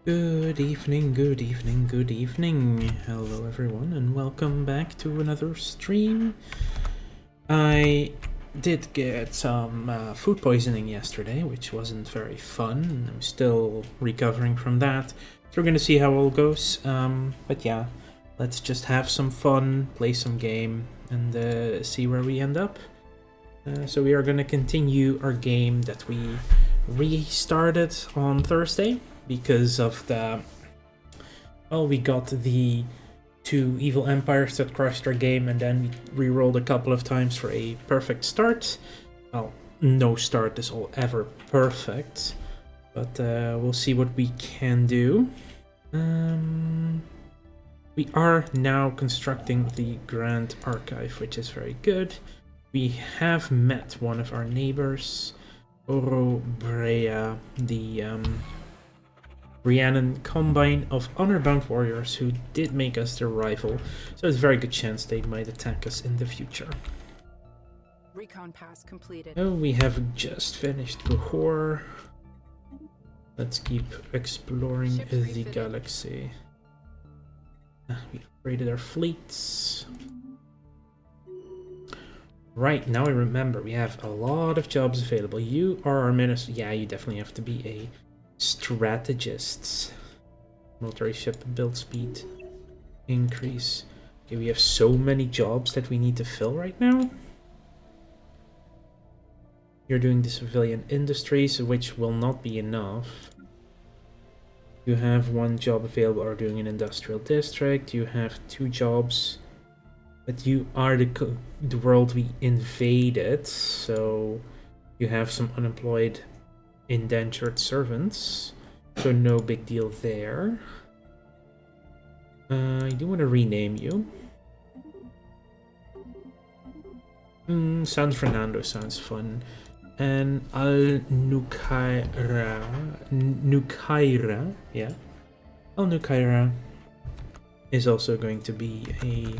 Good evening, good evening, good evening. Hello everyone and welcome back to another stream. I did get some food poisoning yesterday, which wasn't very fun. I'm still recovering from that. So we're gonna see how it all goes. But yeah, let's just have some fun, play some game, and see where we end up. So we are gonna continue our game that we restarted on Thursday. Because of the... Well, we got the 2 evil empires that crushed our game, and then we re-rolled a couple of times for a perfect start. Well, no start is all ever perfect, but we'll see what we can do. We are now constructing the Grand Archive, which is very good. We have met one of our neighbors, Oro Brea, the Rhiannon combine of honor-bound warriors who did make us their rival, so there's a very good chance they might attack us in the future. Recon pass completed. Oh, we have just finished Gohor. Let's keep exploring the galaxy. We upgraded our fleets. Right, now I remember, we have a lot of jobs available. You are our minister. Yeah, you definitely have to be a strategists. Military ship build speed increase. Okay, we have so many jobs that we need to fill right now. You're doing the civilian industries, which will not be enough. You have 1 job available or doing an industrial district. You have 2 jobs, but you are the world we invaded, so you have some unemployed indentured servants, so no big deal there. I do want to rename you. San Fernando sounds fun. And Nukaira, yeah. Nukaira is also going to be a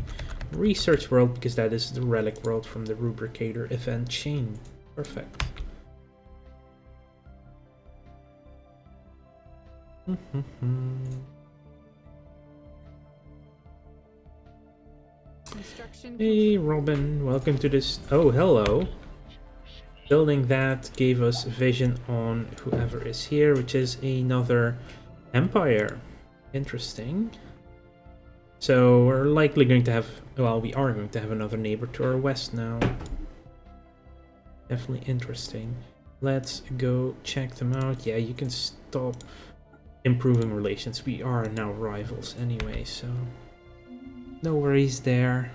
research world because that is the relic world from the Rubricator event chain. Perfect. Hey Robin, welcome to this. Oh, hello. Building that gave us vision on whoever is here, which is another empire. Interesting. So we're likely going to have, well, we are going to have another neighbor to our west now. Definitely interesting. Let's go check them out. Yeah, you can stop improving relations. We are now rivals anyway, so no worries there.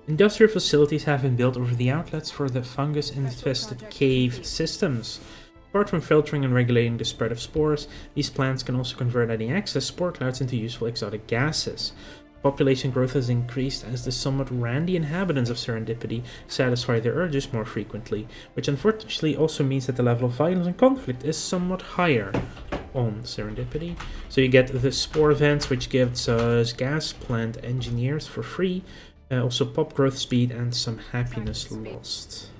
Industrial facilities have been built over the outlets for the fungus-infested cave systems. Apart from filtering and regulating the spread of spores, these plants can also convert any excess spore clouds into useful exotic gases. Population growth has increased as the somewhat randy inhabitants of Serendipity satisfy their urges more frequently, which unfortunately also means that the level of violence and conflict is somewhat higher on Serendipity. So you get the spore vents, which gives us gas plant engineers for free, also pop growth speed and some happiness lost.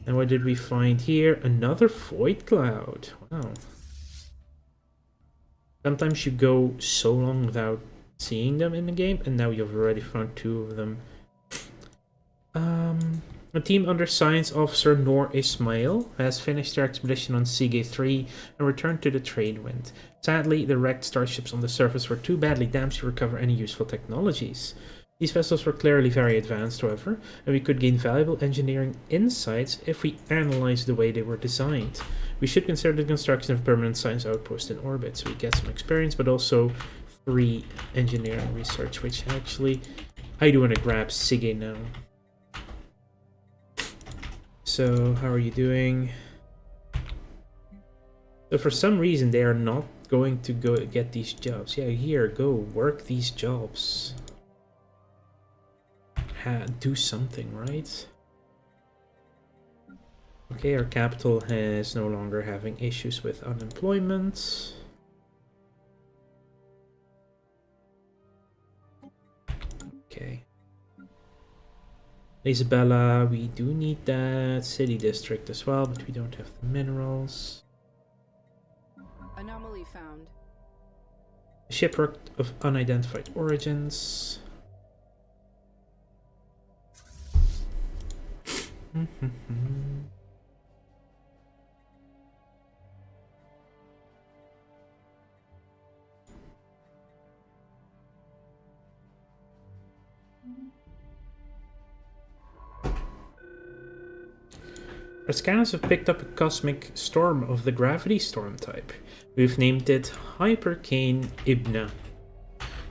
And what did we find here? Another void cloud. Wow. Sometimes you go so long without seeing them in the game, and now you've already found 2 of them. A team under Science Officer Noor Ismail has finished their expedition on Seagate 3 and returned to the trade wind. Sadly, the wrecked starships on the surface were too badly damaged to recover any useful technologies. These vessels were clearly very advanced, however, and we could gain valuable engineering insights if we analyzed the way they were designed. We should consider the construction of a permanent science outpost in orbit, so we get some experience, but also 3 engineering research, which actually I do want to grab Sige now. So, how are you doing? So for some reason they are not going to go get these jobs. Yeah, here, go work these jobs. Do something, right? Okay, our capital is no longer having issues with unemployment. Okay, Isabella, we do need that city district as well, but we don't have the minerals. Anomaly found. Shipwreck of unidentified origins. Our scanners have picked up a cosmic storm of the gravity storm type. We've named it Hypercane Ibna.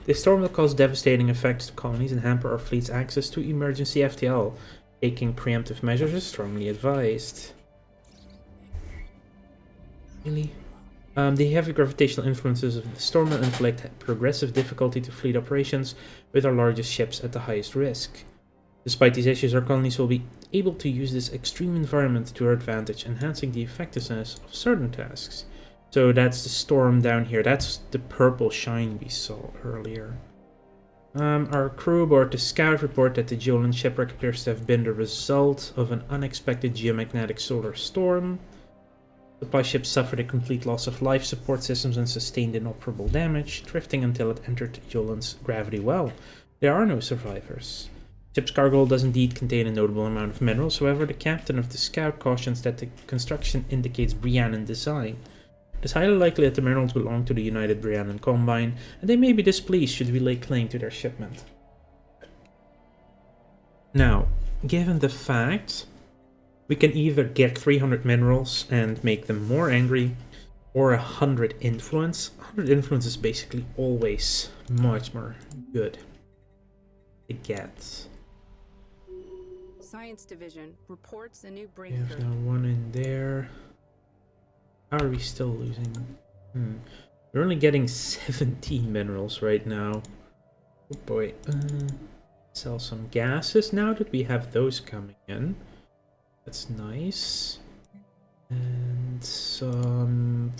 This storm will cause devastating effects to colonies and hamper our fleet's access to emergency FTL. Taking preemptive measures is strongly advised. Really? The heavy gravitational influences of the storm will inflict progressive difficulty to fleet operations, with our largest ships at the highest risk. Despite these issues, our colonies will be able to use this extreme environment to our advantage, enhancing the effectiveness of certain tasks. So that's the storm down here. That's the purple shine we saw earlier. Our crew aboard the scout report that the Jolan shipwreck appears to have been the result of an unexpected geomagnetic solar storm. Supply ship suffered a complete loss of life support systems and sustained inoperable damage, drifting until it entered Jolan's gravity well. There are no survivors. Ship's cargo does indeed contain a notable amount of minerals, however the captain of the scout cautions that the construction indicates Briannan design. It is highly likely that the minerals belong to the United Briannan Combine, and they may be displeased should we lay claim to their shipment. Now, given the fact we can either get 300 minerals and make them more angry, or 100 influence. 100 influence is basically always much more good to get. Science Division reports a new We have breakthrough. now one in there. How are we still losing? We're only getting 17 minerals right now. Oh boy. Sell some gases now that we have those coming in. That's nice. And some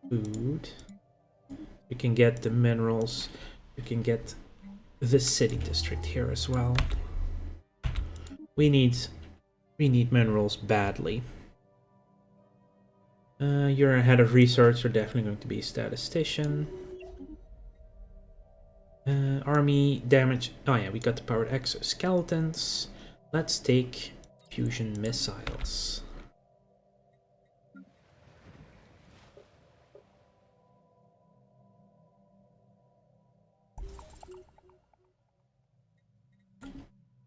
food. You can get the minerals. You can get the city district here as well. We need minerals badly. You're ahead of research. You're definitely going to be a statistician. Army damage. Oh yeah, we got the powered exoskeletons. Let's take fusion missiles.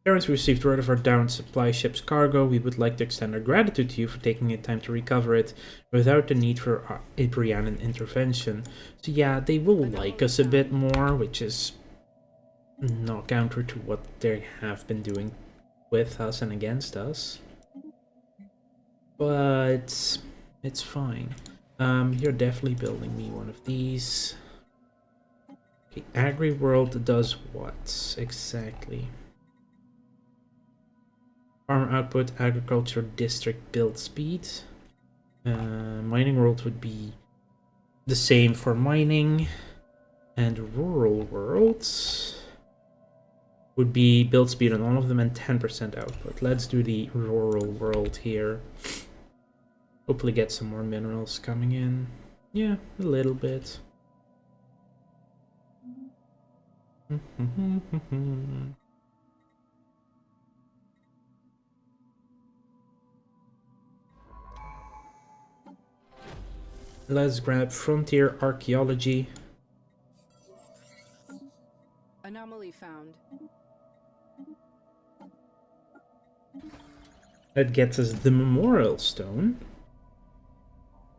Terrans, we received word of our downed supply ship's cargo. We would like to extend our gratitude to you for taking the time to recover it without the need for a Briannan intervention. So yeah, they will like us a bit more, which is not counter to what they have been doing with us and against us. But it's fine. You're definitely building me one of these. Okay, Agri-World does what exactly? Farm output, agriculture district build speed. Mining world would be the same for mining. And rural worlds would be build speed on all of them and 10% output. Let's do the rural world here. Hopefully get some more minerals coming in. Yeah, a little bit. Let's grab Frontier Archaeology. Anomaly found. That gets us the Memorial Stone.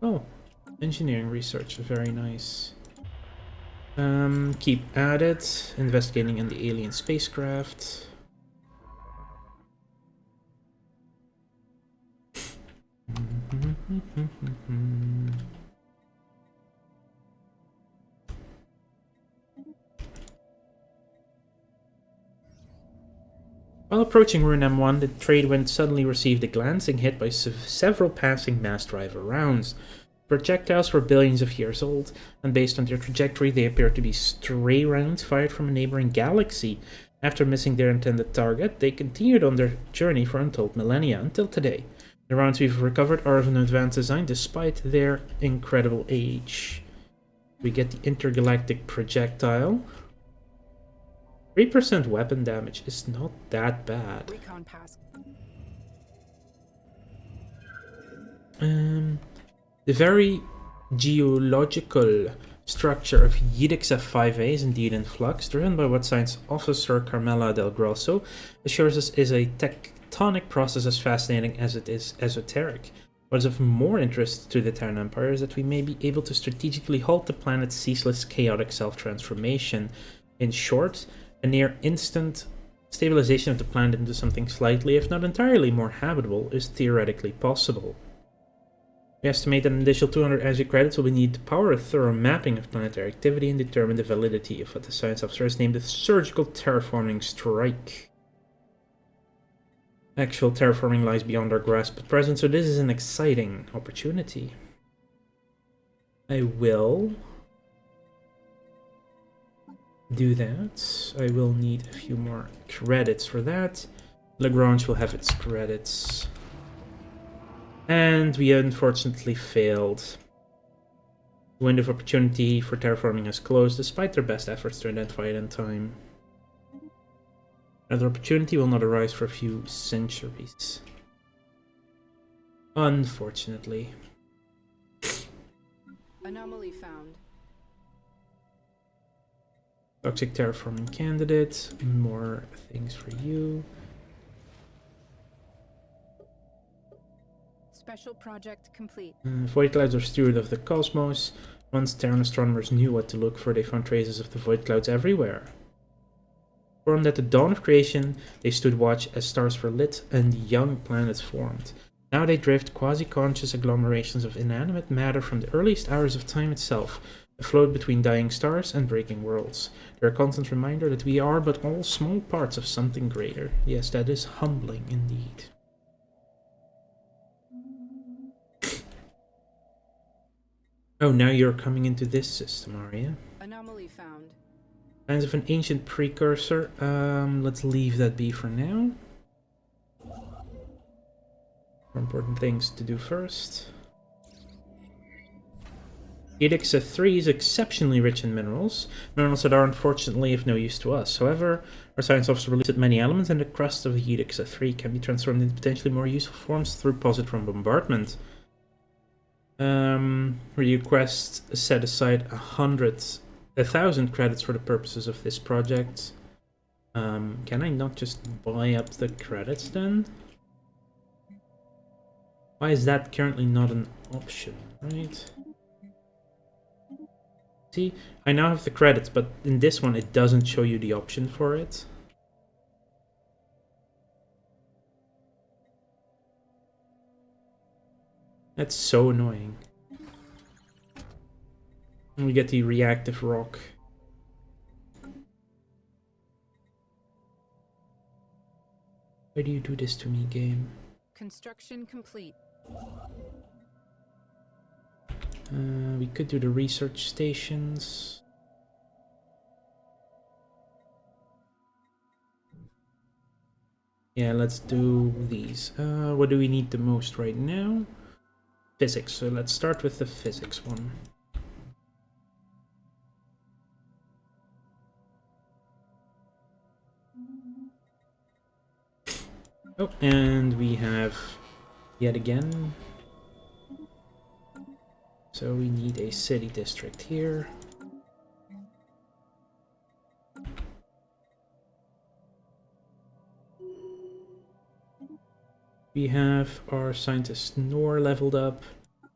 Oh, engineering research, very nice. Keep at it. Investigating in the alien spacecraft. While approaching Rune M1, the trade wind suddenly received a glancing hit by several passing mass driver rounds. Projectiles were billions of years old, and based on their trajectory, they appeared to be stray rounds fired from a neighboring galaxy. After missing their intended target, they continued on their journey for untold millennia until today. The rounds we've recovered are of an advanced design despite their incredible age. We get the intergalactic projectile. 3% weapon damage is not that bad. Recon pass. The very geological structure of Yidix F5A is indeed in flux, driven by what Science Officer Carmela Del Grosso assures us is a tectonic process as fascinating as it is esoteric. What is of more interest to the Terran Empire is that we may be able to strategically halt the planet's ceaseless chaotic self-transformation. In short, a near-instant stabilization of the planet into something slightly, if not entirely, more habitable is theoretically possible. We estimate that an additional 200 ASU credits will be needed to power a thorough mapping of planetary activity and determine the validity of what the science officer has named a surgical terraforming strike. Actual terraforming lies beyond our grasp at present, so this is an exciting opportunity. I will do that. I will need a few more credits for that. Lagrange will have its credits. And we unfortunately failed. The window of opportunity for terraforming has closed, despite their best efforts to identify it in time. Another opportunity will not arise for a few centuries. Unfortunately. Anomaly found. Toxic terraforming candidate. More things for you. Special project complete. Void clouds are steward of the cosmos. Once Terran astronomers knew what to look for, they found traces of the void clouds everywhere. Formed at the dawn of creation, they stood watch as stars were lit and young planets formed. Now they drift quasi-conscious agglomerations of inanimate matter from the earliest hours of time itself, afloat between dying stars and breaking worlds. They're a constant reminder that we are but all small parts of something greater. Yes, that is humbling indeed. Oh, now you're coming into this system, are you? Anomaly found. Signs of an ancient precursor. Let's leave that be for now. More important things to do first. Edixa 3 is exceptionally rich in minerals that are unfortunately of no use to us. However, our science officer released that many elements in the crust of the Edixa 3 can be transformed into potentially more useful forms through positron bombardment. Request set aside 1,000 credits for the purposes of this project. Can I not just buy up the credits then? Why is that currently not an option, right? See, I now have the credits, but in this one it doesn't show you the option for it. That's so annoying. And we get the reactive rock. Why do you do this to me, game? Construction complete. We could do the research stations. Yeah, let's do these. What do we need the most right now? Physics. So let's start with the physics one. Oh, and we have yet again. So we need a city district here. We have our scientist Nor leveled up.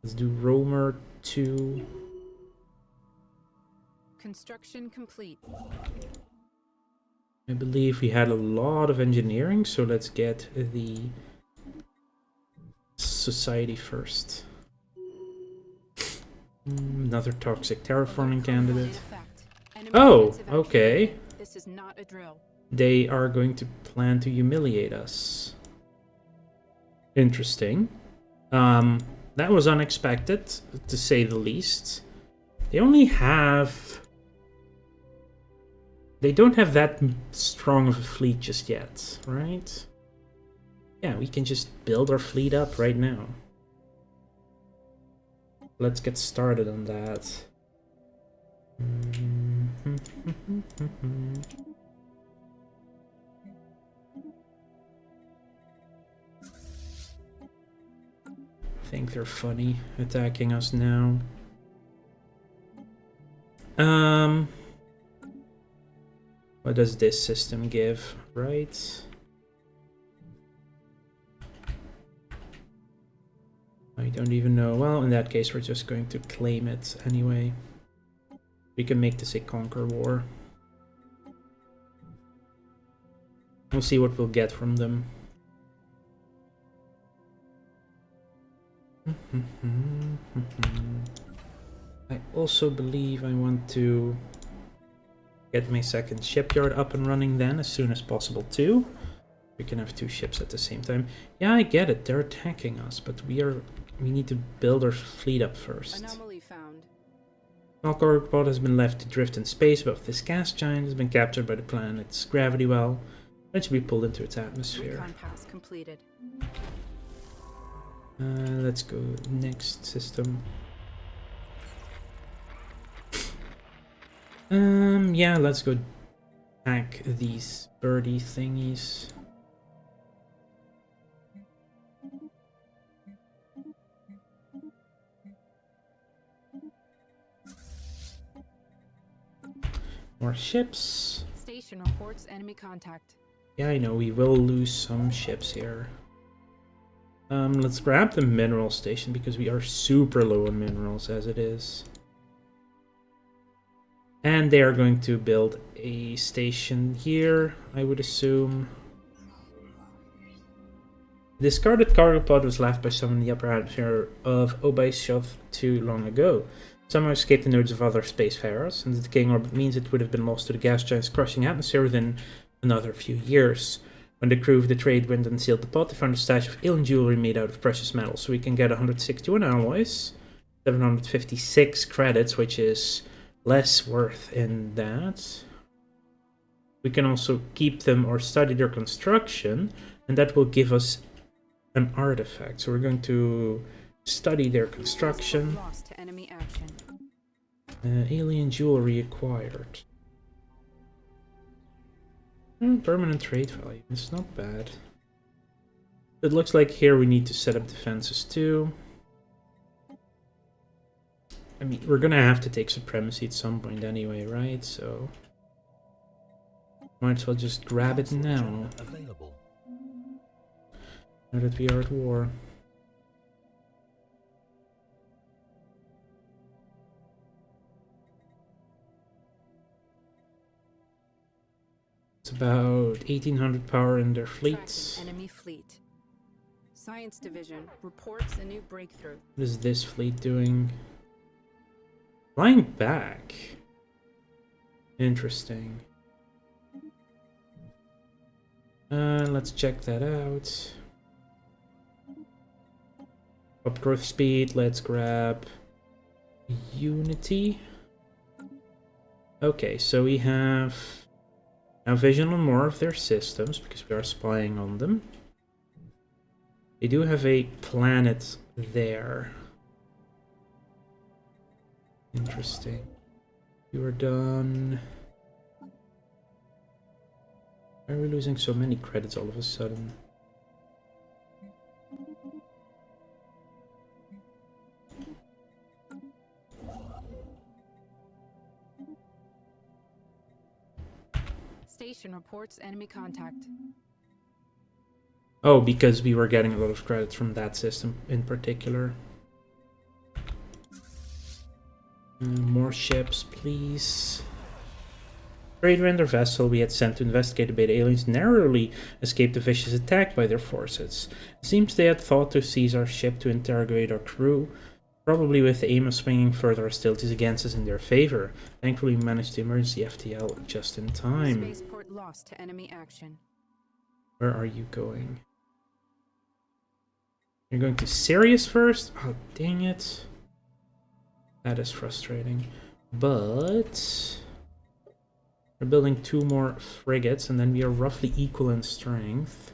Let's do Romer 2. Construction complete. I believe we had a lot of engineering, so let's get the society first. Another toxic terraforming candidate. Oh, okay. This is not a drill. They are going to plan to humiliate us. Interesting. That was unexpected, to say the least. They only have They don't have that strong of a fleet just yet, right? Yeah, we can just build our fleet up right now. Let's get started on that. I think they're funny attacking us now. What does this system give, right? I don't even know. Well, in that case, we're just going to claim it anyway. We can make this a conquer war. We'll see what we'll get from them. I also believe I want to get my second shipyard up and running then as soon as possible too. We can have two ships at the same time. Yeah, I get it. They're attacking us, but we need to build our fleet up first. Anomaly found. Small cargo pod has been left to drift in space above this gas giant. Has been captured by the planet's gravity well. It should be pulled into its atmosphere. Recon pass completed. Let's go next system. Yeah, let's go hack these birdie thingies. More ships. Station reports enemy contact. Yeah, I know, we will lose some ships here. Let's grab the mineral station because we are super low on minerals as it is. And they are going to build a station here, I would assume. Discarded cargo pod was left by someone in the upper atmosphere of Obaishov too long ago. Somehow escaped the notice of other spacefarers, and the decaying orbit means it would have been lost to the gas giant's crushing atmosphere within another few years. When the crew of the trade went and sealed the pod, they found a stash of alien jewelry made out of precious metals. So we can get 161 alloys, 756 credits, which is less worth in that. We can also keep them or study their construction, and that will give us an artifact. So we're going to study their construction. Lost to enemy action. Alien jewelry acquired. Permanent trade value. It's not bad. It looks like here we need to set up defenses too. I mean, we're gonna have to take supremacy at some point anyway, right? So might as well just grab it now. Now that we are at war. It's about 1800 power in their fleets. Tracking enemy fleet. Science division reports a new breakthrough. What is this fleet doing? Flying back. Interesting. Let's check that out. Upgrowth speed, let's grab Unity. Okay, so we have now vision on more of their systems because we are spying on them. They do have a planet there. Interesting. You are done. Why are we losing so many credits all of a sudden? Station reports enemy contact. Oh, because we were getting a lot of credits from that system in particular. More ships, please. Trade render vessel we had sent to investigate the beta aliens narrowly escaped a vicious attack by their forces. It seems they had thought to seize our ship to interrogate our crew, probably with the aim of swinging further hostilities against us in their favor. Thankfully, we managed to emerge the FTL just in time. Spaceport lost to enemy action. Where are you going? You're going to Sirius first? Oh, dang it. That is frustrating. But We're building 2 more frigates, and then we are roughly equal in strength.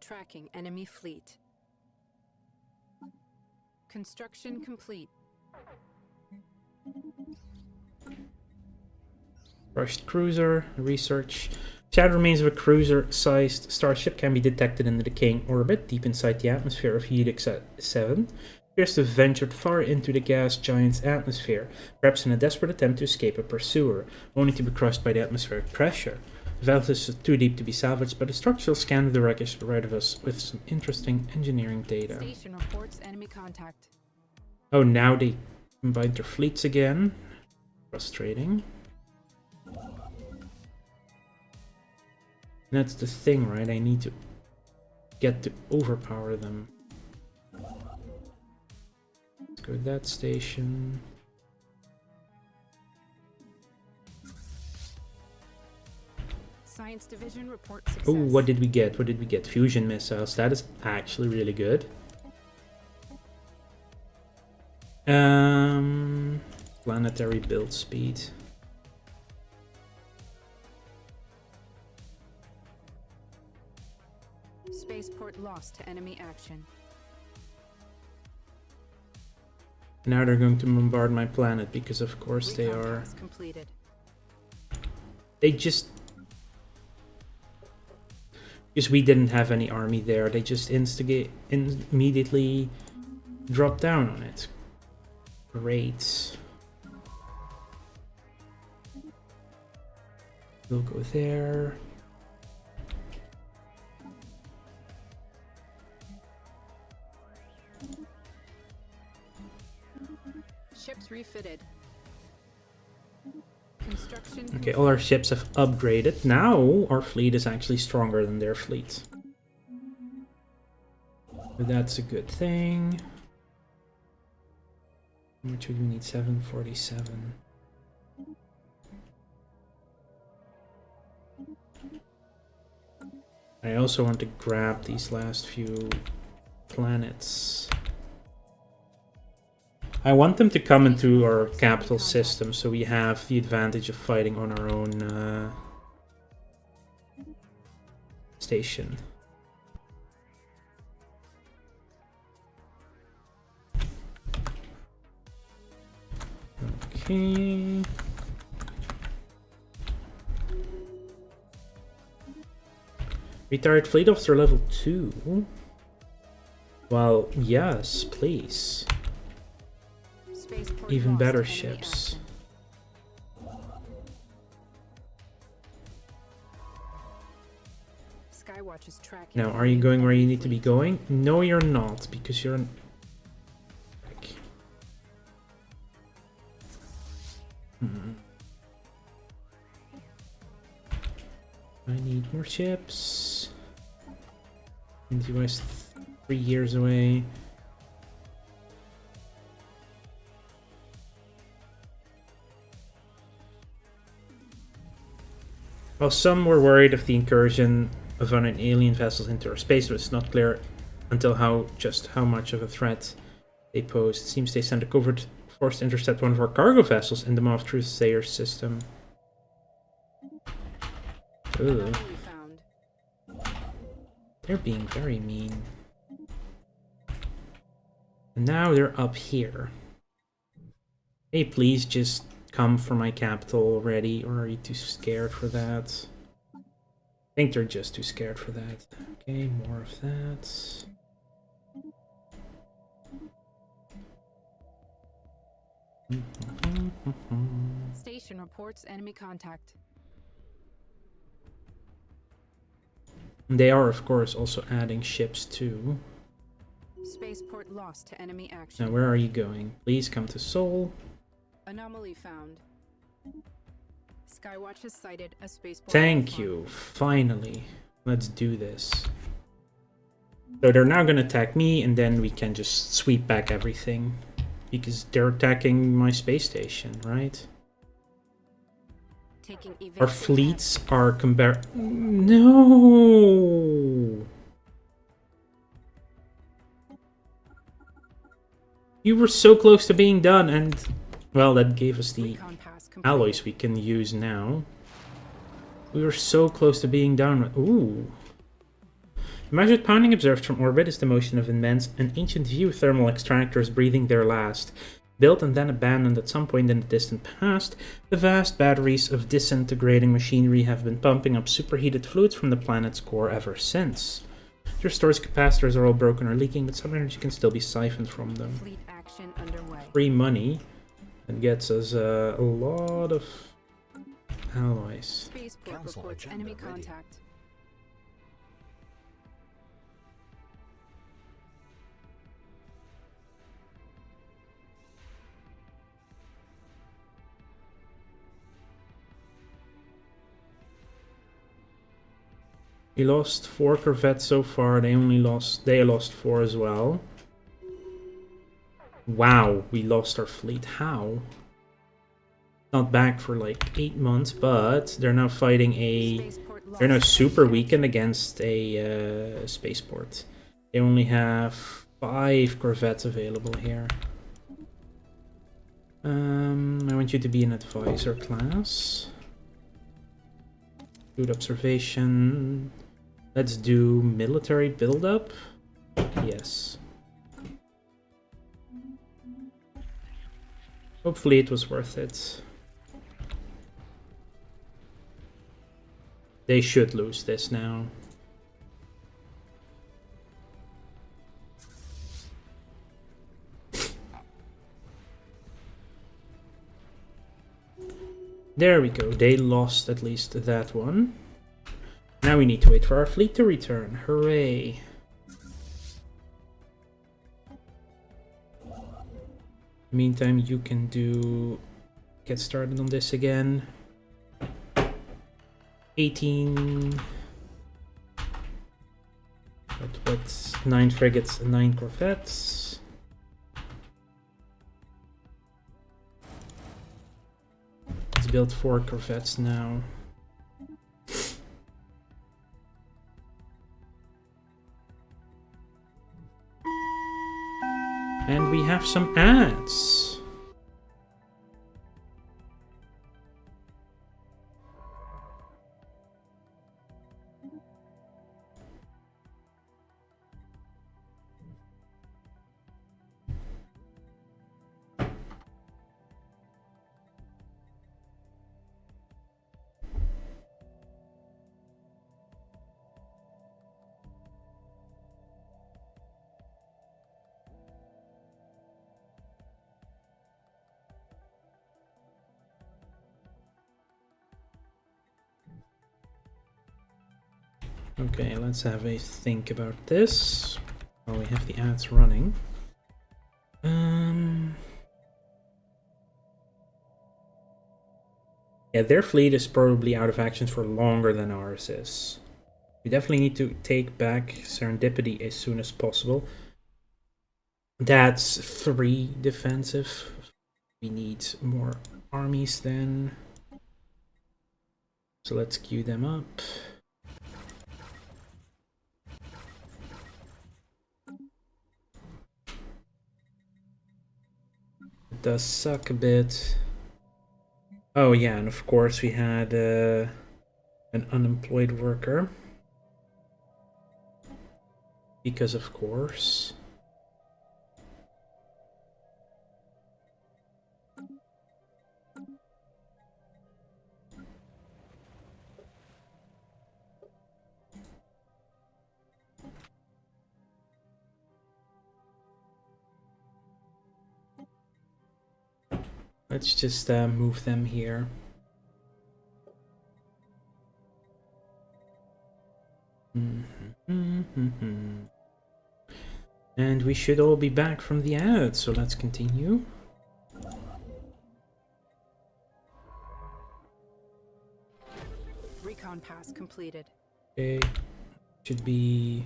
Tracking enemy fleet. Construction complete. Rushed cruiser, research. Shattered remains of a cruiser-sized starship can be detected in the decaying orbit, deep inside the atmosphere of Helix 7. Appears to have ventured far into the gas giant's atmosphere, perhaps in a desperate attempt to escape a pursuer, only to be crushed by the atmospheric pressure. The vessel is too deep to be salvaged, but a structural scan of the wreckage provided us with some interesting engineering data. Station reports enemy contact. Oh, now they combined their fleets again. Frustrating. And that's the thing, right? I need to get to overpower them. Let's go to that station. Science division reports success. Oh, what did we get? What did we get? Fusion missiles. That is actually really good. Planetary build speed. Spaceport lost to enemy action. Now they're going to bombard my planet because of course they are. Completed. They just... Because we didn't have any army there, they just immediately drop down on it. Great. We'll go there. Ships refitted. Construction Okay, complete. all our ships have upgraded. Now our fleet is actually stronger than their fleet. But that's a good thing. How much would we need? 747. I also want to grab these last few planets. I want them to come into our capital system so we have the advantage of fighting on our own station. Okay. Retired fleet officer level 2. Well, yes, please. Spaceport Even lost better to enemy ships. action. Skywatch is tracking. Now, are you going where you need to be going? No, you're not, because you're an... I need more ships. And you guys 3 years away. Well, some were worried of the incursion of unknown alien vessels into our space, but it's not clear until how much of a threat they posed. It seems they sent a covert force to intercept one of our cargo vessels in the Moth Truthsayer system. Ooh. They're being very mean. And now they're up here. Hey, please just come for my capital already, or are you too scared for that? I think they're just too scared for that. Okay, more of that. Station reports enemy contact. They are, of course, also adding ships too. Spaceport lost to enemy action. Now, where are you going? Please come to Seoul. Anomaly found. Skywatch has sighted a spaceport. Thank you. Finally. Let's do this. So they're now going to attack me, and then we can just sweep back everything. Because they're attacking my space station, right? taking Our evasive fleets are No! You were so close to being done, and... Well, that gave us the recon pass completed. alloys we can use now. We were so close to being done. Ooh. The measured pounding observed from orbit is the motion of immense and ancient geothermal extractors breathing their last. Built and then abandoned at some point in the distant past, the vast batteries of disintegrating machinery have been pumping up superheated fluids from the planet's core ever since. Their storage capacitors are all broken or leaking, but some energy can still be siphoned from them. Fleet action underway. Free money. That gets us a lot of alloys. Spaceport reports enemy contact. We lost 4 corvettes so far. They lost 4 as well. Wow, we lost our fleet. How? Not back for like 8 months, but they're now fighting they're now super weakened against a spaceport. They only have 5 corvettes available here. I want you to be an advisor class. Good observation. Let's do military buildup. Yes. Hopefully it was worth it. They should lose this now. There we go. They lost at least that one. Now we need to wait for our fleet to return. Hooray. Meantime, you can get started on this again. 18. What's 9 frigates and 9 corvettes. Let's build 4 corvettes now. And we have some ads. Okay, let's have a think about this while we have the ads running. Yeah, their fleet is probably out of action for longer than ours is. We definitely need to take back Serendipity as soon as possible. That's 3 defensive. We need more armies then. So let's queue them up. It does suck a bit. Oh yeah, and of course we had an unemployed worker. Because of course. Let's just move them here. And we should all be back from the ad, so let's continue. Recon pass completed. Okay, should be...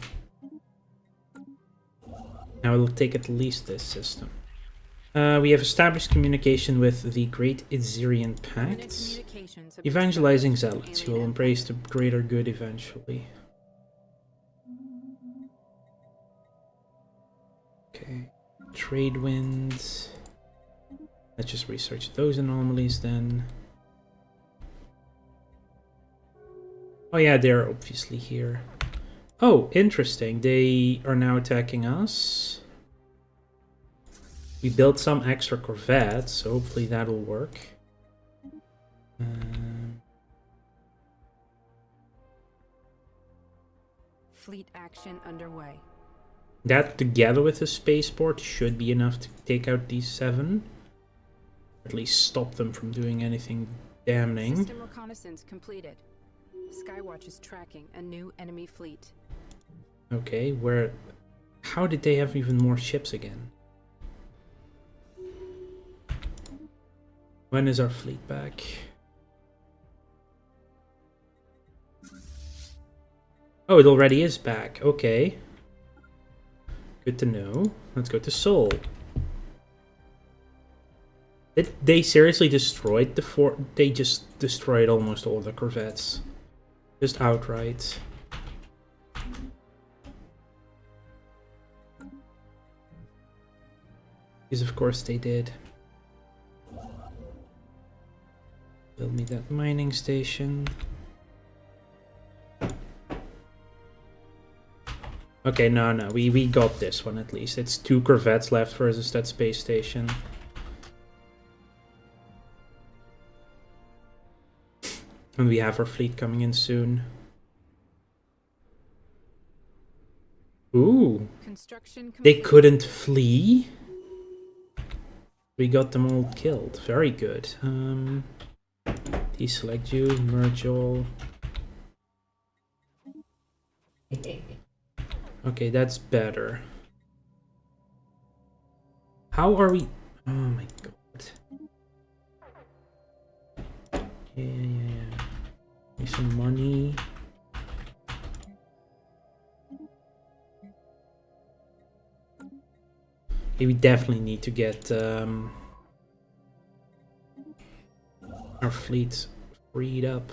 Now it'll take at least this system. We have established communication with the Great Izirian Pact. Evangelizing zealots who will embrace the greater good eventually. Okay. Trade winds. Let's just research those anomalies then. Oh yeah, they're obviously here. Oh, interesting. They are now attacking us. We built some extra corvettes, so hopefully that'll work. Fleet action underway. That, together with the spaceport, should be enough to take out these 7. At least stop them from doing anything damning. System reconnaissance completed. Skywatch is tracking a new enemy fleet. Okay, where... How did they have even more ships again? When is our fleet back? Oh, it already is back. Okay. Good to know. Let's go to Seoul. They seriously destroyed the fort. They just destroyed almost all the corvettes. Just outright. Because of course they did. Build me that mining station. Okay, no, we got this one at least. It's 2 corvettes left versus that space station. And we have our fleet coming in soon. Ooh. They couldn't flee? We got them all killed. Very good. Deselect you, merge all. Okay, that's better. How are we... Oh my god. Yeah. Need some money. Okay, we definitely need to get our fleet freed up.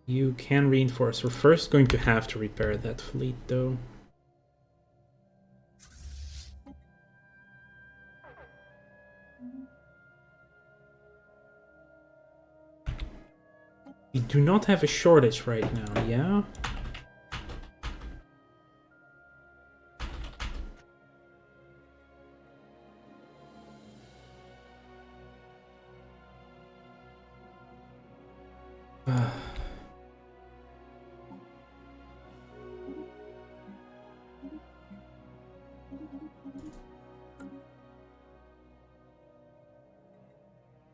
You can reinforce. We're first going to have to repair that fleet, though. We do not have a shortage right now, yeah?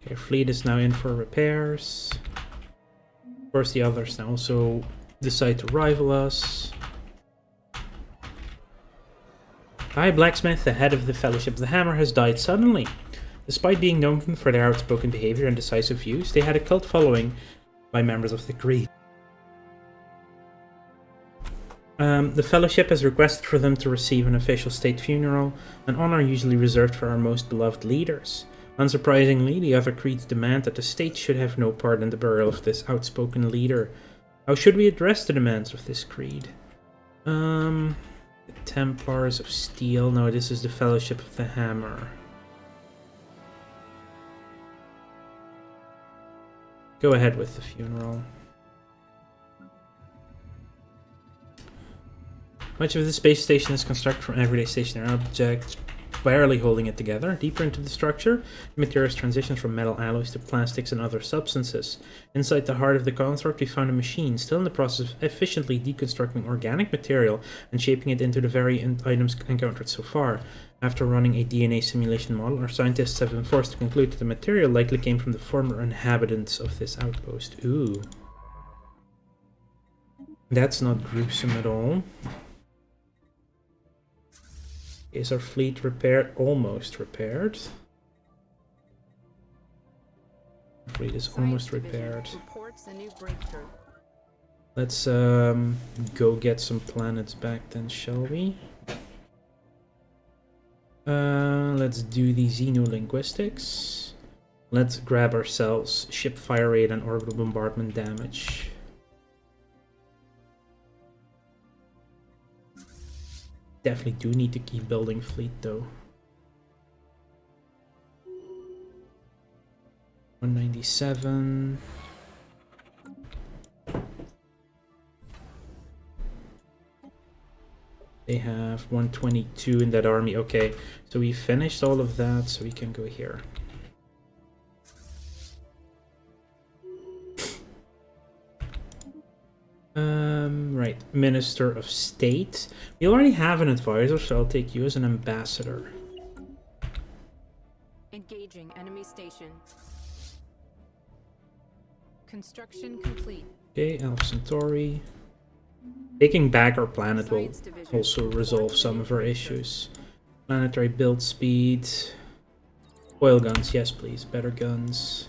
Okay, fleet is now in for repairs. Of course, the others now also decide to rival us. High Blacksmith, the head of the Fellowship of the Hammer, has died suddenly. Despite being known for their outspoken behavior and decisive views, they had a cult following by members of the Creed. The Fellowship has requested for them to receive an official state funeral, an honor usually reserved for our most beloved leaders. Unsurprisingly, the other creeds demand that the state should have no part in the burial of this outspoken leader. How should we address the demands of this creed? The Templars of Steel. No, this is the Fellowship of the Hammer. Go ahead with the funeral. Much of the space station is constructed from everyday stationary objects, barely holding it together. Deeper into the structure, the materials transition from metal alloys to plastics and other substances. Inside the heart of the construct, we found a machine still in the process of efficiently deconstructing organic material and shaping it into the variant items encountered so far. After running a DNA simulation model, our scientists have been forced to conclude that the material likely came from the former inhabitants of this outpost. Ooh. That's not gruesome at all. Is our fleet repaired? Almost repaired. Our fleet is almost repaired. Let's go get some planets back then, shall we? Let's do the xenolinguistics. Let's grab ourselves ship fire rate and orbital bombardment damage. Definitely do need to keep building fleet though. 197. They have 122 in that army. Okay, so we finished all of that, so we can go here. Right, Minister of State. We already have an advisor, so I'll take you as an ambassador. Engaging enemy station. Construction complete. Okay, Alpha Centauri. Taking back our planet will also resolve some of our issues. Planetary build speed. Oil guns, yes please, better guns.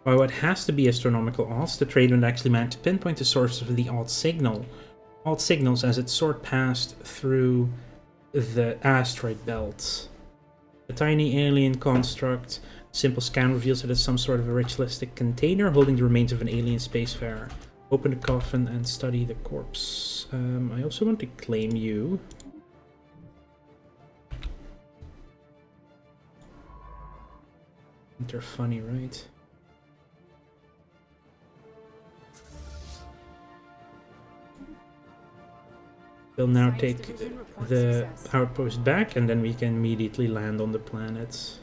While it has to be astronomical odds, the trade wind actually managed to pinpoint the source of the odd signal. Odd signals as it soared past through the asteroid belt. A tiny alien construct. Simple scan reveals it as some sort of a ritualistic container holding the remains of an alien spacefarer. Open the coffin and study the corpse. I also want to claim you. They're funny, right? We'll now take the outpost back, and then we can immediately land on the planets.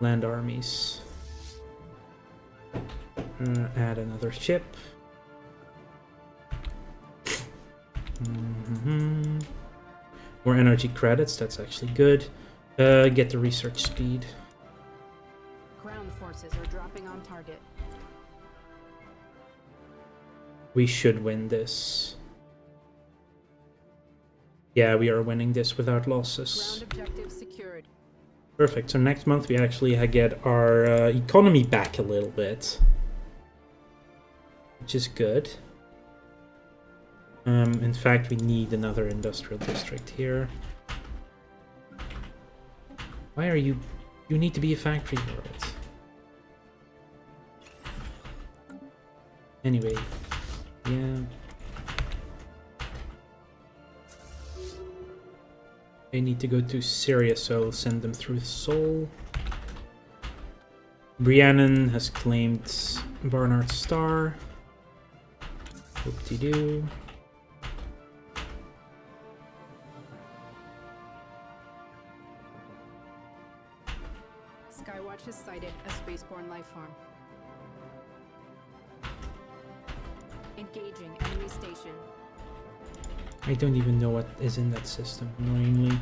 Land armies. Add another ship. More energy credits, that's actually good. Get the research speed. Ground forces are dropping on target. We should win this. Yeah, we are winning this without losses. Ground objective secured. Perfect, so next month we actually get our economy back a little bit. Which is good. In fact, we need another industrial district here. Why are you... You need to be a factory world. Anyway, yeah. They need to go to Syria, so I'll send them through Seoul. Briannon has claimed Barnard Star. Whoop-de-doo. Skywatch has sighted a spaceborne life form. Engaging enemy station. I don't even know what is in that system, annoyingly.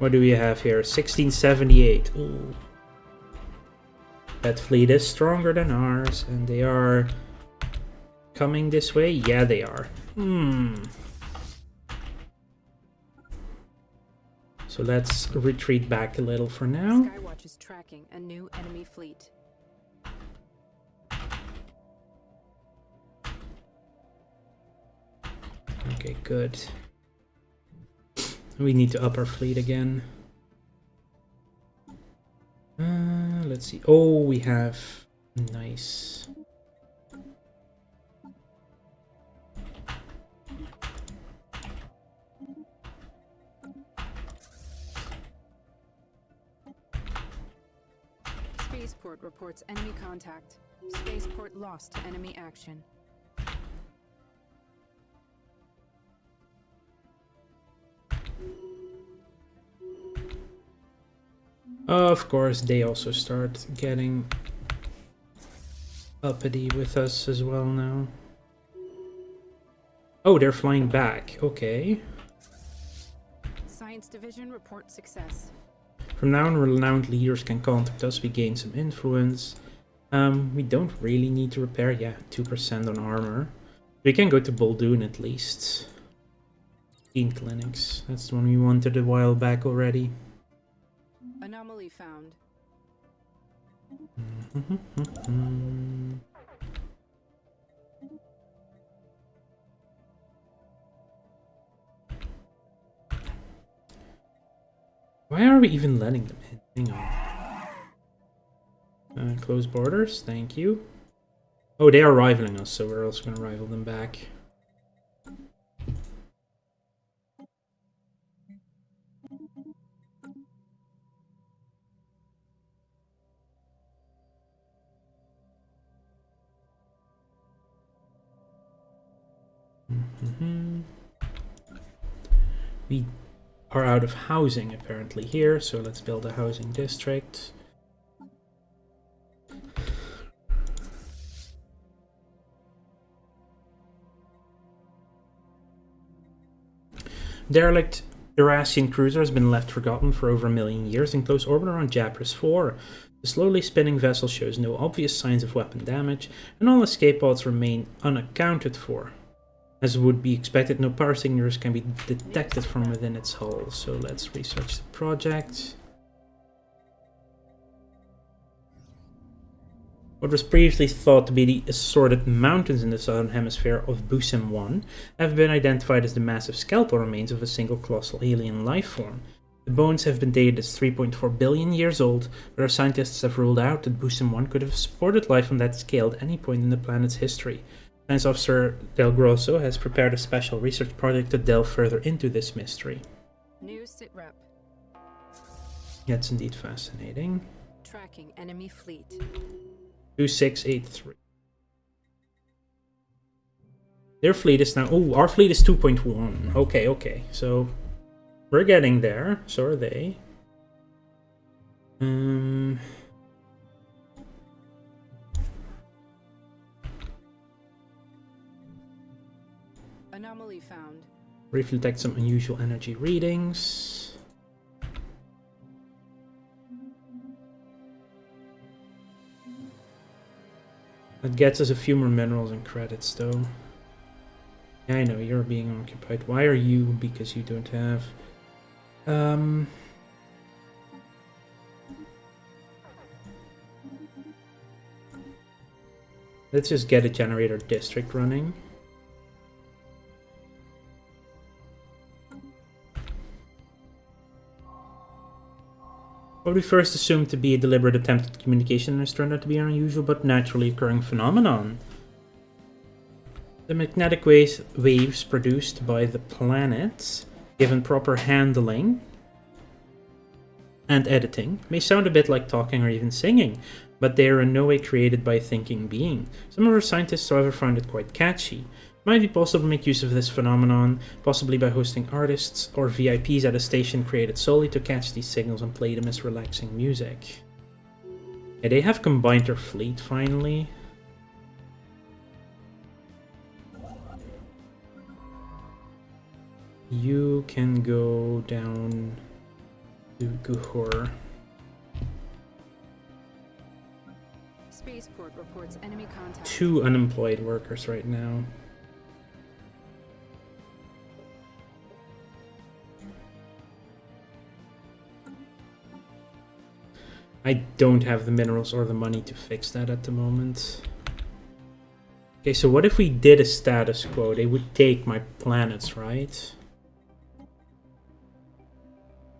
What do we have here? 1678. Ooh. That fleet is stronger than ours, and they are coming this way? Yeah, they are. So let's retreat back a little for now. Skywatch is tracking a new enemy fleet. Okay, good. We need to up our fleet again. Let's see. Oh, we have... Nice. Spaceport reports enemy contact. Spaceport lost to enemy action. Of course, they also start getting uppity with us as well now. Oh, they're flying back. Okay. Science Division reports success. From now on, renowned leaders can contact us. We gain some influence. We don't really need to repair. Yeah, 2% on armor. We can go to Buldoon at least. Teen clinics. That's the one we wanted a while back already. Anomaly found. Why are we even letting them in? Hang on. Close borders, thank you. Oh, they are rivaling us, so we're also going to rival them back. We are out of housing apparently here, so let's build a housing district. Derelict Eurasian cruiser has been left forgotten for over 1 million years in close orbit around Japres 4. The slowly spinning vessel shows no obvious signs of weapon damage, and all escape pods remain unaccounted for. As would be expected, no power signatures can be detected from within its hull, so let's research the project. What was previously thought to be the assorted mountains in the southern hemisphere of Busim 1 have been identified as the massive skeletal remains of a single colossal alien life form. The bones have been dated as 3.4 billion years old, but our scientists have ruled out that Busim 1 could have supported life on that scale at any point in the planet's history. Science Officer Del Grosso has prepared a special research project to delve further into this mystery. New sitrep. That's indeed fascinating. Tracking enemy fleet. 2683. Their fleet is now... Oh, our fleet is 2.1. Okay. So, we're getting there. So are they. Anomaly found. Briefly detect some unusual energy readings. That gets us a few more minerals and credits, though. Yeah, I know, you're being occupied. Why are you? Because you don't have... Let's just get a generator district running. What we first assumed to be a deliberate attempt at communication has turned out to be an unusual but naturally occurring phenomenon. The magnetic waves produced by the planet, given proper handling and editing, may sound a bit like talking or even singing, but they are in no way created by a thinking being. Some of our scientists, however, found it quite catchy. It might be possible to make use of this phenomenon, possibly by hosting artists or VIPs at a station created solely to catch these signals and play them as relaxing music. Yeah, they have combined their fleet finally. You can go down to Guhur. Spaceport reports enemy contact. 2 unemployed workers right now. I don't have the minerals or the money to fix that at the moment. Okay, so what if we did a status quo? They would take my planets, right?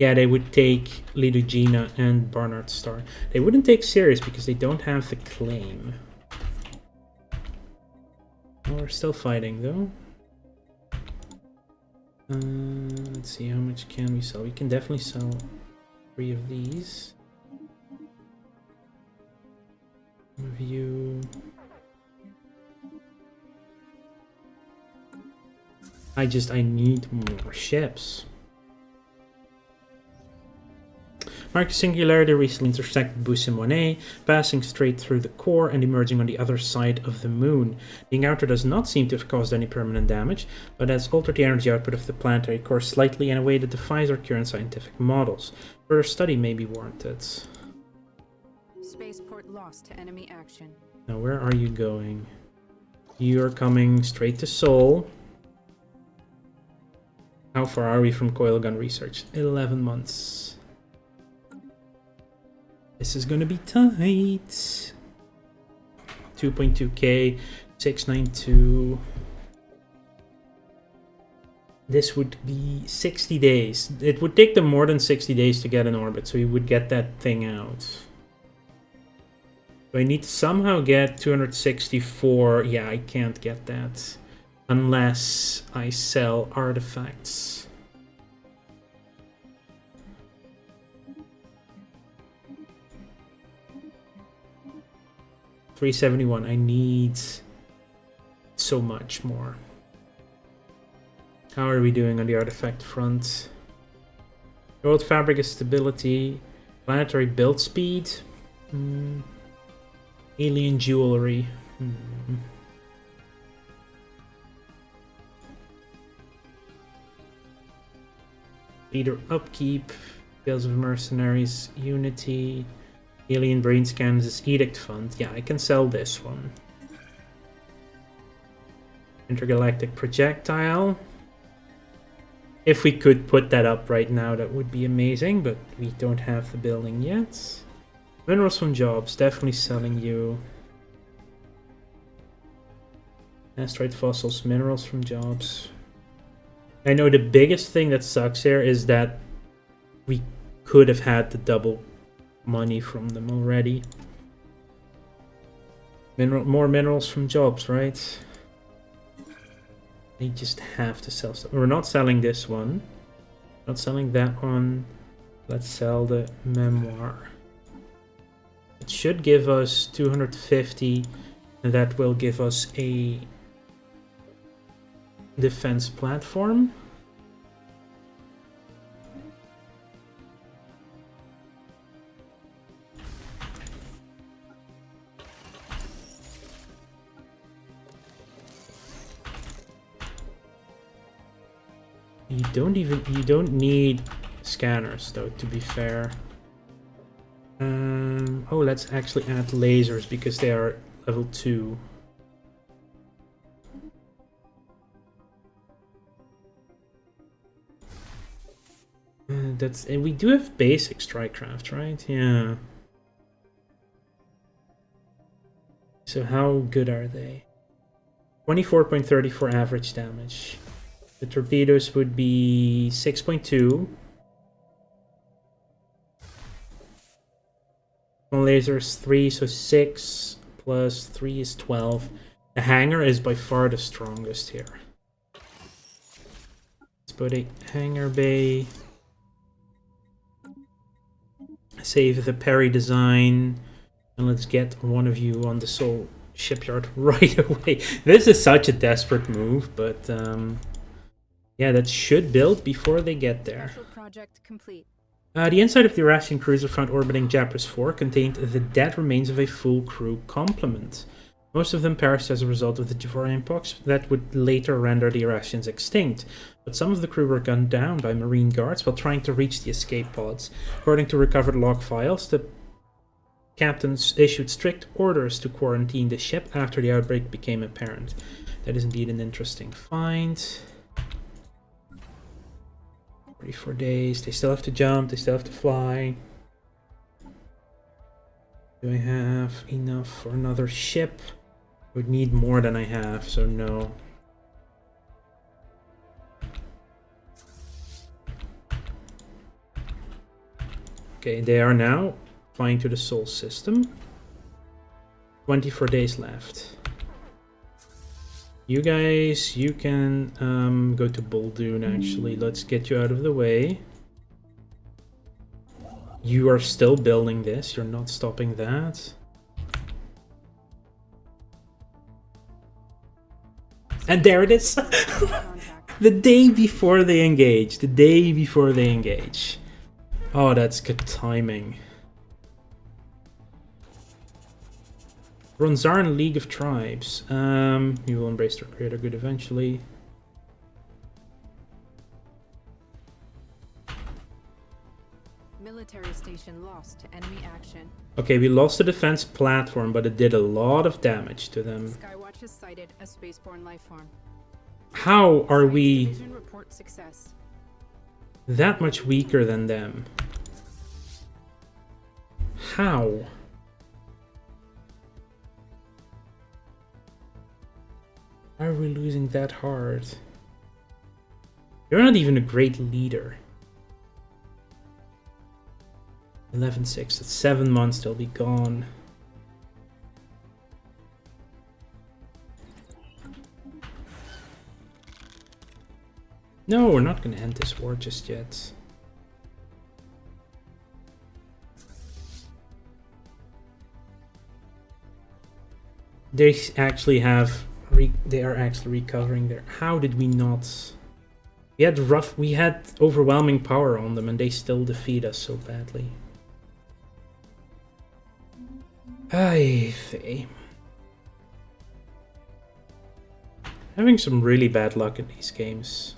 Yeah, they would take Lidugina and Barnard Star. They wouldn't take Sirius because they don't have the claim. Oh, we're still fighting though. Let's see, how much can we sell? We can definitely sell 3 of these. Review. I need more ships. Marcus Singularity recently intersected Busim 1A, passing straight through the core and emerging on the other side of the moon. The encounter does not seem to have caused any permanent damage, but has altered the energy output of the planetary core slightly in a way that defies our current scientific models. Further study may be warranted. Spaceport lost to enemy action. Now, where are you going? You're coming straight to Seoul. How far are we from coil gun research? 11 months. This is gonna be tight. 2.2k, 692. This would be 60 days. It would take them more than 60 days to get in orbit, so we would get that thing out. So I need to somehow get 264. Yeah, I can't get that unless I sell artifacts. $371. I need so much more. How are we doing on the artifact front? Gold fabric is stability. Planetary build speed. Alien jewelry. Leader upkeep. Tales of Mercenaries. Unity. Alien brain scans is Edict Fund. Yeah, I can sell this one. Intergalactic projectile. If we could put that up right now, that would be amazing, but we don't have the building yet. Minerals from jobs, definitely selling you. Asteroid fossils, minerals from jobs. I know the biggest thing that sucks here is that we could have had the double money from them already. More minerals from jobs, right? They just have to sell stuff. We're not selling this one. Not selling that one. Let's sell the memoir. It should give us 250, and that will give us a defense platform. You don't need scanners though, to be fair. Oh, let's actually add lasers because they are level 2. And we do have basic strikecraft, right? Yeah. So how good are they? 24.34 average damage. The torpedoes would be 6.2. Lasers 3, so 6 plus 3 is 12. The hangar is by far the strongest here. Let's put a hangar bay. Save the Perry design. And let's get one of you on the Soul shipyard right away. This is such a desperate move, but yeah, that should build before they get there. Project complete. The inside of the Eurasian cruiser found orbiting Japras 4 contained the dead remains of a full crew complement. Most of them perished as a result of the Javorian pox that would later render the Eurasians extinct, but some of the crew were gunned down by marine guards while trying to reach the escape pods. According to recovered log files, the captains issued strict orders to quarantine the ship after the outbreak became apparent. That is indeed an interesting find. 44 days. They still have to jump. They still have to fly. Do I have enough for another ship? I would need more than I have, so no. Okay, they are now flying to the Sol system. 24 days left. You guys, you can go to Buldoon actually. Let's get you out of the way. You are still building this. You're not stopping that. And there it is. The day before they engage. The day before they engage. Oh, that's good timing. Ronzaran League of Tribes. You will embrace their greater good eventually. Military station lost to enemy action. Okay, we lost the defense platform, but it did a lot of damage to them. Skywatch has sighted a spaceborne life form. How are we Division report success. that much weaker than them? How? Why are we losing that hard? You're not even a great leader. 11-6. That's 7 months. They'll be gone. No, we're not going to end this war just yet. They actually have... they are actually recovering there. How did we not... We had overwhelming power on them and they still defeat us so badly. Ay, vey. Having some really bad luck in these games.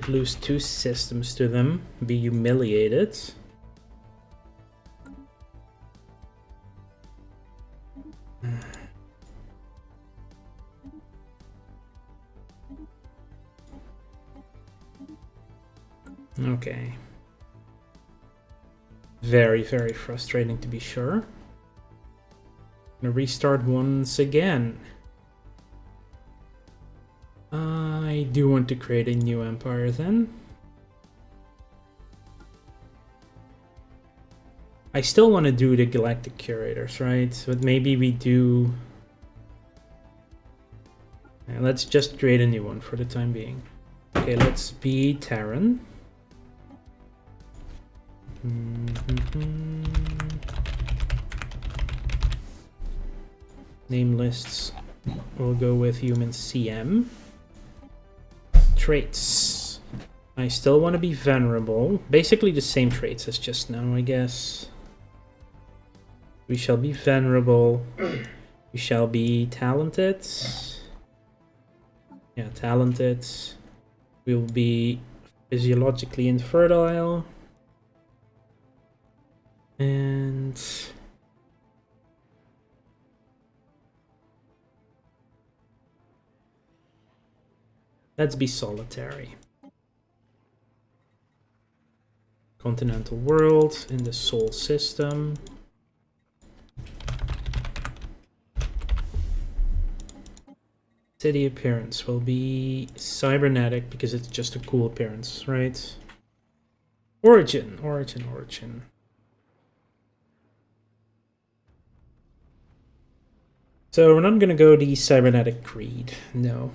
Lose 2 systems to them, be humiliated. Okay. Very, very frustrating to be sure. Gonna restart once again. I do want to create a new empire then. I still want to do the galactic curators, right? But maybe we do... let's just create a new one for the time being. Okay, let's be Terran. Name lists. We'll go with human CM. Traits. I still want to be venerable. Basically the same traits as just now, I guess. We shall be venerable. We shall be talented. Yeah, talented. We will be physiologically infertile. And... let's be solitary. Continental world in the Sol system. City appearance will be cybernetic because it's just a cool appearance, right? Origin. So we're not gonna go the cybernetic creed, no.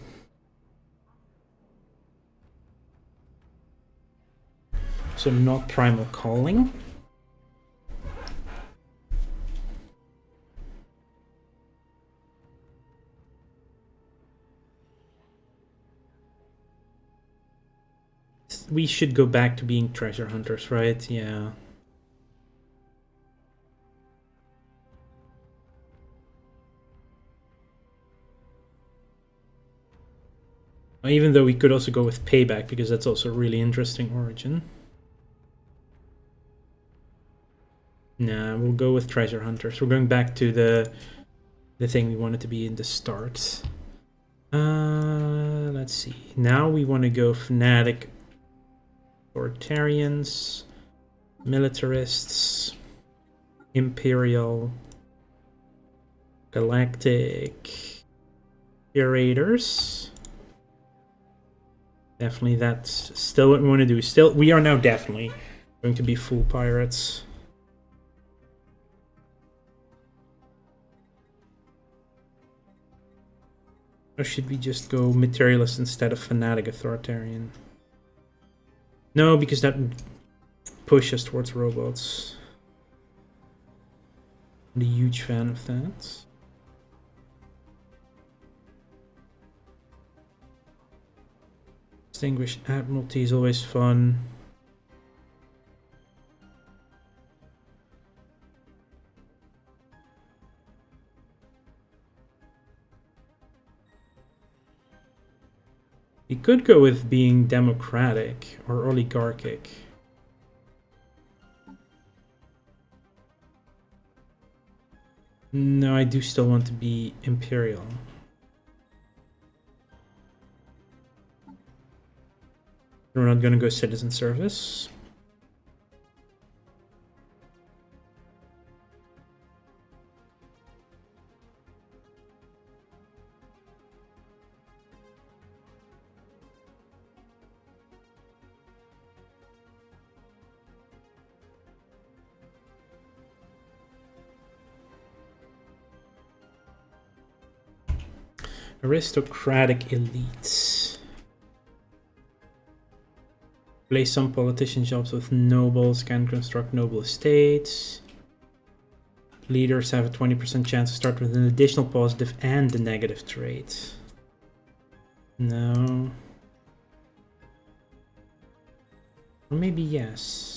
So not primal calling. We should go back to being treasure hunters, right? Yeah. Even though we could also go with payback, because that's also a really interesting origin. Nah, we'll go with treasure hunters. We're going back to the thing we wanted to be in the start. Let's see. Now we want to go fanatic, authoritarians, militarists, imperial, galactic, curators. Definitely that's still what we want to do. Still, we are now definitely going to be full pirates. Or should we just go materialist instead of fanatic authoritarian? No, because that would push us towards robots. I'm a huge fan of that. Distinguished Admiralty is always fun. We could go with being democratic or oligarchic. No, I do still want to be imperial. We're not gonna go citizen service. Aristocratic elites. Place some politician jobs with nobles, can construct noble estates. Leaders have a 20% chance to start with an additional positive and a negative trait. No. Or maybe yes.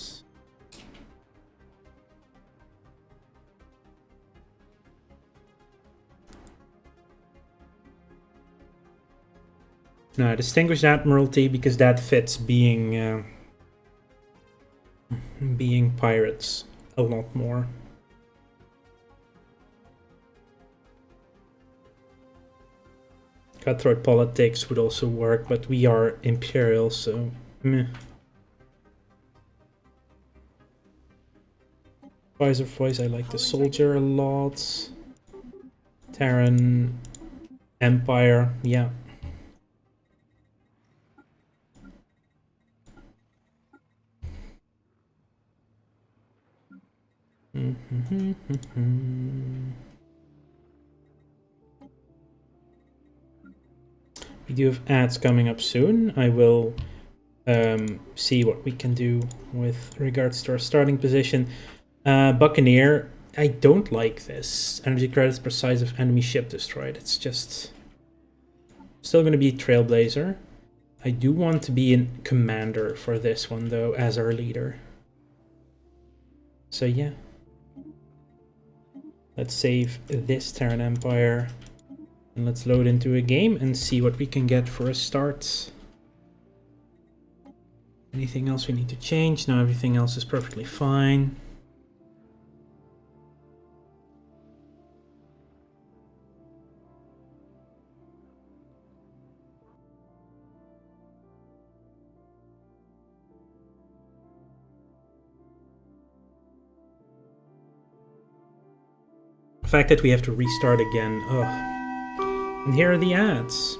No, Distinguished Admiralty, because that fits being being pirates a lot more. Cutthroat politics would also work, but we are imperial, so meh. Visor voice, I like the soldier a lot. Terran Empire, yeah. We do have ads coming up soon. I will see what we can do with regards to our starting position. Buccaneer, I don't like this. Energy credits per size of enemy ship destroyed. It's just still going to be Trailblazer. I do want to be a commander for this one though, as our leader. So yeah. Let's save this Terran Empire and let's load into a game and see what we can get for a start. Anything else we need to change? No, everything else is perfectly fine. The fact that we have to restart again, ugh. And here are the ads.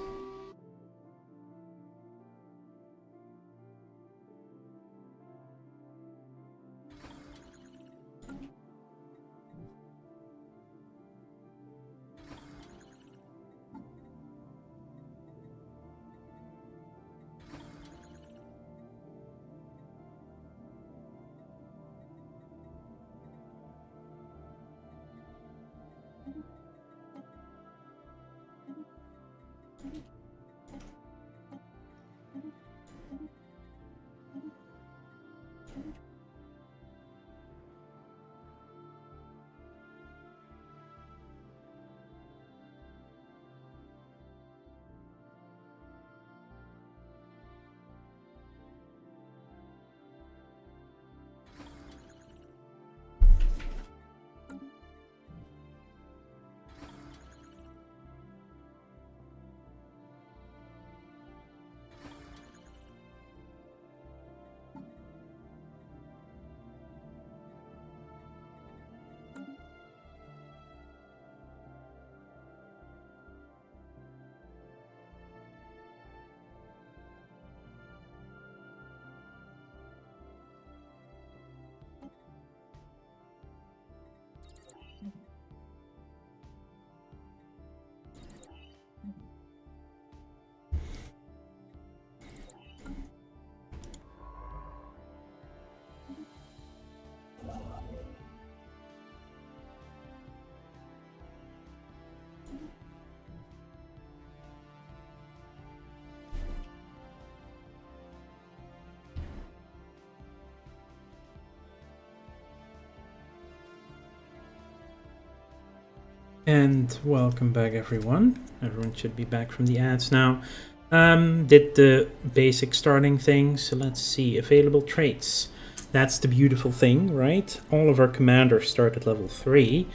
And welcome back everyone. Everyone should be back from the ads now. Did the basic starting thing, so let's see. Available traits. That's the beautiful thing, right? All of our commanders start at level 3,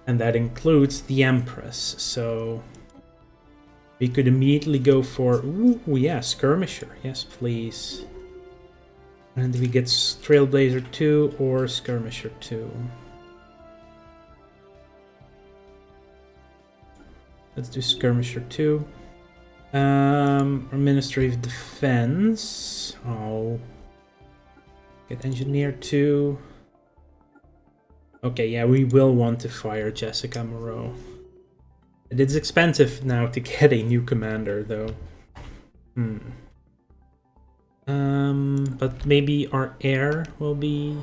and that includes the Empress. So we could immediately go for, ooh, yeah, Skirmisher. Yes, please. And we get Trailblazer 2 or Skirmisher 2. Let's do Skirmisher 2. Our Ministry of Defense. Oh. Get Engineer 2. Okay, yeah, we will want to fire Jessica Moreau. It is expensive now to get a new commander, though. But maybe our heir will be...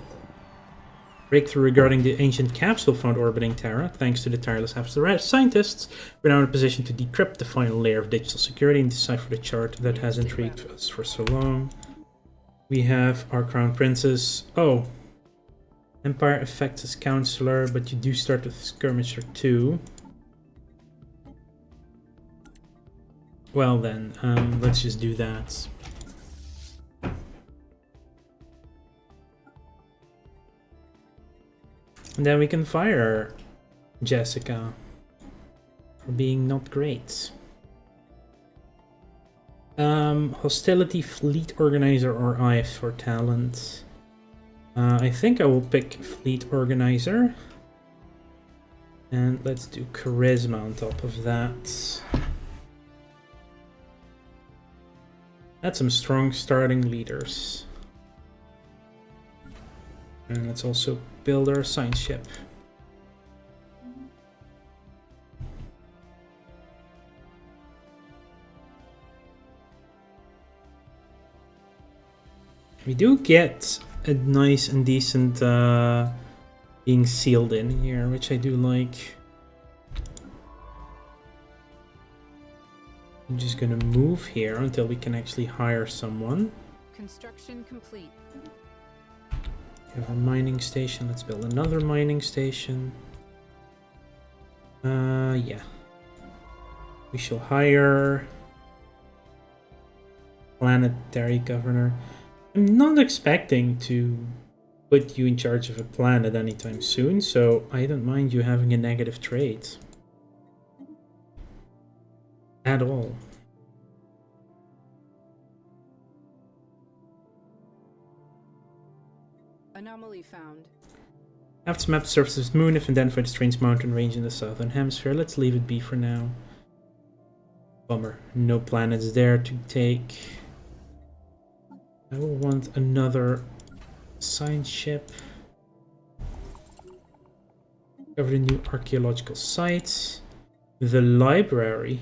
Breakthrough regarding the ancient capsule found orbiting Terra. Thanks to the tireless efforts of the scientists, we're now in a position to decrypt the final layer of digital security and decipher the chart that has intrigued us for so long. We have our Crown Princess. Oh. Empire affects as counselor, but you do start with Skirmisher 2. Well then, let's just do that. And then we can fire Jessica for being not great. Hostility, Fleet Organizer, or Eye for talent. I think I will pick Fleet Organizer. And let's do Charisma on top of that. That's some strong starting leaders. And let's also build our science ship. We do get a nice and decent being sealed in here, which I do like. I'm just gonna move here until we can actually hire someone. Construction complete. We have a mining station. Let's build another mining station. Yeah. We shall hire planetary governor. I'm not expecting to put you in charge of a planet anytime soon, so I don't mind you having a negative trait. At all. Anomaly found. After map the surface of the moon, if identified a strange mountain range in the southern hemisphere. Let's leave it be for now. Bummer. No planets there to take. I will want another science ship. Cover the new archaeological sites. The library.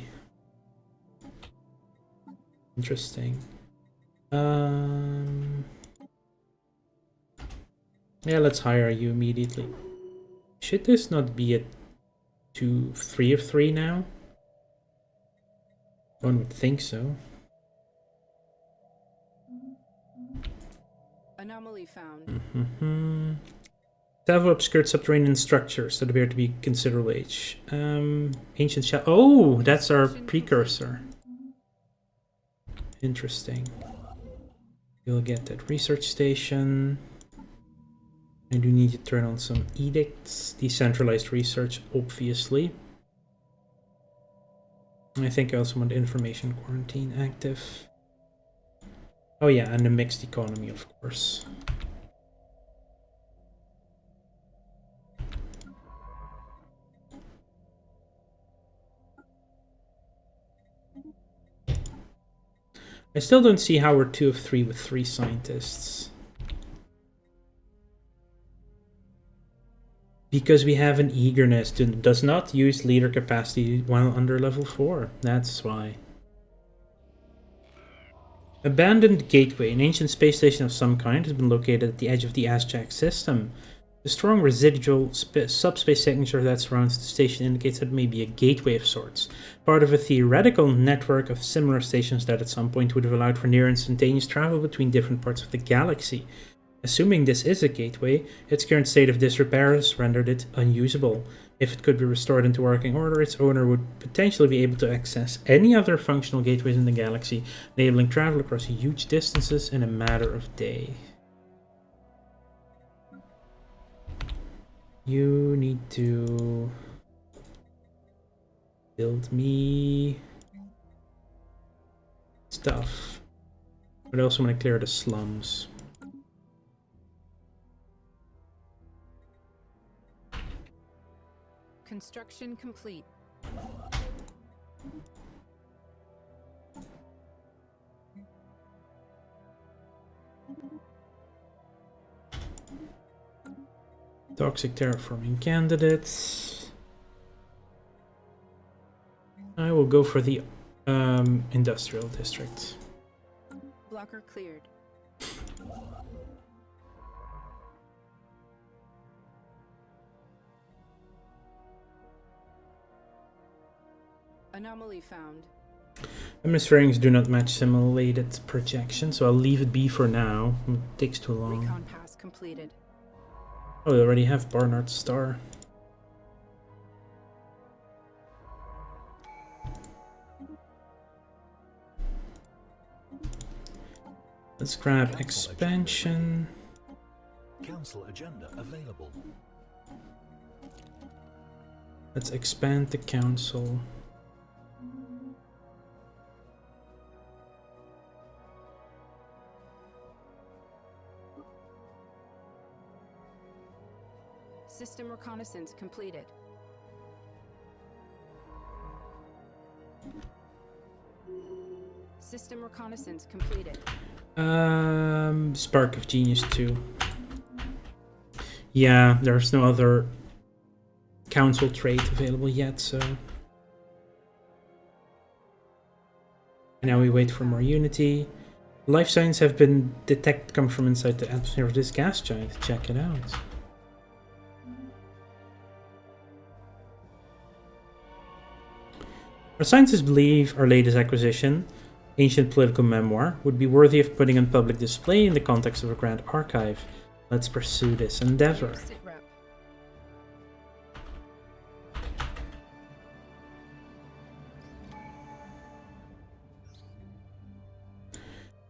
Interesting. Yeah, let's hire you immediately. Should this not be a 3 of 3 now? One would think so. Anomaly found. Several obscured subterranean structures that appear to be considerable age. Ancient shell. Oh, that's our precursor. Interesting. You'll get that research station. I do need to turn on some edicts. Decentralized research, obviously. I think I also want information quarantine active. Oh yeah, and a mixed economy, of course. I still don't see how we're 2 of 3 with 3 scientists. Because we have an eagerness to does not use leader capacity while under level 4. That's why. Abandoned Gateway, an ancient space station of some kind, has been located at the edge of the Azjack system. The strong residual subspace signature that surrounds the station indicates that it may be a gateway of sorts, part of a theoretical network of similar stations that at some point would have allowed for near instantaneous travel between different parts of the galaxy. Assuming this is a gateway, its current state of disrepair has rendered it unusable. If it could be restored into working order, its owner would potentially be able to access any other functional gateways in the galaxy, enabling travel across huge distances in a matter of days. You need to build me stuff. But I also want to clear the slums. Construction complete. Toxic terraforming candidates. I will go for the industrial district. Blocker cleared. Anomaly found. Atmospherics do not match simulated projection, so I'll leave it be for now. It takes too long. Recon pass completed. Oh, we already have Barnard's star. Let's grab expansion. Council agenda available. Let's expand the council. System reconnaissance completed. System reconnaissance completed. Spark of Genius 2. Yeah, there's no other council trait available yet, so... And now we wait for more unity. Life signs have been detected come from inside the atmosphere of this gas giant. Check it out. Our scientists believe our latest acquisition, ancient political memoir, would be worthy of putting on public display in the context of a grand archive. Let's pursue this endeavor.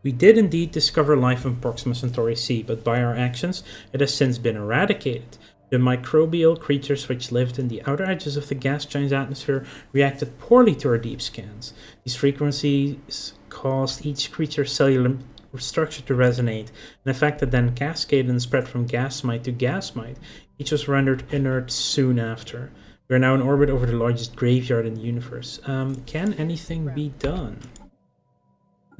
We did indeed discover life on Proxima Centauri C, but by our actions, it has since been eradicated. The microbial creatures which lived in the outer edges of the gas giant's atmosphere reacted poorly to our deep scans. These frequencies caused each creature's cellular structure to resonate, an effect that then cascaded and spread from gasmite to gasmite. Each was rendered inert soon after. We are now in orbit over the largest graveyard in the universe. Can anything be done?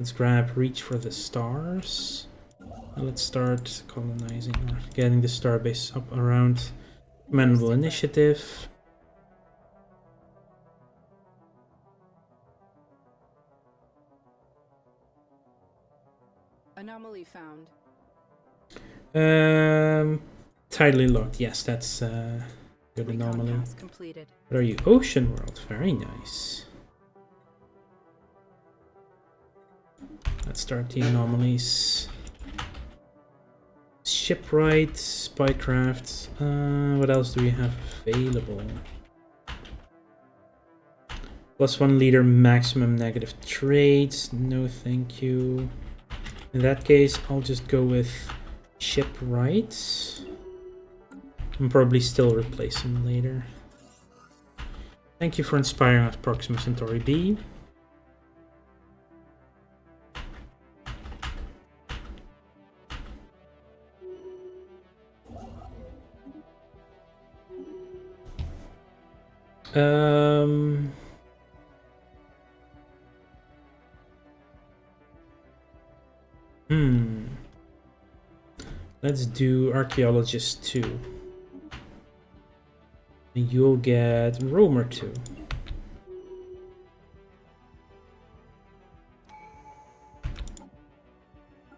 Let's grab Reach for the Stars. Let's start colonizing or getting the starbase up around Commendable Initiative. Anomaly found. Tidally locked. Yes, that's good anomaly. What are you? Ocean World. Very nice. Let's start the anomalies. Shipwright, spycraft. What else do we have available? +1 leader, maximum negative trades. No, thank you. In that case, I'll just go with shipwrights. And probably still replace them later. Thank you for inspiring us, Proxima Centauri B. Let's do Archaeologist 2. And you'll get Roamer 2.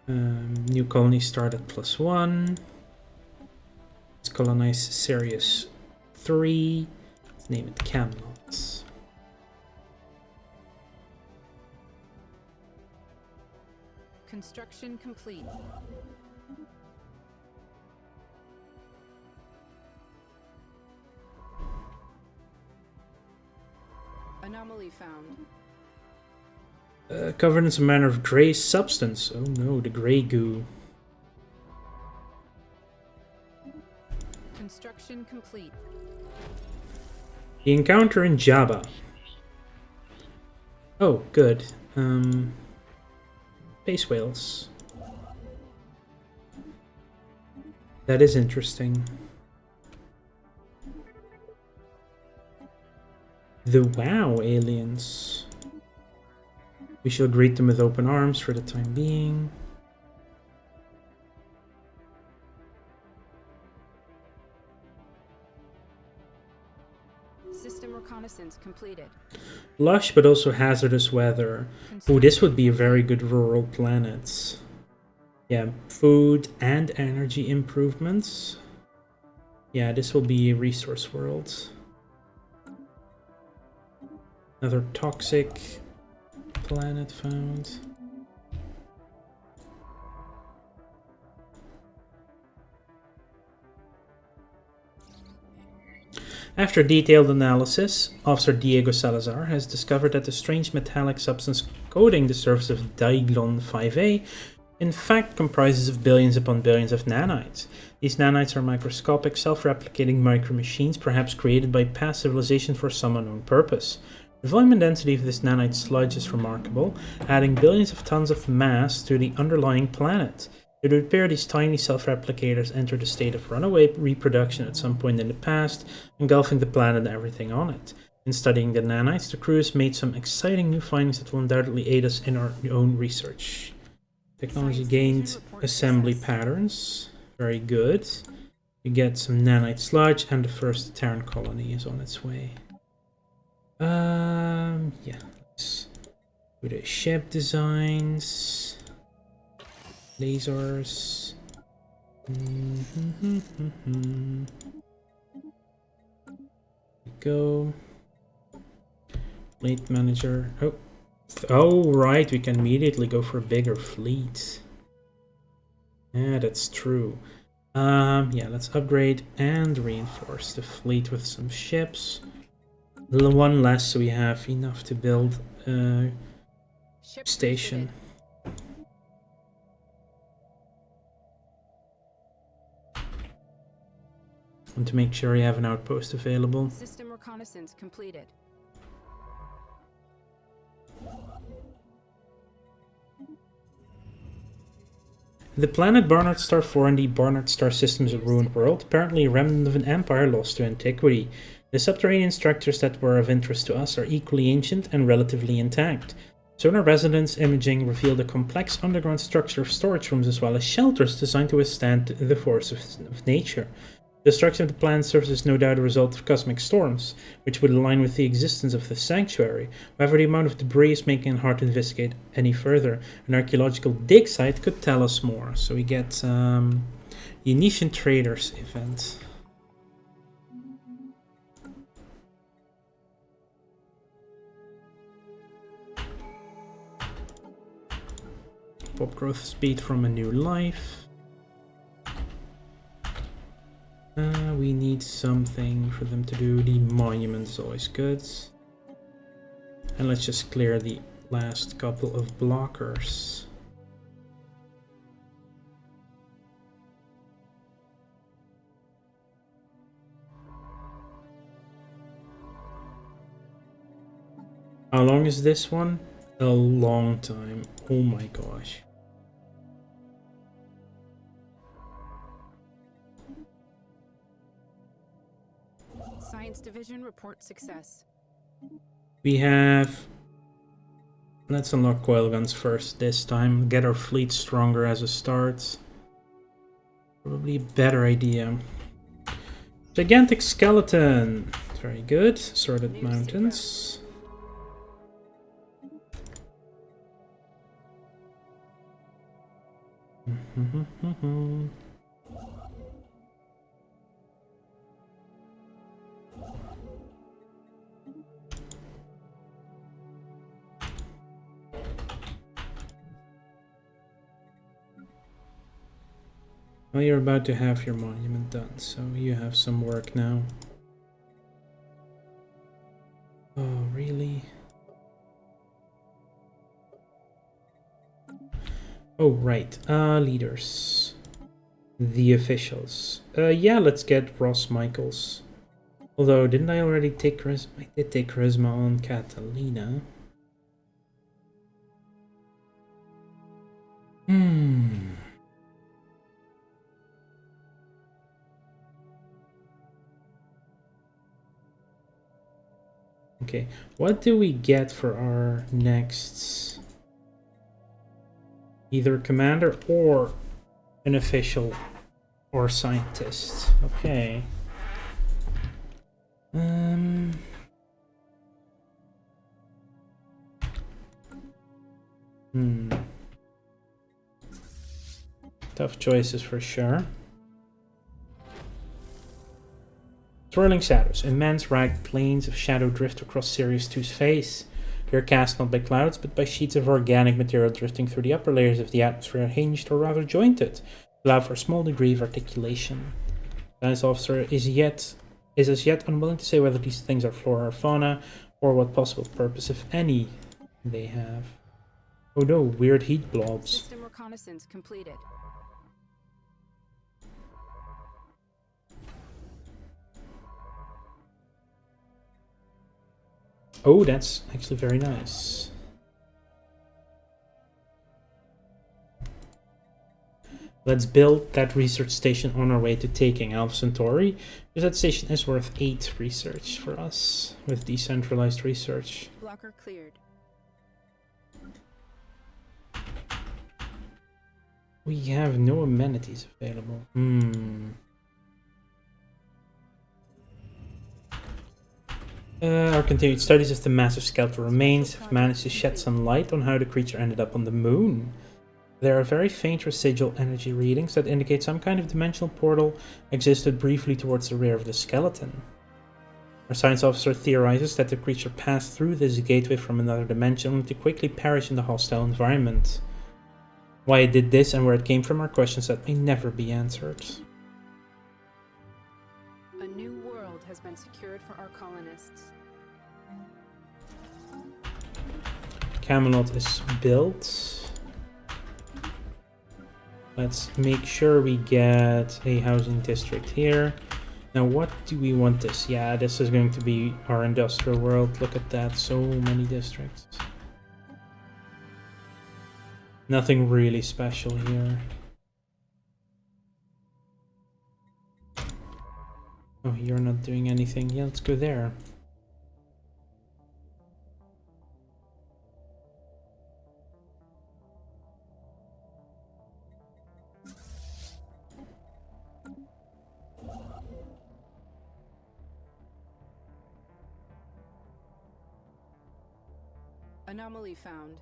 New colony start at +1. Let's colonize Sirius 3. Let's name it Camelot. Construction complete. Anomaly found. Covered in some manner of grey substance. Oh no, the grey goo. Construction complete. The encounter in Jabba. Oh, good. Space whales. That is interesting. The WoW aliens. We shall greet them with open arms for the time being. System reconnaissance completed. Lush but also hazardous weather. Ooh, this would be a very good rural planet. Yeah, food and energy improvements. Yeah, this will be a resource world. Another toxic planet found. After detailed analysis, Officer Diego Salazar has discovered that the strange metallic substance coating the surface of Diglon 5A in fact comprises of billions upon billions of nanites. These nanites are microscopic, self-replicating micromachines, perhaps created by past civilization for some unknown purpose. The volume and density of this nanite sludge is remarkable, adding billions of tons of mass to the underlying planet. It would appear these tiny self-replicators entered a state of runaway reproduction at some point in the past, engulfing the planet and everything on it. In studying the nanites, the crew has made some exciting new findings that will undoubtedly aid us in our own research. Technology gained assembly patterns. Very good. We get some nanite sludge, and the first Terran colony is on its way. Yeah. Let's do the ship designs. Lasers. Go. Fleet manager. Oh, right. We can immediately go for a bigger fleet. Yeah, that's true. Yeah, let's upgrade and reinforce the fleet with some ships. One less, so we have enough to build a station. Want to make sure you have an outpost available. System reconnaissance completed. The planet Barnard Star 4 and the Barnard Star system is a ruined world, apparently a remnant of an empire lost to antiquity. The subterranean structures that were of interest to us are equally ancient and relatively intact. Sonar resonance imaging revealed a complex underground structure of storage rooms as well as shelters designed to withstand the force of nature. The destruction of the planet's surface is no doubt a result of cosmic storms, which would align with the existence of the sanctuary. However, the amount of debris is making it hard to investigate any further. An archaeological dig site could tell us more. So we get the Venetian Traders event. Pop growth speed from a new life. We need something for them to do. The monument is always good. And let's just clear the last couple of blockers. How long is this one? A long time. Oh my gosh. Science Division report success. We have... Let's unlock coil guns first this time. Get our fleet stronger as a start. Probably a better idea. Gigantic skeleton. Very good. Sorted mountains. Well, you're about to have your monument done, so you have some work now. Oh, really? Oh, right. Leaders. The officials. Yeah, let's get Ross Michaels. Although, didn't I already take charisma? I did take charisma on Catalina. Okay, what do we get for our next either commander or an official or scientist? Okay. Tough choices for sure. Swirling shadows. Immense ragged planes of shadow drift across Sirius II's face. They are cast not by clouds, but by sheets of organic material drifting through the upper layers of the atmosphere, hinged or rather jointed, to allow for a small degree of articulation. The science officer is as yet unwilling to say whether these things are flora or fauna, or what possible purpose, if any, they have. Oh no, weird heat blobs. System reconnaissance completed. Oh, that's actually very nice. Let's build that research station on our way to taking Alpha Centauri, because that station is worth 8 research for us, with decentralized research. Blocker cleared. We have no amenities available. Our continued studies of the massive skeletal remains have managed to shed some light on how the creature ended up on the moon. There are very faint residual energy readings that indicate some kind of dimensional portal existed briefly towards the rear of the skeleton. Our science officer theorizes that the creature passed through this gateway from another dimension only to quickly perish in the hostile environment. Why it did this and where it came from are questions that may never be answered. A new world has been secured for our colonists. Camelot is built. Let's make sure we get a housing district here. Now what do we want this? Yeah, this is going to be our industrial world. Look at that, so many districts. Nothing really special here. Oh, you're not doing anything. Yeah, let's go there. Anomaly found.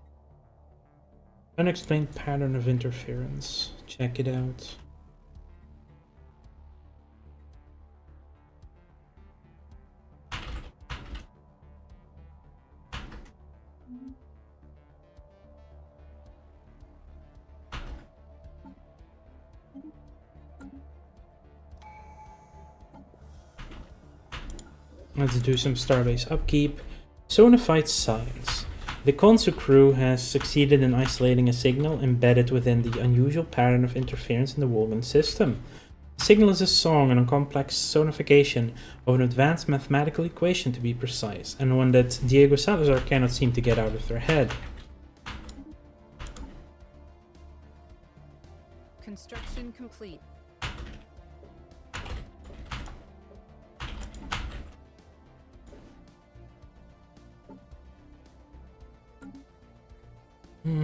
Unexplained pattern of interference. Check it out. Let's do some starbase upkeep. Sonified science. The Consu crew has succeeded in isolating a signal embedded within the unusual pattern of interference in the Wolven system. The signal is a song and a complex sonification of an advanced mathematical equation, to be precise, and one that Diego Salazar cannot seem to get out of their head. Construction complete.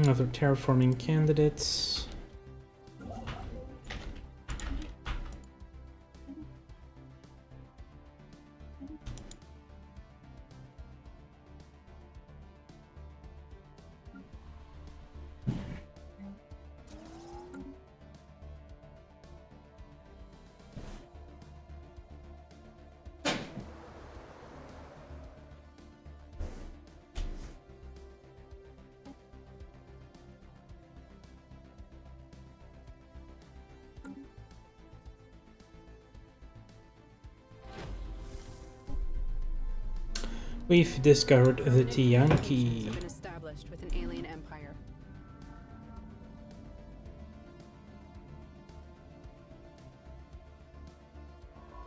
Other terraforming candidates. We've discovered the Tiyanki. Have been established with an alien empire.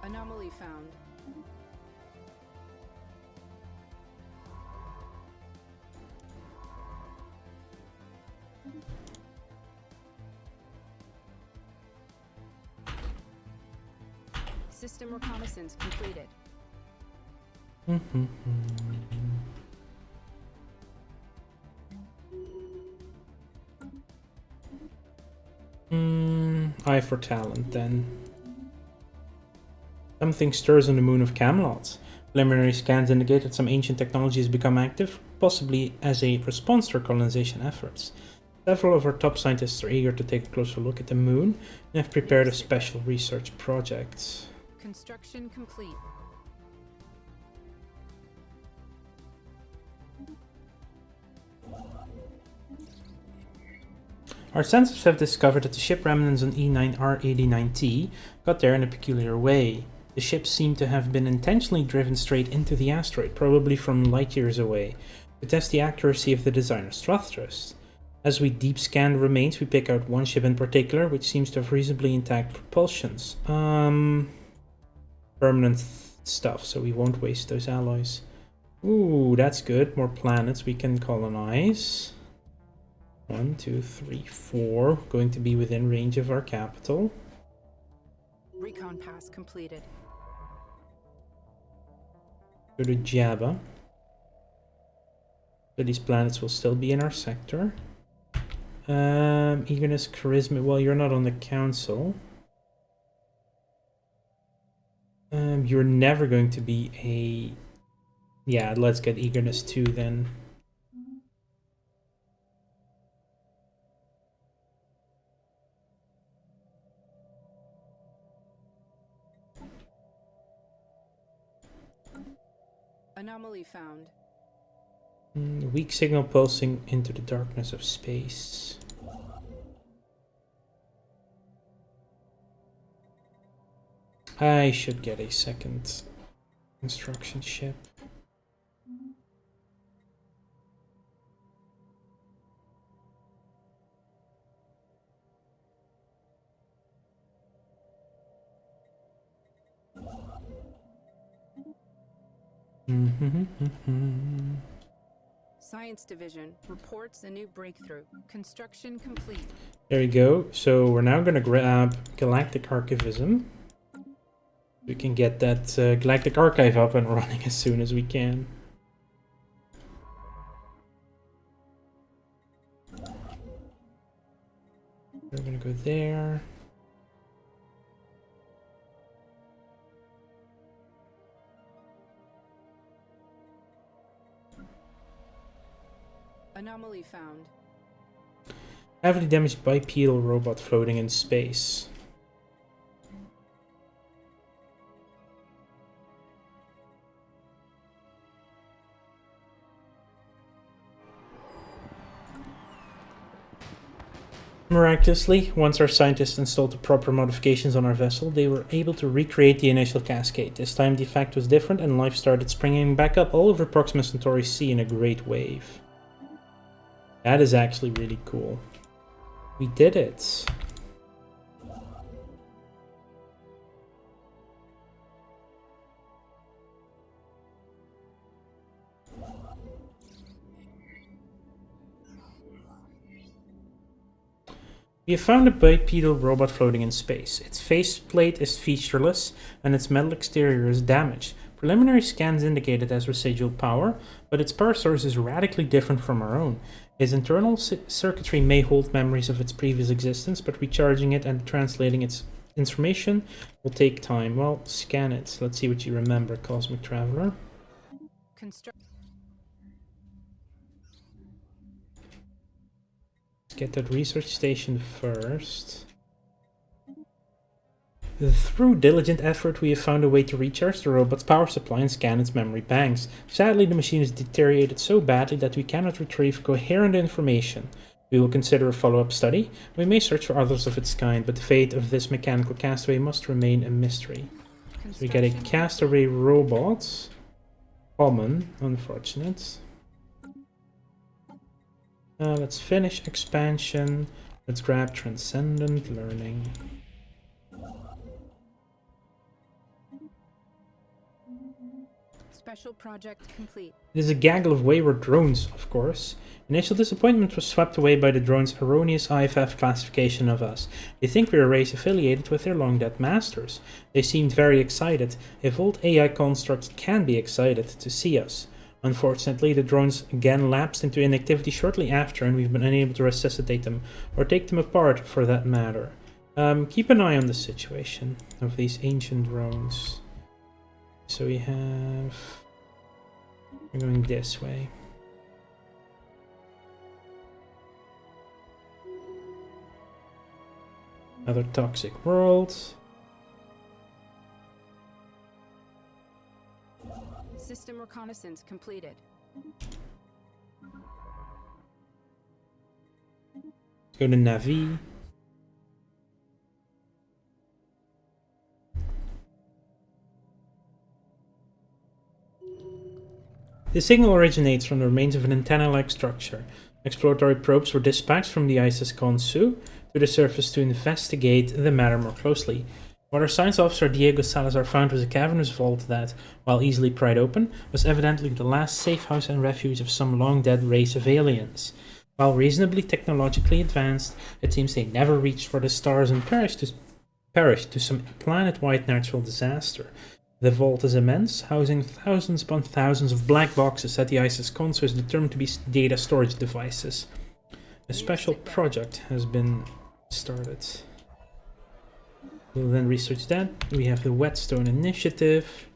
Anomaly found. System reconnaissance completed. Eye for talent, then. Something stirs on the moon of Camelot. Preliminary scans indicate that some ancient technology has become active, possibly as a response to our colonization efforts. Several of our top scientists are eager to take a closer look at the moon and have prepared a special research project. Construction complete. Our sensors have discovered that the ship remnants on E9R89T got there in a peculiar way. The ships seem to have been intentionally driven straight into the asteroid, probably from light years away, to test the accuracy of the designer's thrusters. As we deep scan the remains, we pick out one ship in particular, which seems to have reasonably intact propulsions. Permanent stuff, so we won't waste those alloys. Ooh, that's good. More planets we can colonize. 1, 2, 3, 4. Going to be within range of our capital. Recon pass completed. Go to Jabba. So these planets will still be in our sector. Eagerness, charisma. Well, you're not on the council. You're never going to be a... Yeah, let's get eagerness 2 then. Anomaly found. Weak signal pulsing into the darkness of space. I should get a second construction ship. Science division reports a new breakthrough. Construction complete. There we go. So we're now going to grab Galactic Archivism. We can get that Galactic Archive up and running as soon as we can. We're going to go there. Anomaly found. Heavily damaged bipedal robot floating in space. Miraculously, once our scientists installed the proper modifications on our vessel, they were able to recreate the initial cascade. This time the effect was different and life started springing back up all over Proxima Centauri C in a great wave. That is actually really cool. We did it. We have found a bipedal robot floating in space. Its faceplate is featureless and its metal exterior is damaged. Preliminary scans indicate it has residual power, but its power source is radically different from our own. Its internal circuitry may hold memories of its previous existence, but recharging it and translating its information will take time. Well, scan it. Let's see what you remember, Cosmic Traveler. Let's get that research station first. Through diligent effort, we have found a way to recharge the robot's power supply and scan its memory banks. Sadly, the machine is deteriorated so badly that we cannot retrieve coherent information. We will consider a follow-up study. We may search for others of its kind, but the fate of this mechanical castaway must remain a mystery. So we get a castaway robot. Common, unfortunate. Let's finish expansion. Let's grab Transcendent Learning. Special project complete. It is a gaggle of wayward drones, of course. Initial disappointment was swept away by the drone's erroneous IFF classification of us. They think we're a race affiliated with their long-dead masters. They seemed very excited. Evolved AI constructs can be excited to see us. Unfortunately, the drones again lapsed into inactivity shortly after, and we've been unable to resuscitate them, or take them apart for that matter. Keep an eye on the situation of these ancient drones. So we have... We're going this way. Another toxic world. System reconnaissance completed. Let's go to Navi. The signal originates from the remains of an antenna-like structure. Exploratory probes were dispatched from the ISS Konsu to the surface to investigate the matter more closely. What our science officer Diego Salazar found was a cavernous vault that, while easily pried open, was evidently the last safe house and refuge of some long-dead race of aliens. While reasonably technologically advanced, it seems they never reached for the stars and perished to some planet-wide natural disaster. The vault is immense, housing thousands upon thousands of black boxes that the ISS Konsu is determined to be data storage devices. A special project has been started. We'll then research that. We have the Whetstone Initiative.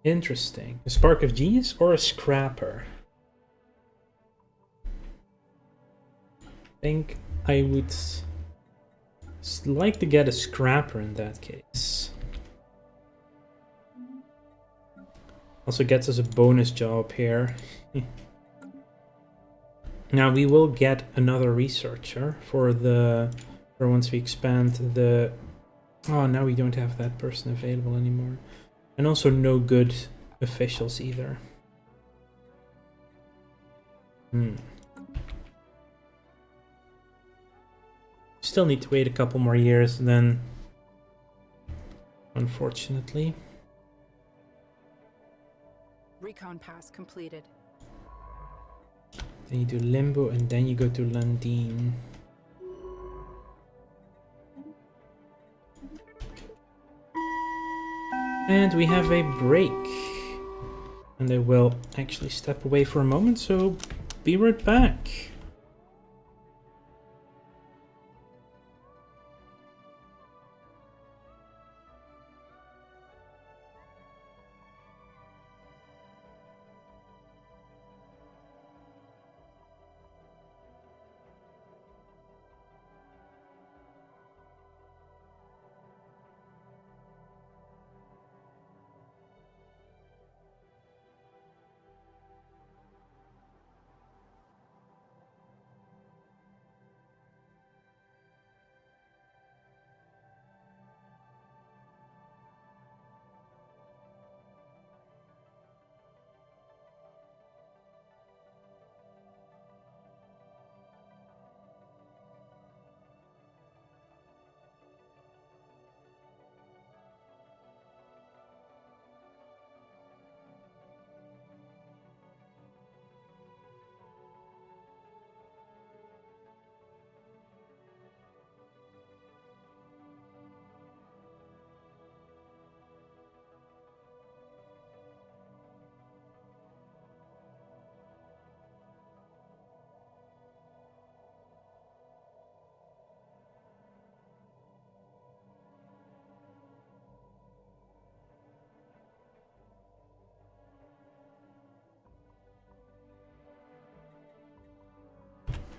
Interesting. A spark of genius or a scrapper? I think I would like to get a scrapper in that case. Also gets us a bonus job here. Now we will get another researcher for once we expand the... Oh, now we don't have that person available anymore. And also no good officials either. Still need to wait a couple more years then, unfortunately. Recon pass completed. Then you do Limbo and then you go to Landine. And we have a break. And I will actually step away for a moment, so be right back.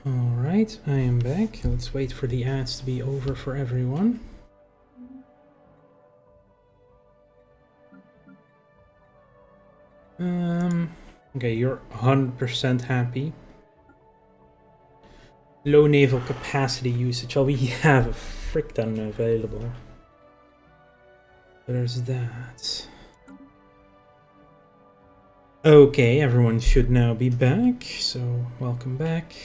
Alright, I am back. Let's wait for the ads to be over for everyone. Okay, you're 100% happy. Low naval capacity usage. Well, we have a frick ton available. There's that. Okay, everyone should now be back, so welcome back.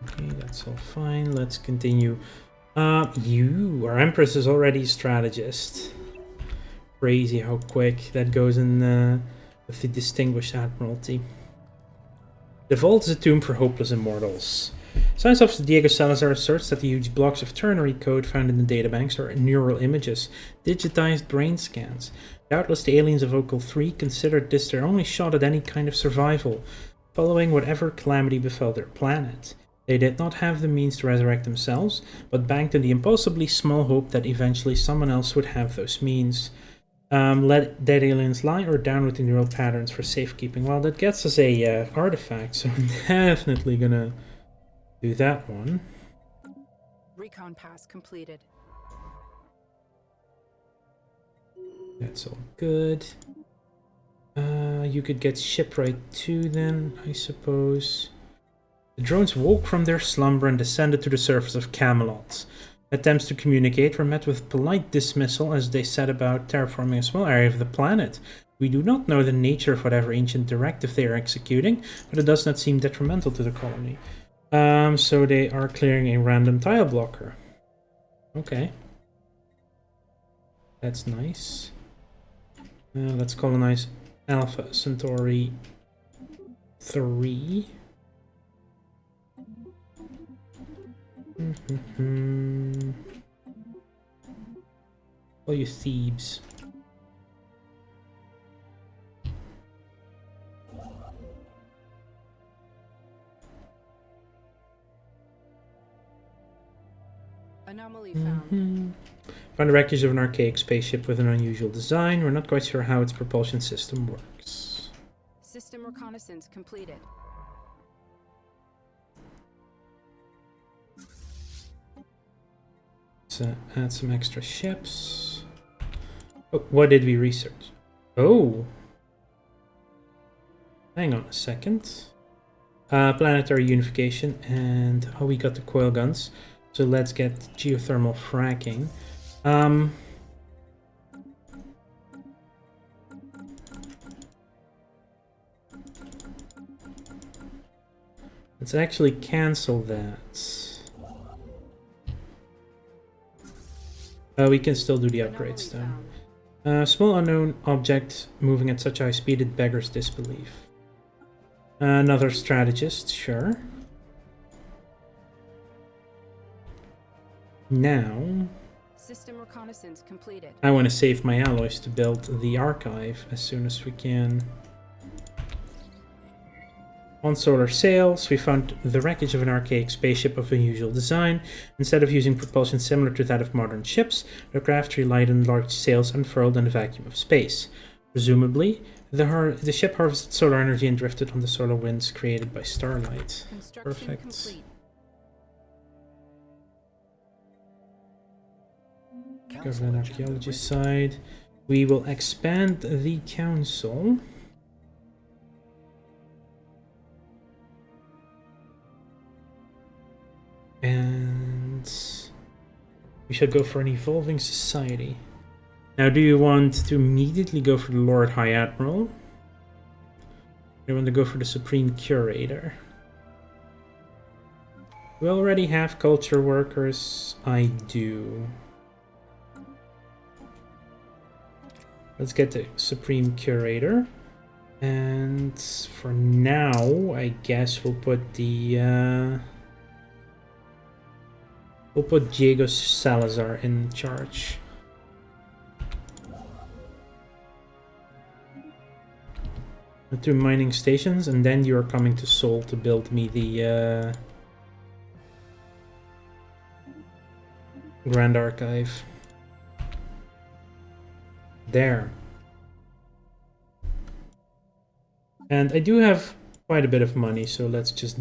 Okay, that's all fine. Let's continue. Our Empress is already a strategist. Crazy how quick that goes in with the Distinguished Admiralty. The Vault is a tomb for hopeless immortals. Science Officer Diego Salazar asserts that the huge blocks of ternary code found in the databanks are neural images, digitized brain scans. Doubtless the aliens of Vocal 3 considered this their only shot at any kind of survival, following whatever calamity befell their planet. They did not have the means to resurrect themselves, but banked on the impossibly small hope that eventually someone else would have those means. Let dead aliens lie or download the neural patterns for safekeeping. Well, that gets us a artifact, so I'm definitely gonna do that one. Recon pass completed. That's all good. You could get shipwright too then, I suppose. The drones woke from their slumber and descended to the surface of Camelot. Attempts to communicate were met with polite dismissal as they set about terraforming a small area of the planet. We do not know the nature of whatever ancient directive they are executing, but it does not seem detrimental to the colony. So they are clearing a random tile blocker. Okay. That's nice. Let's colonize Alpha Centauri 3. All you thieves. Anomaly found. Found the wreckage of an archaic spaceship with an unusual design. We're not quite sure how its propulsion system works. System reconnaissance completed. Let's add some extra ships. Oh, what did we research? Oh! Hang on a second. Planetary unification, and oh, we got the coil guns. So let's get geothermal fracking. Let's actually cancel that. We can still do the upgrades though. Small unknown object moving at such high speed it beggars disbelief. Another strategist, sure. Now, System reconnaissance completed. I want to save my alloys to build the archive as soon as we can. On solar sails, we found the wreckage of an archaic spaceship of unusual design. Instead of using propulsion similar to that of modern ships, the craft relied on large sails unfurled in the vacuum of space. Presumably, the ship harvested solar energy and drifted on the solar winds created by starlight. Perfect. Complete. Government archaeology side. We will expand the council. And we shall go for an evolving society. Now, do you want to immediately go for the Lord High Admiral? Or do you want to go for the Supreme Curator? We already have culture workers. I do. Let's get the Supreme Curator. And for now, I guess we'll put the... we'll put Diego Salazar in charge. The 2 mining stations, and then you are coming to Seoul to build me the Grand Archive. There. And I do have quite a bit of money, so let's just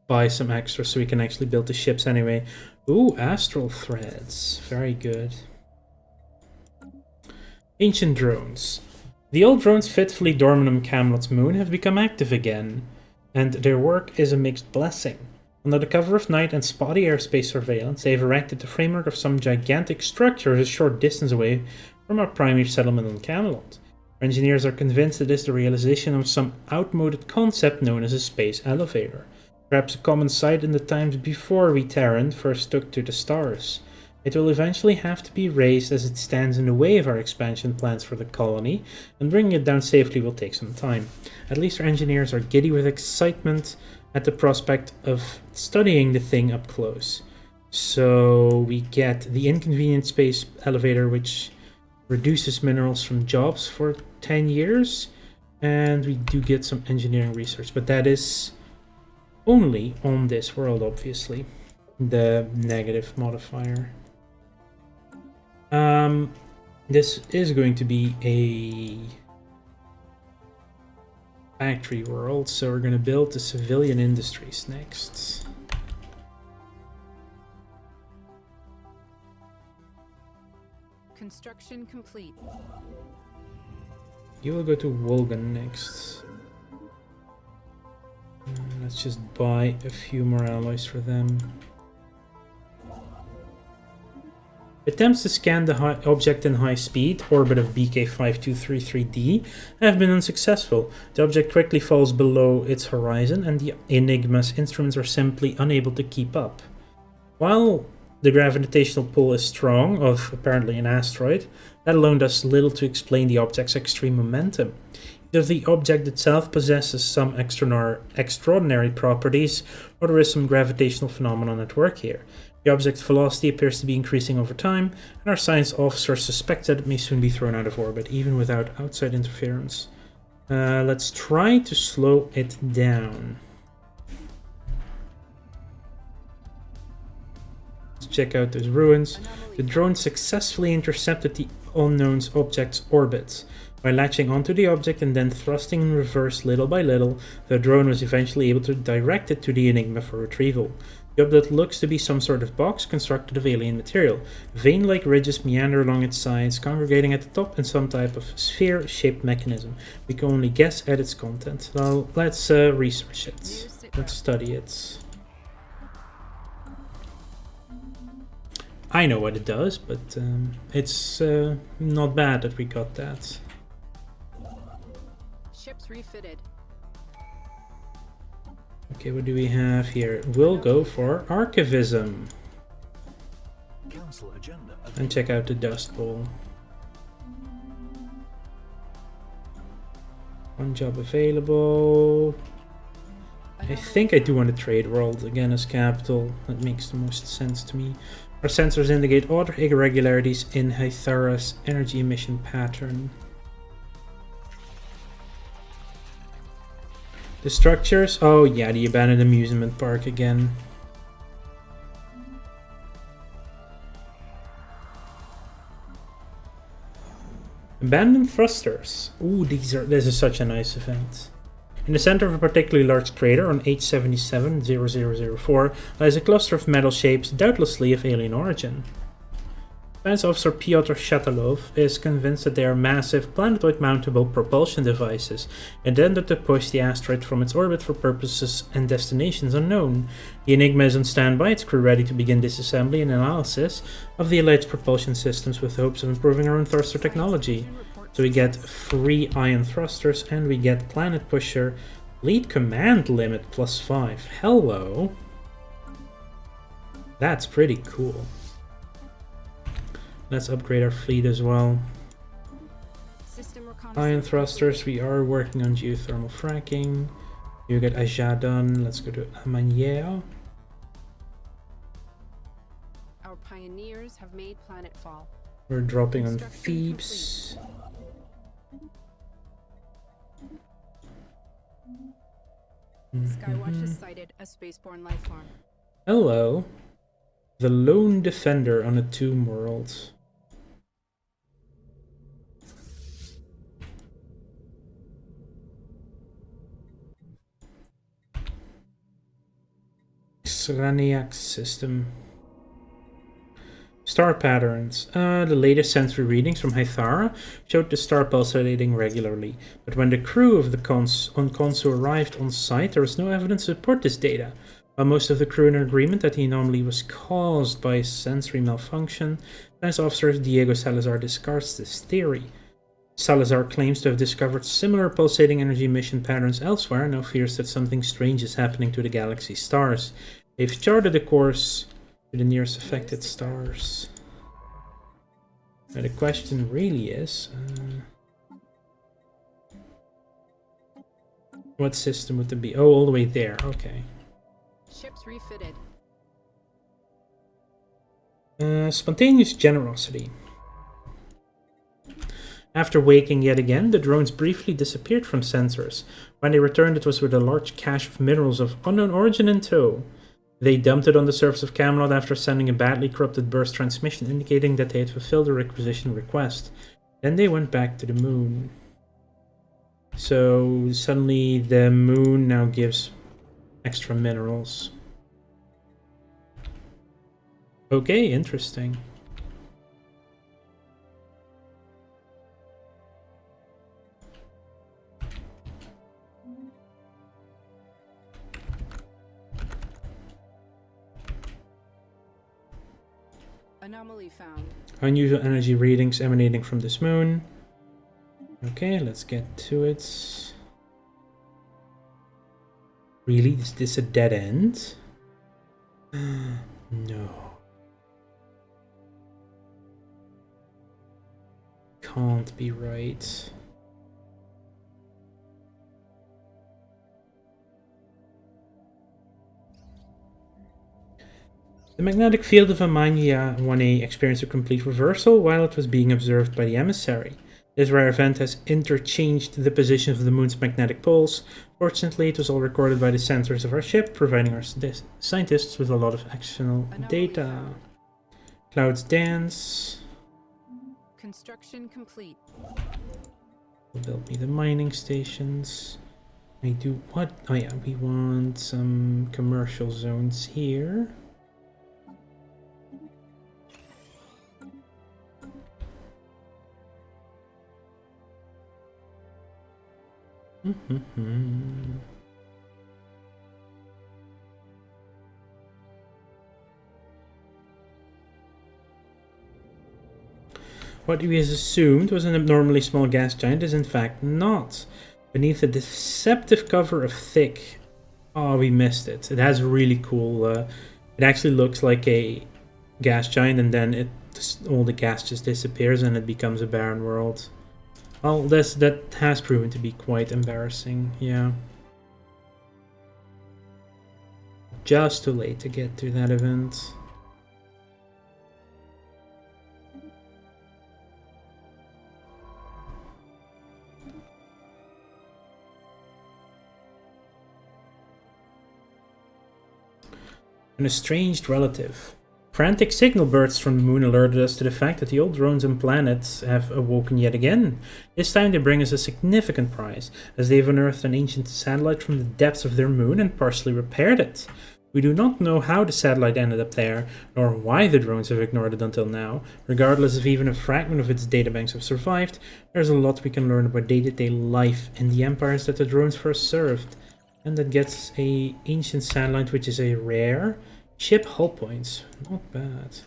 buy some extra so we can actually build the ships anyway. Ooh, astral threads. Very good. Ancient drones. The old drones fitfully dormant on Camelot's moon have become active again, and their work is a mixed blessing. Under the cover of night and spotty airspace surveillance, they have erected the framework of some gigantic structure a short distance away from our primary settlement on Camelot. Our engineers are convinced it is the realization of some outmoded concept known as a space elevator. Perhaps a common sight in the times before we Terran first took to the stars. It will eventually have to be raised as it stands in the way of our expansion plans for the colony, and bringing it down safely will take some time. At least our engineers are giddy with excitement at the prospect of studying the thing up close. So we get the inconvenient space elevator, which reduces minerals from jobs for 10 years, and we do get some engineering research, but that is only on this world, obviously. The negative modifier. This is going to be a factory world, so we're going to build the civilian industries next. Construction complete. You will go to Wolgan next. Let's just buy a few more alloys for them. Attempts to scan the object in high speed, orbit of BK5233D, have been unsuccessful. The object quickly falls below its horizon, and the Enigma's instruments are simply unable to keep up. While the gravitational pull is strong, of apparently an asteroid, that alone does little to explain the object's extreme momentum. Either the object itself possesses some extraordinary properties, or there is some gravitational phenomenon at work here. The object's velocity appears to be increasing over time, and our science officers suspect that it may soon be thrown out of orbit, even without outside interference. Let's try to slow it down. Let's check out those ruins. The drone successfully intercepted the unknown's object's orbit. By latching onto the object and then thrusting in reverse little by little, the drone was eventually able to direct it to the Enigma for retrieval. The object looks to be some sort of box constructed of alien material. Vein-like ridges meander along its sides, congregating at the top in some type of sphere-shaped mechanism. We can only guess at its content. So let's research it. Let's study it. I know what it does, but it's not bad that we got that. Ships refitted. Okay, what do we have here? We'll go for archivism. Council agenda And check out the Dust Bowl. One job available. I think I do want to trade world again as capital. That makes the most sense to me. Our sensors indicate other irregularities in Hythara's energy emission pattern. The structures? Oh yeah, the abandoned amusement park again. Abandoned thrusters. Ooh, this is such a nice event. In the center of a particularly large crater on H770004 lies a cluster of metal shapes, doubtlessly of alien origin. Science Officer Pyotr Shatalov is convinced that they are massive, planetoid-mountable propulsion devices, intended to push the asteroid from its orbit for purposes and destinations unknown. The Enigma is on standby, its crew ready to begin disassembly and analysis of the alleged propulsion systems with hopes of improving our own thruster technology. So we get free ion thrusters, and we get Planet Pusher, lead command limit +5. Hello! That's pretty cool. Let's upgrade our fleet as well. Ion thrusters, we are working on geothermal fracking. You get Aja done. Let's go to Amanier. Our pioneers have made planetfall. We're dropping on Thebes. Skywatch has sighted a spaceborne life form. Hello. The Lone Defender on a Tomb World. Sraniak system. Star patterns. The latest sensory readings from Hythara showed the star pulsating regularly, but when the crew of the Consu arrived on site, there was no evidence to support this data. While most of the crew are in agreement that the anomaly was caused by a sensory malfunction, Science Officer Diego Salazar discards this theory. Salazar claims to have discovered similar pulsating energy emission patterns elsewhere and now fears that something strange is happening to the galaxy's stars. They've charted a course to the nearest affected stars. Now the question really is, what system would it be? Oh, all the way there. Okay. Ships refitted. Spontaneous generosity. After waking yet again, the drones briefly disappeared from sensors. When they returned, it was with a large cache of minerals of unknown origin in tow. They dumped it on the surface of Camelot after sending a badly corrupted burst transmission indicating that they had fulfilled the requisition request. Then they went back to the moon. So suddenly the moon now gives extra minerals. Okay, interesting. Anomaly found. Unusual energy readings emanating from this moon. Okay, let's get to it. Really? Is this a dead end? No. Can't be right. The magnetic field of Amania 1A experienced a complete reversal while it was being observed by the emissary. This rare event has interchanged the position of the moon's magnetic poles. Fortunately, it was all recorded by the sensors of our ship, providing our scientists with a lot of actionable data. Clouds dance. Construction complete. Will build me the mining stations. I do what? Oh yeah, we want some commercial zones here. What we assumed was an abnormally small gas giant is in fact not. Beneath a deceptive cover of thick... Oh, we missed it. It has really cool... it actually looks like a gas giant and then all the gas just disappears and it becomes a barren world. Well, that has proven to be quite embarrassing, yeah. Just too late to get to that event. An estranged relative. Frantic signal bursts from the moon alerted us to the fact that the old drones and planets have awoken yet again. This time they bring us a significant prize, as they've unearthed an ancient satellite from the depths of their moon and partially repaired it. We do not know how the satellite ended up there, nor why the drones have ignored it until now. Regardless if even a fragment of its databanks have survived, there's a lot we can learn about day-to-day life in the empires that the drones first served. And that gets a ancient satellite, which is a rare. Ship hull points, not bad.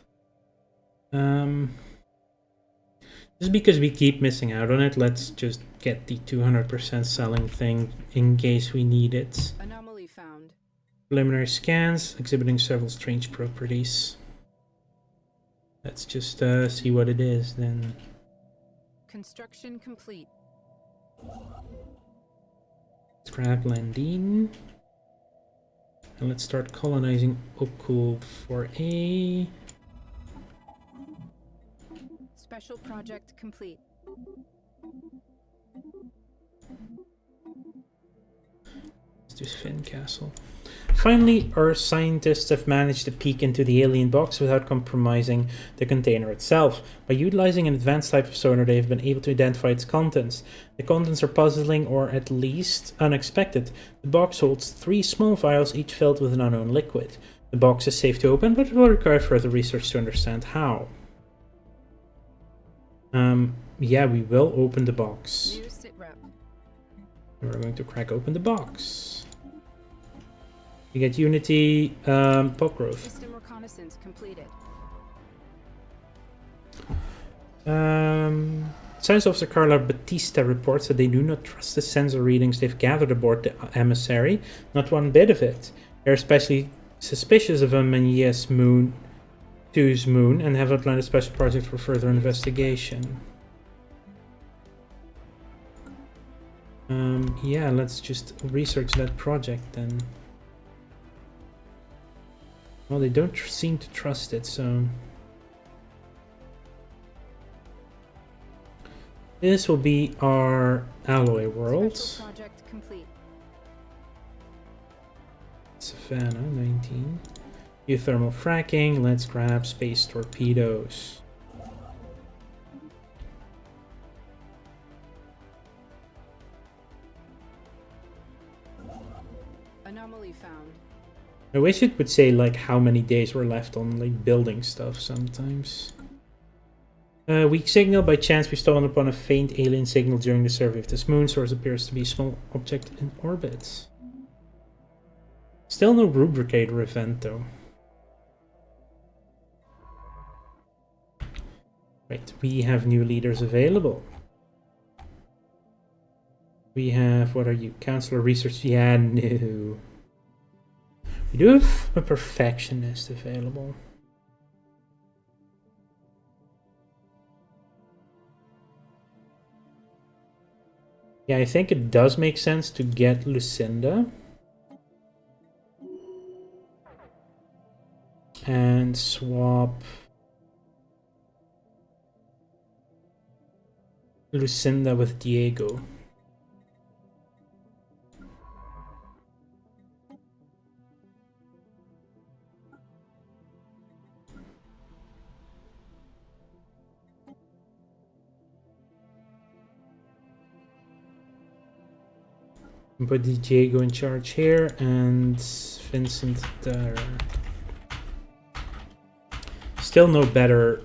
Just because we keep missing out on it, let's just get the 200% selling thing in case we need it. Anomaly found. Preliminary scans exhibiting several strange properties. Let's just see what it is then. Construction complete. Let's grab Landine. And let's start colonizing Okul for a... Special project complete. Let's do Finn Castle. Finally, our scientists have managed to peek into the alien box without compromising the container itself. By utilizing an advanced type of sonar, they have been able to identify its contents. The contents are puzzling, or at least unexpected. The box holds 3 small vials, each filled with an unknown liquid. The box is safe to open, but it will require further research to understand how. Yeah, we will open the box. New sit rep. We're going to crack open the box. You get Unity, pop growth. System reconnaissance completed. Science Officer Carla Batista reports that they do not trust the sensor readings they've gathered aboard the emissary. Not one bit of it. They're especially suspicious of Amania's moon Choose Moon and have outlined a special project for further investigation. Yeah, let's just research that project then. Well, they don't seem to trust it, so... This will be our alloy world. Special project complete. Savannah, 19. Geothermal fracking, let's grab space torpedoes. Anomaly found. I wish it would say like how many days were left on like building stuff sometimes. Weak signal. By chance we stumbled upon a faint alien signal during the survey of this moon. Source appears to be a small object in orbit. Still no rubricator event though. Right, we have new leaders available. We have, what are you? Counselor Research? Yeah, no. We do have a perfectionist available. Yeah, I think it does make sense to get Lucinda. And swap Lucinda with Diego. Put Diego in charge here and Vincent there. Still no better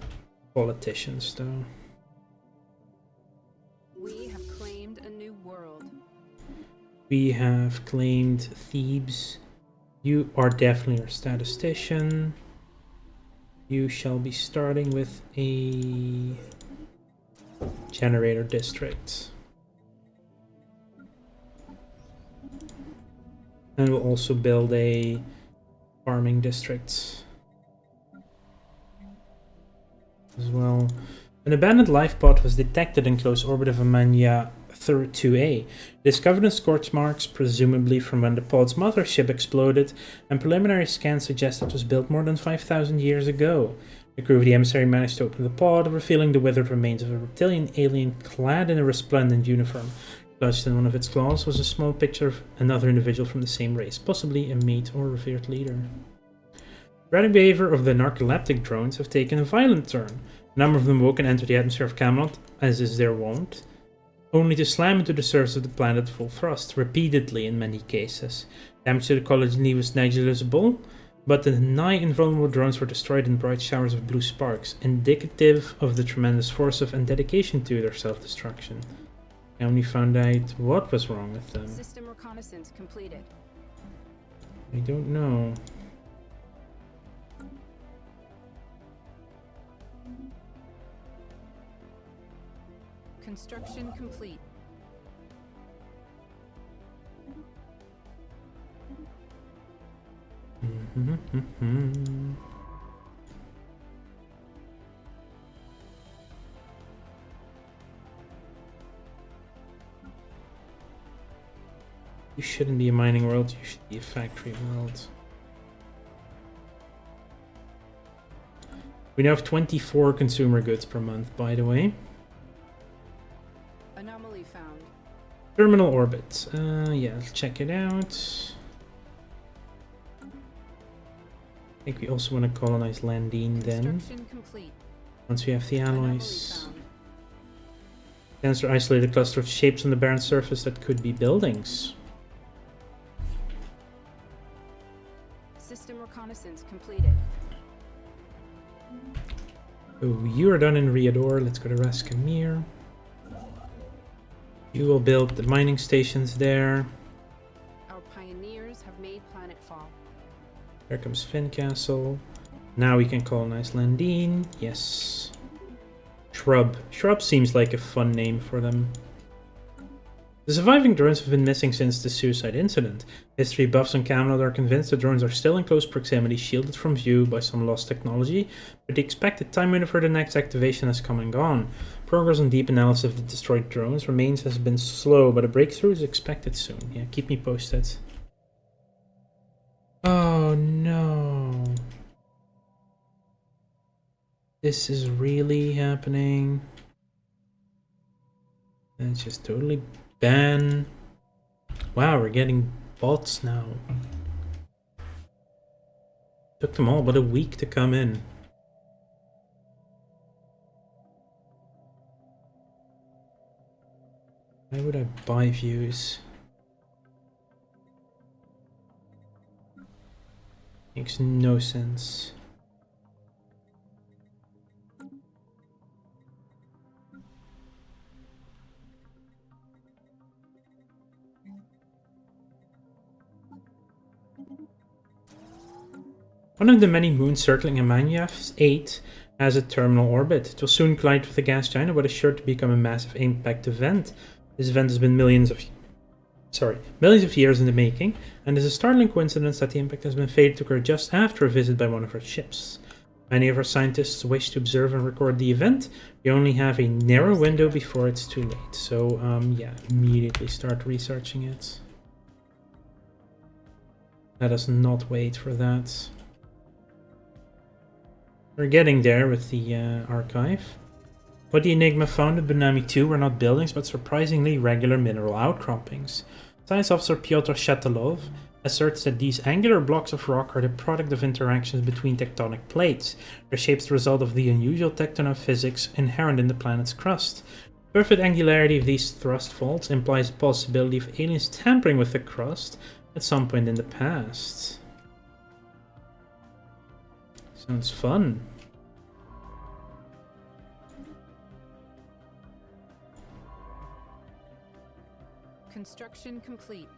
politicians though. We have claimed a new world. We have claimed Thebes. You are definitely our statistician. You shall be starting with a generator district. And we'll also build a farming district as well. An abandoned life pod was detected in close orbit of Amania 2A. Discovered in scorch marks, presumably from when the pod's mothership exploded, and preliminary scans suggest it was built more than 5,000 years ago. The crew of the emissary managed to open the pod, revealing the withered remains of a reptilian alien clad in a resplendent uniform. Clutched in one of its claws was a small picture of another individual from the same race, possibly a mate or revered leader. The erratic behavior of the narcoleptic drones have taken a violent turn. A number of them woke and entered the atmosphere of Camelot, as is their wont, only to slam into the surface of the planet full thrust, repeatedly in many cases. Damage to the colony was negligible, but the nigh invulnerable drones were destroyed in bright showers of blue sparks, indicative of the tremendous force of and dedication to their self-destruction. And we found out what was wrong with them. System reconnaissance completed. I don't know. Construction complete. You shouldn't be a mining world, you should be a factory world. We now have 24 consumer goods per month, by the way. Anomaly found. Terminal orbit. Yeah, let's check it out. I think we also want to colonize Landine then. Construction complete. Once we have the alloys. Anomaly found. Sensor isolate a cluster of shapes on the barren surface that could be buildings. System reconnaissance completed. Oh, you are done in Riador. Let's go to Raskamir. You will build the mining stations there. Our pioneers have made planetfall. There comes Fincastle. Now we can colonize Landine. Yes. Shrub. Shrub seems like a fun name for them. The surviving drones have been missing since the suicide incident. History buffs on Camelot are convinced the drones are still in close proximity, shielded from view by some lost technology, but the expected time window for the next activation has come and gone. Progress on deep analysis of the destroyed drones remains has been slow, but a breakthrough is expected soon. Yeah, keep me posted. Oh no. This is really happening. And it's just totally ban. Wow, we're getting bots now. Took them all but a week to come in. Why would I buy views? Makes no sense. One of the many moons circling Amanyaf 8 has a terminal orbit. It will soon collide with the gas giant, but is sure to become a massive impact event. This event has been millions of years in the making, and is a startling coincidence that the impact has been fated to occur just after a visit by one of our ships. Many of our scientists wish to observe and record the event. We only have a narrow window before it's too late. So, yeah, immediately start researching it. Let us not wait for that. We're getting there with the archive. What the Enigma found at Benami 2 were not buildings, but surprisingly regular mineral outcroppings. Science officer Pyotr Shatalov asserts that these angular blocks of rock are the product of interactions between tectonic plates. Their shape's the result of the unusual tectonophysics inherent in the planet's crust. The perfect angularity of these thrust faults implies the possibility of aliens tampering with the crust at some point in the past. Sounds fun. Construction complete.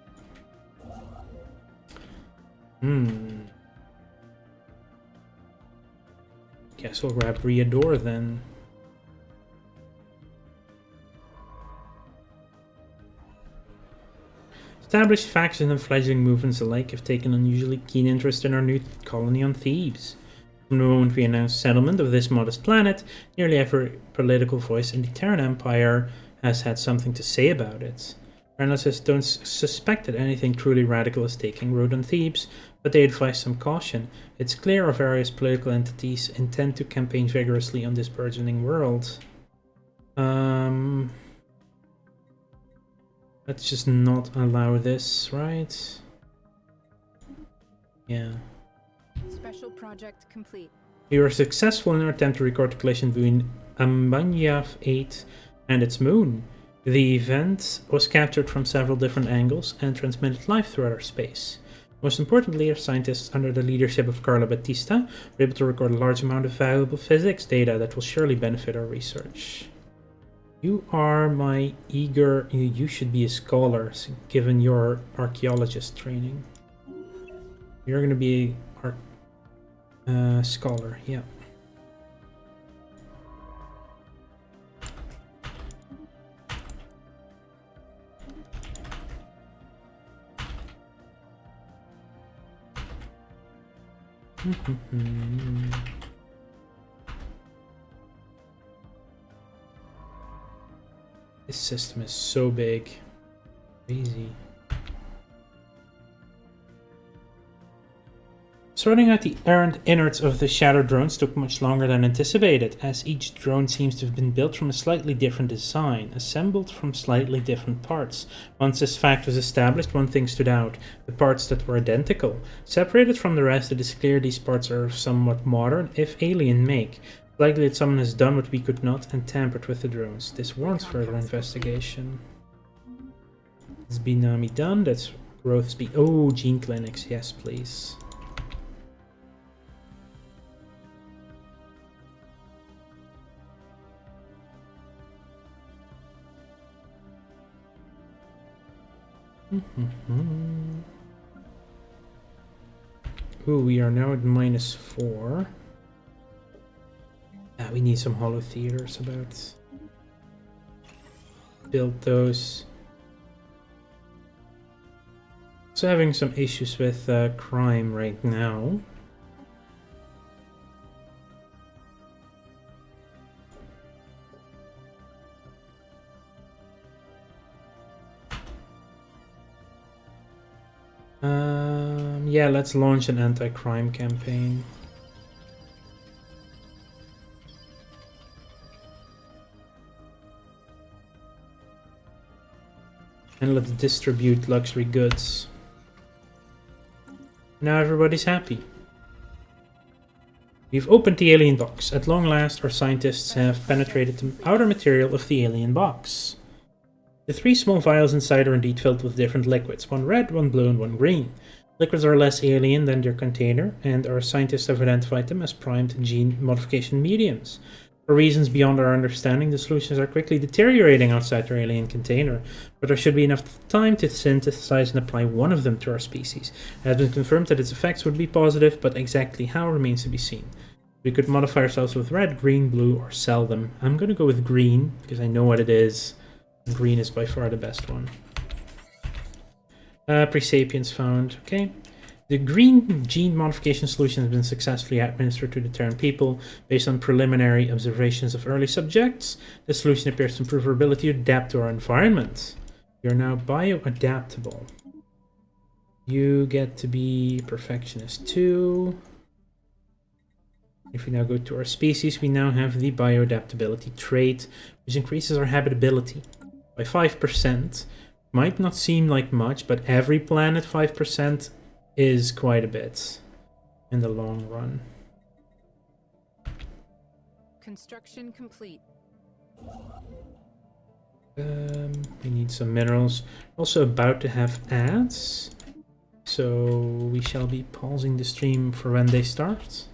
Guess we'll grab Riador then. Established factions and fledgling movements alike have taken unusually keen interest in our new colony on Thebes. From the moment we announced settlement of this modest planet, nearly every political voice in the Terran Empire has had something to say about it. Our analysts don't suspect that anything truly radical is taking root on Thebes, but they advise some caution. It's clear our various political entities intend to campaign vigorously on this burgeoning world. Let's just not allow this, right? Yeah. Special project complete. We were successful in our attempt to record the collision between Amanyaf 8 and its moon. The event was captured from several different angles and transmitted live throughout our space. Most importantly, our scientists under the leadership of Carla Batista were able to record a large amount of valuable physics data that will surely benefit our research. You are my eager... You should be a scholar, given your archaeologist training. You're going to be a scholar, yeah. This system is so big. Crazy. Sorting out the errant innards of the shadow drones took much longer than anticipated, as each drone seems to have been built from a slightly different design, assembled from slightly different parts. Once this fact was established, one thing stood out: the parts that were identical. Separated from the rest, it is clear these parts are of somewhat modern, if alien make. Likely that someone has done what we could not and tampered with the drones. This warrants further investigation. Is Binami done? That's growth speed. Oh, gene clinics, yes please. Ooh, we are now at -4. Yeah, we need some holo theaters about. Build those. So having some issues with crime right now. Yeah, let's launch an anti-crime campaign. And let's distribute luxury goods. Now everybody's happy. We've opened the alien box. At long last, our scientists have penetrated the outer material of the alien box. The 3 small vials inside are indeed filled with different liquids, one red, one blue, and one green. Liquids are less alien than their container, and our scientists have identified them as primed gene modification mediums. For reasons beyond our understanding, the solutions are quickly deteriorating outside their alien container, but there should be enough time to synthesize and apply one of them to our species. It has been confirmed that its effects would be positive, but exactly how remains to be seen. We could modify ourselves with red, green, blue, or sell them. I'm going to go with green, because I know what it is. Green is by far the best one. Presapiens found. Okay. The green gene modification solution has been successfully administered to the Terran people based on preliminary observations of early subjects. The solution appears to improve our ability to adapt to our environment. You're now bioadaptable. You get to be perfectionist too. If we now go to our species, we now have the bioadaptability trait, which increases our habitability by 5%. Might not seem like much, but every planet 5% is quite a bit in the long run. Construction complete. We need some minerals. Also about to have ads, so we shall be pausing the stream for when they start.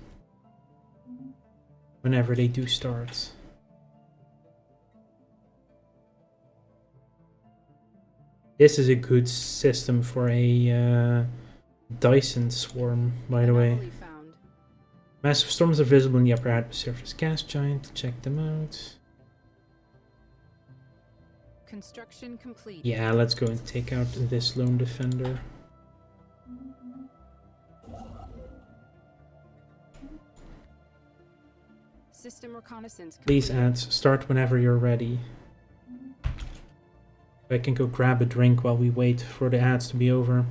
Whenever they do start. This is a good system for a Dyson swarm, by the way. Massive storms are visible in the upper atmosphere of this gas giant. Check them out. Construction complete. Yeah, let's go and take out this lone defender. System reconnaissance complete. Please ads, start whenever you're ready. I can go grab a drink while we wait for the ads to be over.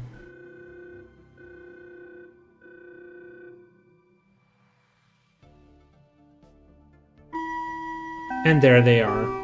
And there they are.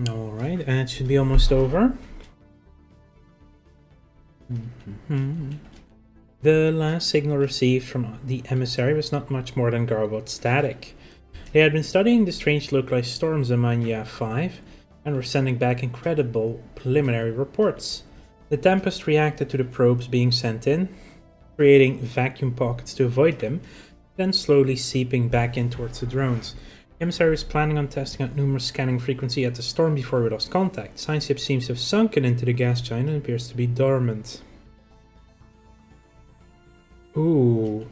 Alright, and it should be almost over. The last signal received from the emissary was not much more than garbled static. They had been studying the strange localized storms in Mania 5 and were sending back incredible preliminary reports. The Tempest reacted to the probes being sent in, creating vacuum pockets to avoid them, then slowly seeping back in towards the drones. The emissary was planning on testing out numerous scanning frequency at the storm before we lost contact. Science ship seems to have sunken into the gas giant and appears to be dormant. Ooh.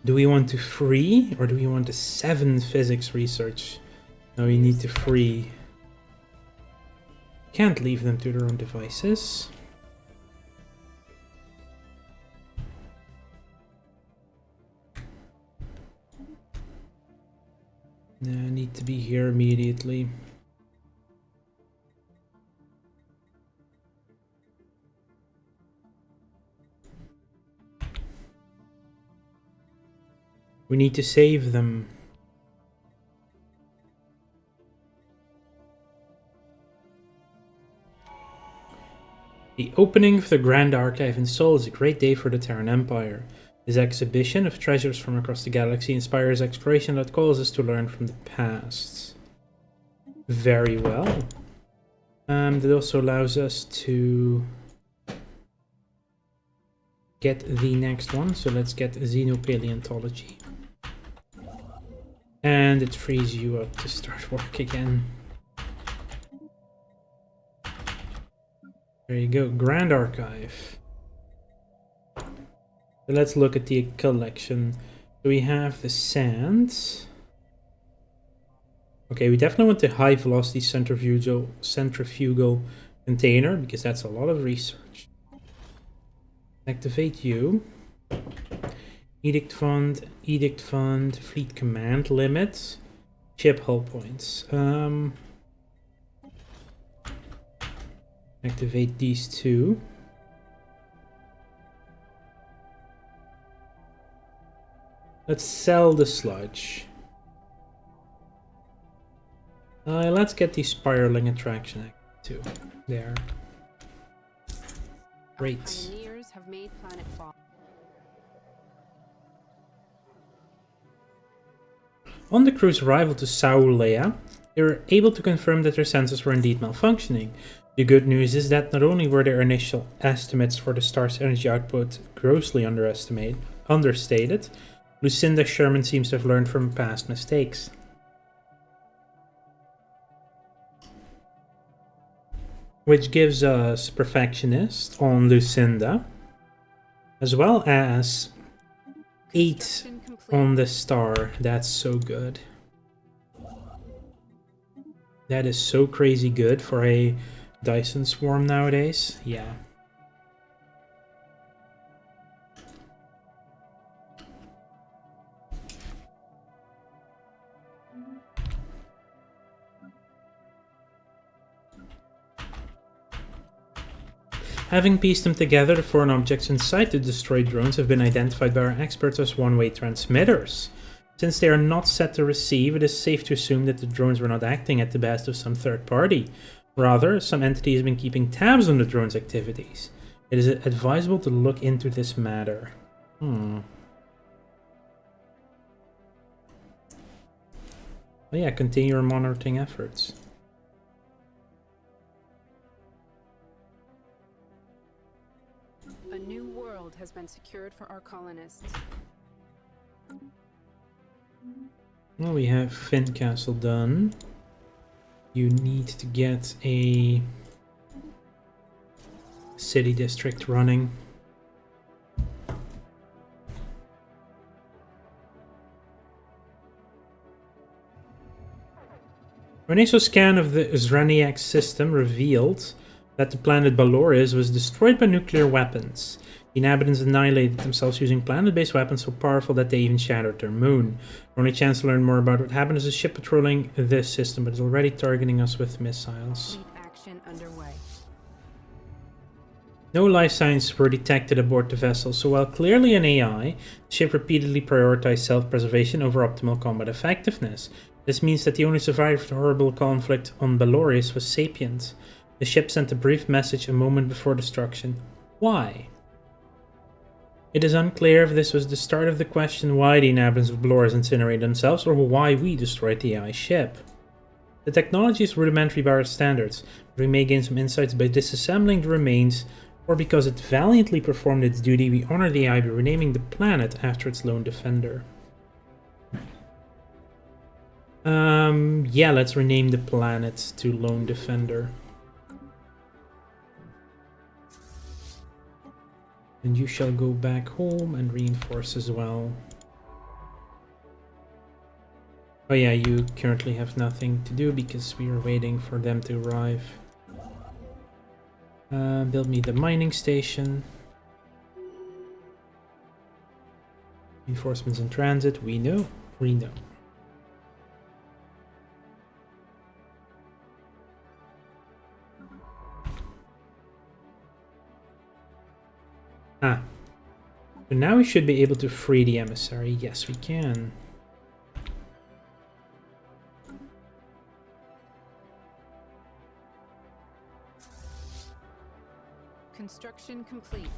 Do we want to free or do we want the 7 physics research? No, we need to free. Can't leave them to their own devices. Nah, I need to be here immediately. We need to save them. The opening of the Grand Archive in Seoul is a great day for the Terran Empire. This exhibition of treasures from across the galaxy inspires exploration that calls us to learn from the past. Very well. That also allows us to get the next one. So let's get Xenopaleontology. And it frees you up to start work again. There you go, Grand Archive. So let's look at the collection. So we have the sands. Okay, we definitely want the high velocity centrifugal container because that's a lot of research. Activate you. Edict Fund, Fleet Command Limit, Ship Hull Points. Activate these two. Let's sell the sludge. Let's get the spiraling attraction too. There. Great. Pioneers have made planet fall. On the crew's arrival to Saulea, they were able to confirm that their sensors were indeed malfunctioning. The good news is that not only were their initial estimates for the star's energy output grossly understated, Lucinda Sherman seems to have learned from past mistakes. Which gives us Perfectionist on Lucinda, as well as 8 on the star. That's so good. That is so crazy good for a Dyson Swarm nowadays. Yeah. Having pieced them together, the foreign objects inside the destroyed drones have been identified by our experts as one-way transmitters. Since they are not set to receive, it is safe to assume that the drones were not acting at the behest of some third party. Rather, some entity has been keeping tabs on the drone's activities. It is advisable to look into this matter. Oh yeah, continue your monitoring efforts. A new world has been secured for our colonists. Well, we have Fincastle done. You need to get a city district running. An initial scan of the Zraniak system revealed that the planet Baloris was destroyed by nuclear weapons. The inhabitants annihilated themselves using planet-based weapons so powerful that they even shattered their moon. Our only chance to learn more about what happened is a ship patrolling this system, but is already targeting us with missiles. Action underway. No life signs were detected aboard the vessel, so while clearly an AI, the ship repeatedly prioritized self-preservation over optimal combat effectiveness. This means that the only survivor of the horrible conflict on Baloris was sapient. The ship sent a brief message a moment before destruction. Why? It is unclear if this was the start of the question why the inhabitants of Blores incinerated themselves, or why we destroyed the AI ship. The technology is rudimentary by our standards, but we may gain some insights by disassembling the remains, or because it valiantly performed its duty, we honor the AI by renaming the planet after its lone defender. Yeah, let's rename the planet to Lone Defender. And you shall go back home and reinforce as well. Oh yeah, you currently have nothing to do because we are waiting for them to arrive. Build me the mining station. Reinforcements in transit, we know. Ah. So now we should be able to free the emissary. Yes, we can. Construction complete.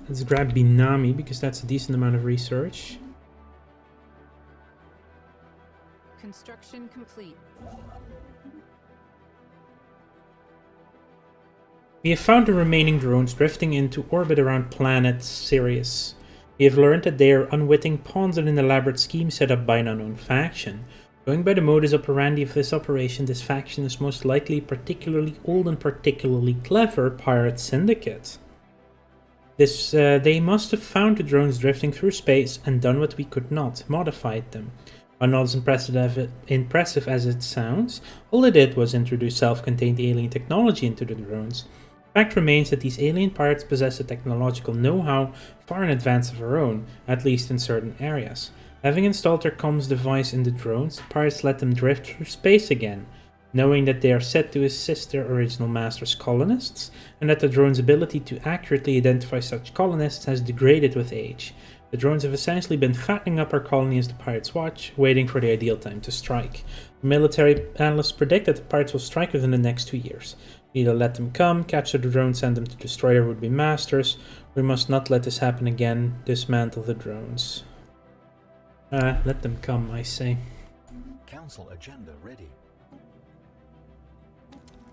Let's grab Binami because that's a decent amount of research. Construction complete. We have found the remaining drones drifting into orbit around planet Sirius. We have learned that they are unwitting pawns in an elaborate scheme set up by an unknown faction. Going by the modus operandi of this operation, this faction is most likely a particularly old and particularly clever pirate syndicate. They must have found the drones drifting through space and done what we could not, modified them. While not as impressive as it sounds, all they did was introduce self-contained alien technology into the drones. The fact remains that these alien pirates possess a technological know-how far in advance of our own, at least in certain areas. Having installed their comms device in the drones, the pirates let them drift through space again, knowing that they are set to assist their original master's colonists, and that the drone's ability to accurately identify such colonists has degraded with age. The drones have essentially been fattening up our colony as the pirates watch, waiting for the ideal time to strike. Military analysts predict that the pirates will strike within the next 2 years. We either let them come, capture the drones, send them to destroy their would-be masters. We must not let this happen again. Dismantle the drones. Let them come, I say. Council agenda ready.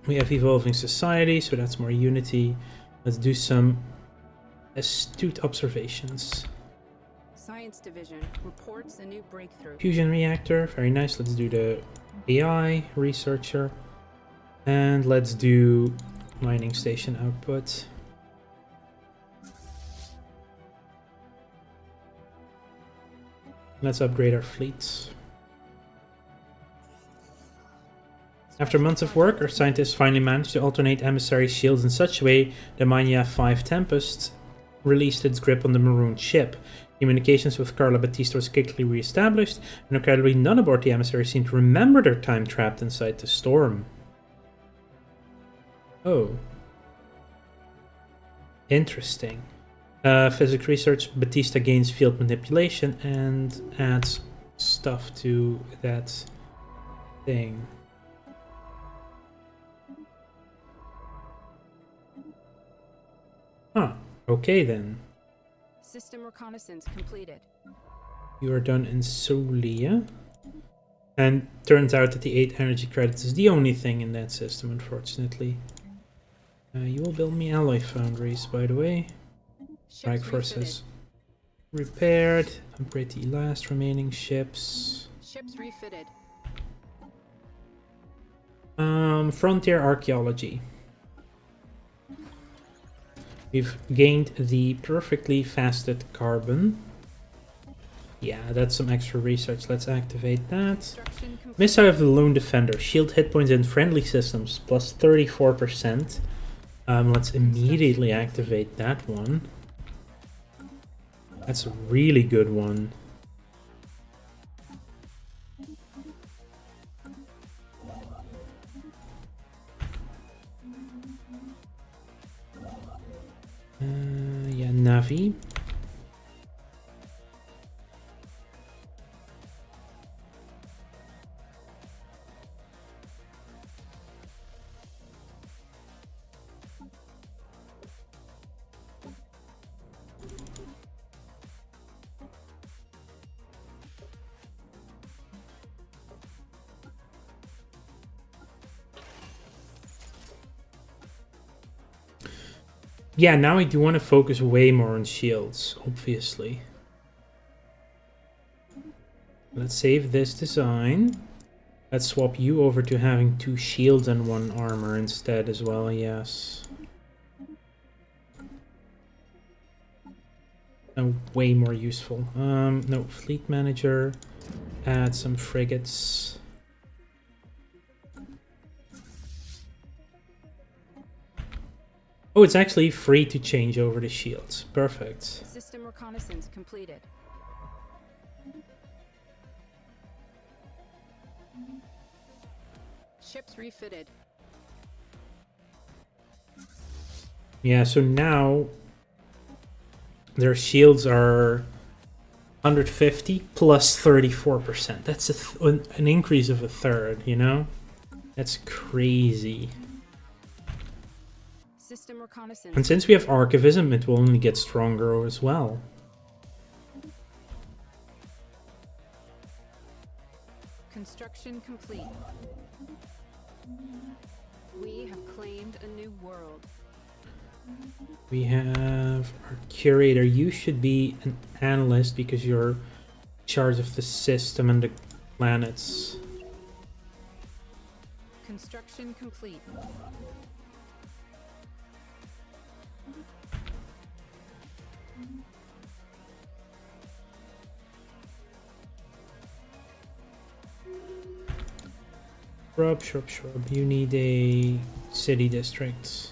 We have evolving society, so that's more unity. Let's do some astute observations. Science division reports a new breakthrough. Fusion reactor, very nice. Let's do the AI researcher. And let's do mining station output. Let's upgrade our fleets. After months of work, our scientists finally managed to alternate emissary shields in such a way that Mania 5 Tempest released its grip on the marooned ship. Communications with Carla Batista was quickly re-established, and incredibly none aboard the emissary seemed to remember their time trapped inside the storm. Oh. Interesting. Physics research, Batista gains field manipulation and adds stuff to that thing. Huh. Okay then. System reconnaissance completed. You are done in Solia. And turns out that the 8 energy credits is the only thing in that system, unfortunately. You will build me alloy foundries, by the way. Strike forces repaired. Upgrade the last remaining ships. Ships refitted. Frontier archaeology. We've gained the perfectly faceted carbon. Yeah, that's some extra research. Let's activate that. Missile of the Lone Defender. Shield hit points in friendly systems plus 34%. Let's immediately activate that one. That's a really good one. Yeah, Navi. Yeah, now I do want to focus way more on shields, obviously. Let's save this design. Let's swap you over to having 2 shields and 1 armor instead as well, yes. Oh, way more useful. No, fleet manager. Add some frigates. Oh, it's actually free to change over the shields. Perfect. System reconnaissance completed. Ships refitted. Yeah, so now their shields are 150 plus 34%. That's an increase of a third, you know? That's crazy. System reconnaissance. And since we have archivism, it will only get stronger as well. Construction complete. We have claimed a new world. We have our curator. You should be an analyst because you're in charge of the system and the planets. Construction complete. Shrub. You need a city district.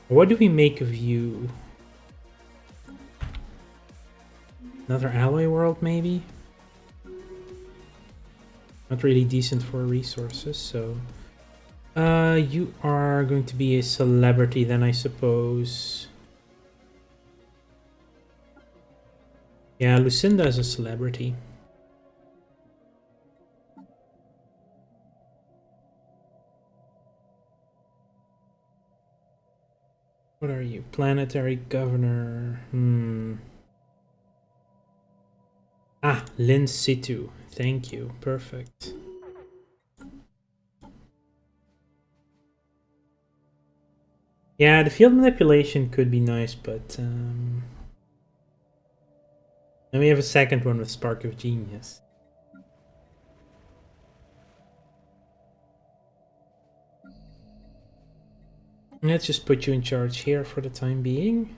What do we make of you? Another alloy world, maybe? Not really decent for resources, so... you are going to be a celebrity then, I suppose. Yeah, Lucinda is a celebrity. What are you? Planetary governor. Ah, Lin Situ. Thank you. Perfect. Yeah, the field manipulation could be nice, but then we have a second one with Spark of Genius. Let's just put you in charge here for the time being.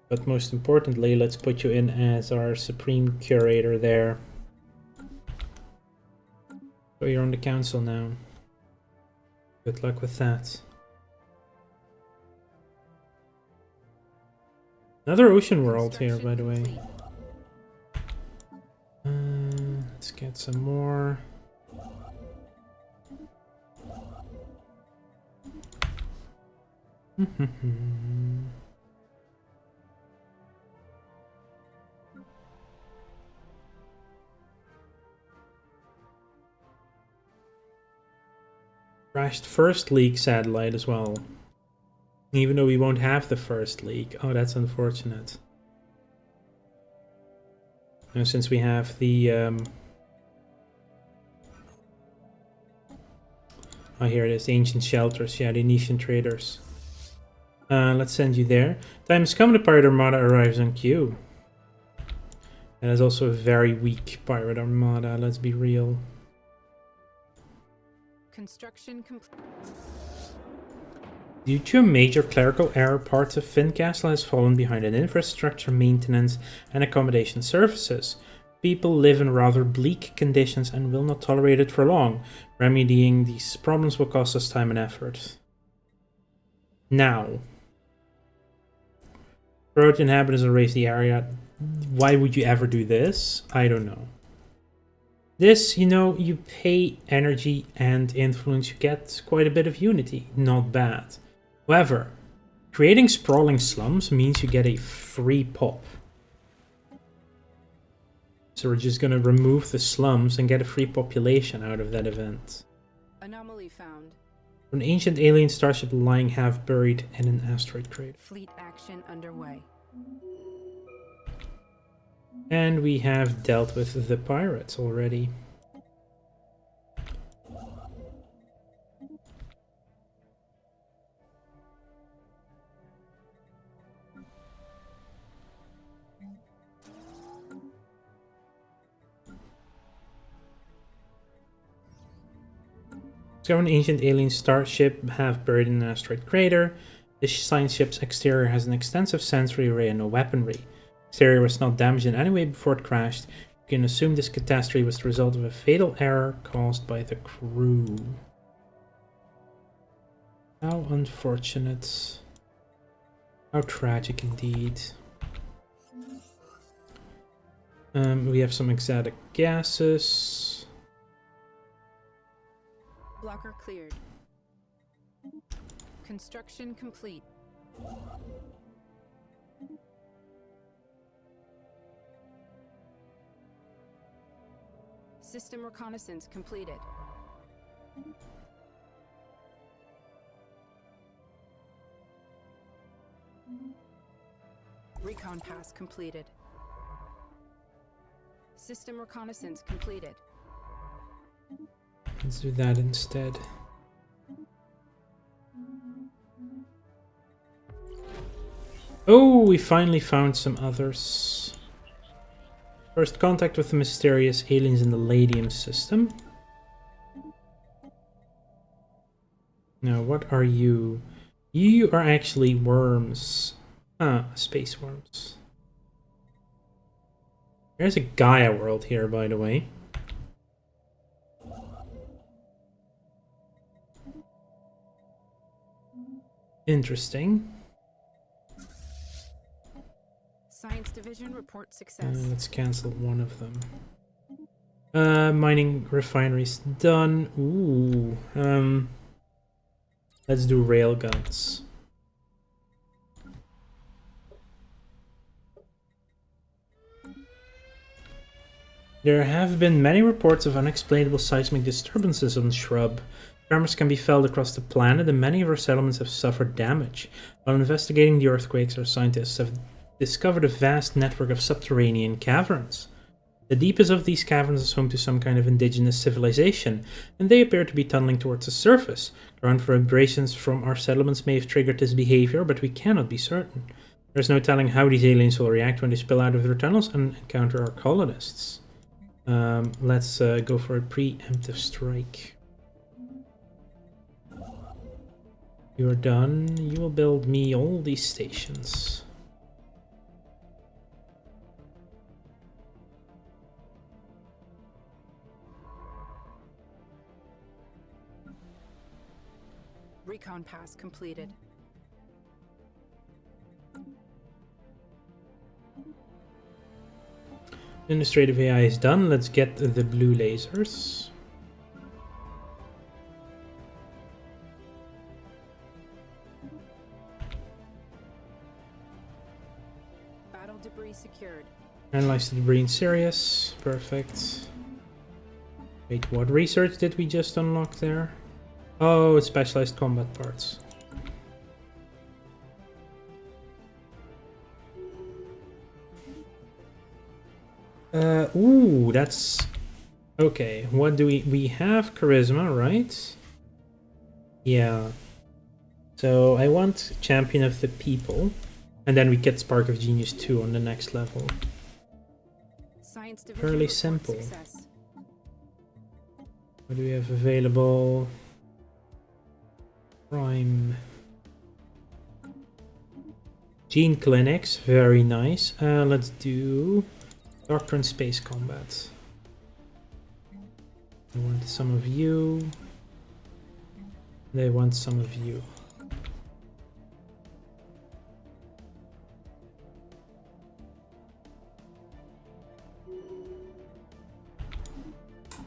But most importantly, let's put you in as our Supreme Curator there. So you're on the council now. Good luck with that. Another ocean world here, by the way. Let's get some more. Crashed first leak satellite as well. Even though we won't have the first leak. Oh, that's unfortunate. Now, since we have the... Oh, here it is. Ancient Shelters. Yeah, the Netian Traders. Let's send you there. Time has come, the Pirate Armada arrives on cue. That is also a very weak Pirate Armada, let's be real. Construction complete. Due to a major clerical error, parts of Fincastle has fallen behind in infrastructure, maintenance and accommodation services. People live in rather bleak conditions and will not tolerate it for long. Remedying these problems will cost us time and effort. Now, Road inhabitants erase the area. Why would you ever do this? I don't know. This, you know, you pay energy and influence, you get quite a bit of unity. Not bad. However, creating sprawling slums means you get a free pop. So we're just gonna remove the slums and get a free population out of that event. Anomaly found. An ancient alien starship lying half buried in an asteroid crater. Fleet action underway. And we have dealt with the pirates already. Discover an ancient alien starship half buried in an asteroid crater. This science ship's exterior has an extensive sensory array and no weaponry. Exterior was not damaged in any way before it crashed. You can assume this catastrophe was the result of a fatal error caused by the crew. How unfortunate. How tragic indeed. We have some exotic gases. Blocker cleared. Construction complete. System reconnaissance completed. Recon pass completed. System reconnaissance completed. Let's do that instead. Oh, we finally found some others. First contact with the mysterious aliens in the Ladium system. Now, what are you? You are actually worms. Ah, space worms. There's a Gaia world here, by the way. Interesting. Science division report success. Let's cancel one of them. Mining refineries done. Ooh. Let's do railguns. There have been many reports of unexplainable seismic disturbances on Shrub. Tremors can be felt across the planet, and many of our settlements have suffered damage. While investigating the earthquakes, our scientists have discovered a vast network of subterranean caverns. The deepest of these caverns is home to some kind of indigenous civilization, and they appear to be tunneling towards the surface. Ground vibrations from our settlements may have triggered this behavior, but we cannot be certain. There's no telling how these aliens will react when they spill out of their tunnels and encounter our colonists. Let's go for a preemptive strike. You are done. You will build me all these stations. Recon pass completed. Administrative AI is done. Let's get the blue lasers. Battle debris secured. Analyze the debris in Sirius. Perfect. Wait, what research did we just unlock there? Oh, it's specialized combat parts. Ooh, that's... Okay, what do we have charisma, right? Yeah. So I want Champion of the People. And then we get Spark of Genius 2 on the next level. Science division Fairly report simple. success. What do we have available? Prime. Gene clinics, very nice. Let's do Doctrine Space Combat. I want some of you. They want some of you.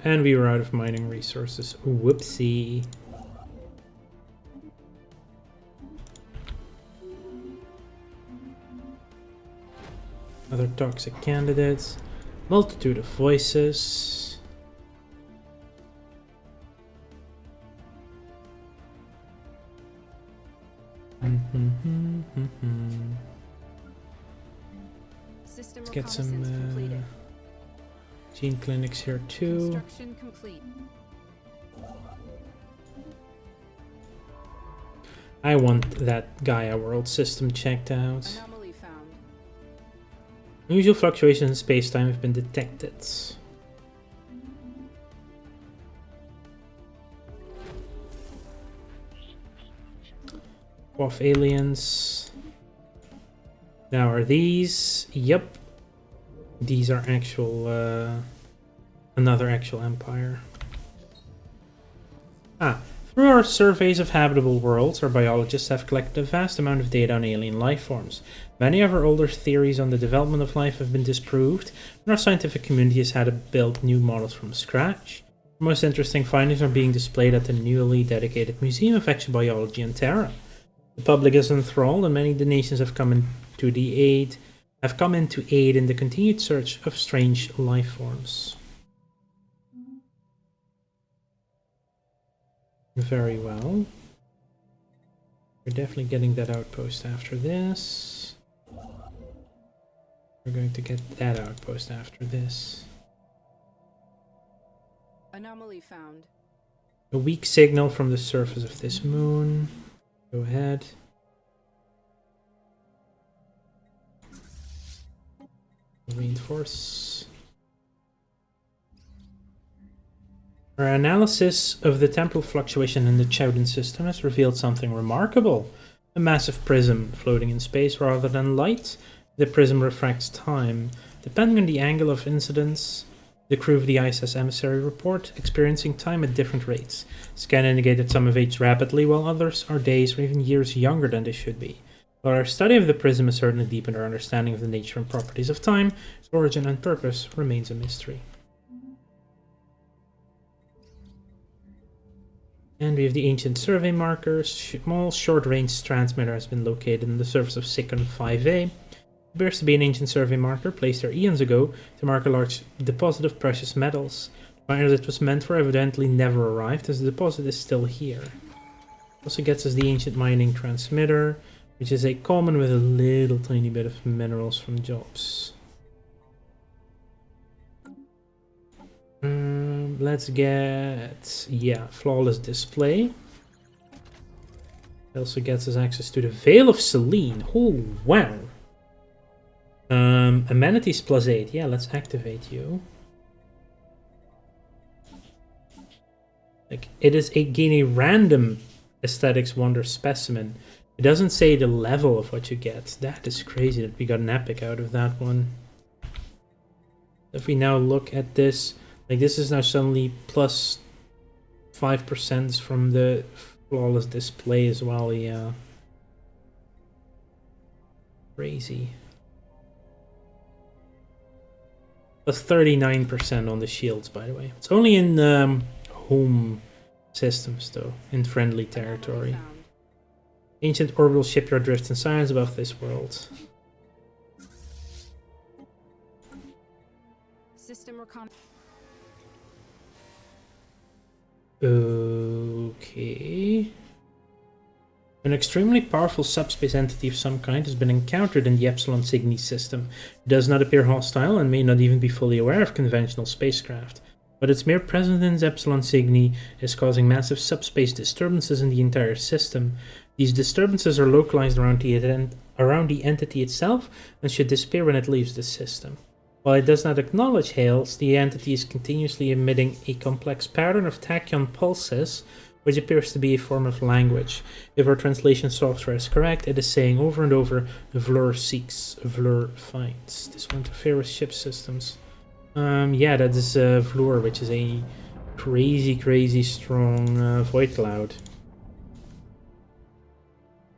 And we were out of mining resources. Whoopsie. Other toxic candidates. Multitude of voices. System Let's get some reconnaissance completed. gene clinics here too. Construction complete. I want that Gaia world system checked out. Anomaly found. Unusual fluctuations in space-time have been detected. Off aliens. Now are these? Yep. These are actual, another actual empire. Through our surveys of habitable worlds, our biologists have collected a vast amount of data on alien life forms. Many of our older theories on the development of life have been disproved, and our scientific community has had to build new models from scratch. The most interesting findings are being displayed at the newly dedicated Museum of Exobiology in Terra. The public is enthralled, and many of the nations have come into aid in the continued search of strange life forms. Very well. We're definitely getting that outpost after this. We're going to get that outpost after this. Anomaly found. A weak signal from the surface of this moon. Go ahead. Reinforce. Our analysis of the temporal fluctuation in the Chowden system has revealed something remarkable. A massive prism floating in space rather than light. The prism refracts time. Depending on the angle of incidence, the crew of the ISS emissary report experiencing time at different rates. Scan indicated some have aged rapidly, while others are days or even years younger than they should be. While our study of the prism has certainly deepened our understanding of the nature and properties of time, its origin and purpose remains a mystery. And we have the ancient survey markers. Small short-range transmitter has been located on the surface of Sikon 5A. It appears to be an ancient survey marker placed there eons ago to mark a large deposit of precious metals. The miners it was meant for evidently never arrived, as the deposit is still here. Also gets us the ancient mining transmitter, which is a common with a little tiny bit of minerals from jobs. Let's get, flawless display. It also gets us access to the Veil of Selene. Oh, wow. Amenities +8. Yeah, let's activate you. Like, it is gain a random aesthetics wonder specimen. It doesn't say the level of what you get. That is crazy that we got an epic out of that one. If we now look at this, like this is now suddenly plus 5% from the flawless display as well, yeah. Crazy. Plus 39% on the shields, by the way. It's only in home systems, though, in friendly territory. Ancient orbital shipyard drifts in silence above this world. System recon. Okay. An extremely powerful subspace entity of some kind has been encountered in the Epsilon Cygni system. It does not appear hostile and may not even be fully aware of conventional spacecraft. But its mere presence in Epsilon Cygni is causing massive subspace disturbances in the entire system. These disturbances are localized around the entity itself and should disappear when it leaves the system. While it does not acknowledge hails, the entity is continuously emitting a complex pattern of tachyon pulses, which appears to be a form of language. If our translation software is correct, it is saying over and over, Vlur seeks, Vlur finds. This will interfere with ship systems. Yeah, that is Vlur, which is a crazy strong void cloud.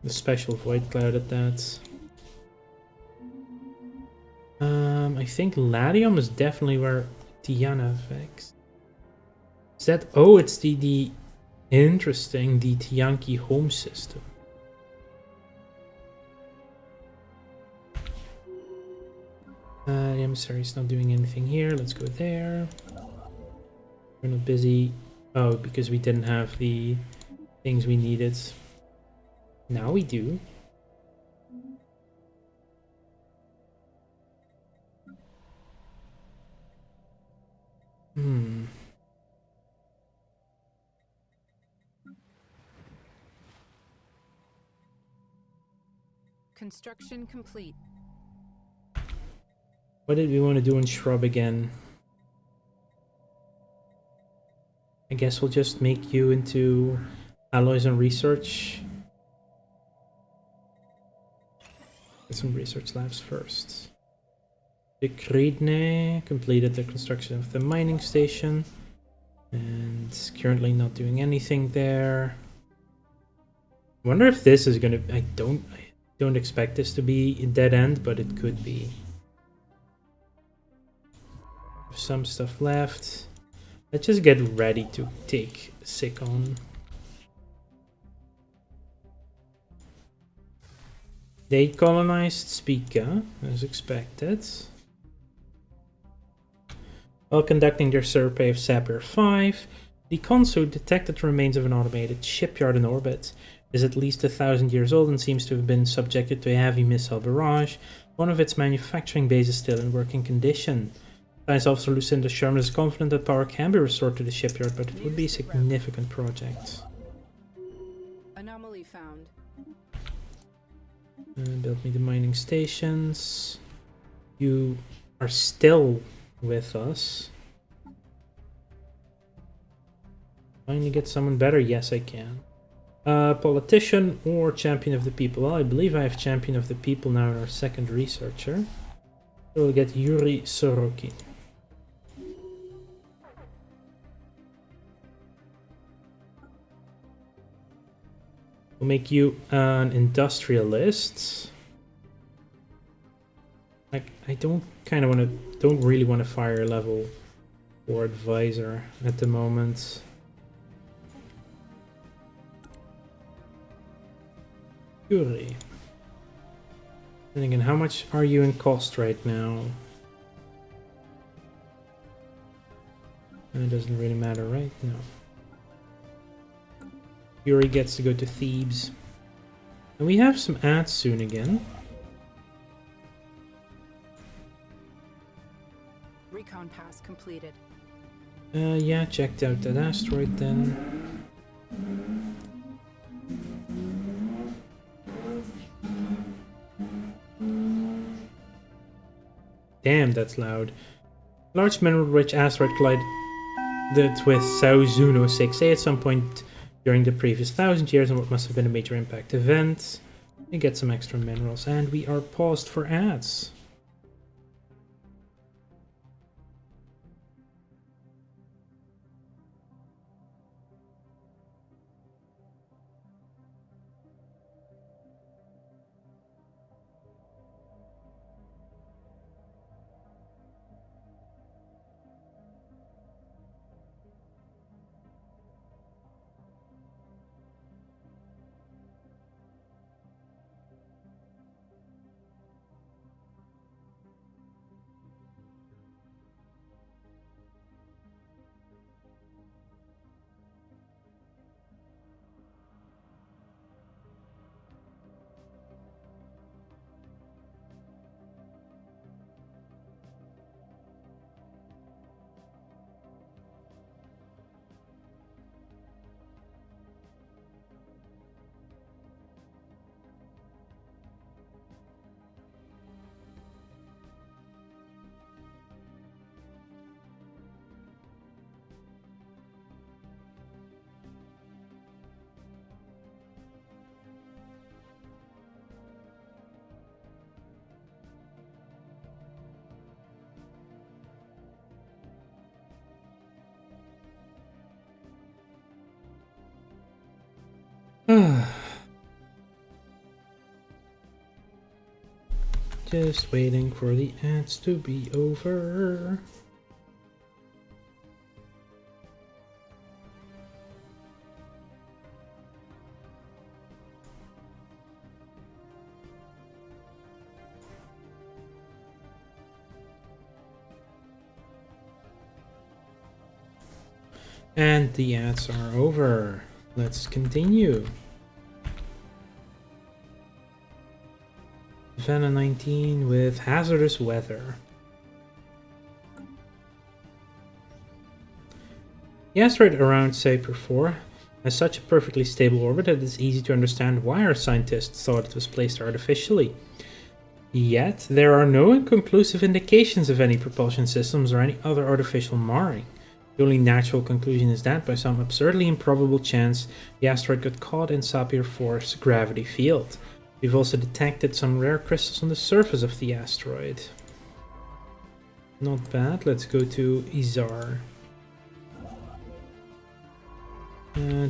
A special void cloud at that. I think Latium is definitely where Tiana vex. Is that? Oh, it's the interesting, the Tianki home system. The emissary is not doing anything here. Let's go there. We're not busy. Oh, because we didn't have the things we needed. Now we do. Construction complete. What did we want to do in Shrub again? I guess we'll just make you into alloys and research. Get some research labs first. The Kridne completed the construction of the mining station and currently not doing anything there. I wonder if this is gonna. I don't expect this to be a dead end, but it could be. Some stuff left. Let's just get ready to take Sick on. They colonized Spica, as expected. While conducting their survey of Sapir 5, the consort detected the remains of an automated shipyard in orbit. It is at least 1,000 years old and seems to have been subjected to a heavy missile barrage. One of its manufacturing bases is still in working condition. Science Officer Lucinda Sherman is confident that power can be restored to the shipyard, but it would be a significant project. Anomaly found. Build me the mining stations. You are still with us. Finally get someone better? Yes, I can. Politician or champion of the people? Well, I believe I have champion of the people now in our second researcher. So we'll get Yuri Sorokin. We'll make you an industrialist. Like, I don't really want to fire level 4 advisor at the moment. Yuri. And again, how much are you in cost right now? And it doesn't really matter, right? No. Yuri gets to go to Thebes. And we have some ads soon again. Recon pass completed. Yeah, checked out that asteroid then. Damn, that's loud. Large mineral-rich asteroid collided with Sao Zuno 6A at some point during the previous 1,000 years in what must have been a major impact event. We get some extra minerals, and we are paused for ads. Just waiting for the ads to be over. And the ads are over. Let's continue. Savannah 19 with hazardous weather. The asteroid around Sapir 4 has such a perfectly stable orbit that it's easy to understand why our scientists thought it was placed artificially. Yet, there are no inconclusive indications of any propulsion systems or any other artificial marring. The only natural conclusion is that, by some absurdly improbable chance, the asteroid got caught in Sapir 4's gravity field. We've also detected some rare crystals on the surface of the asteroid. Not bad. Let's go to Izar.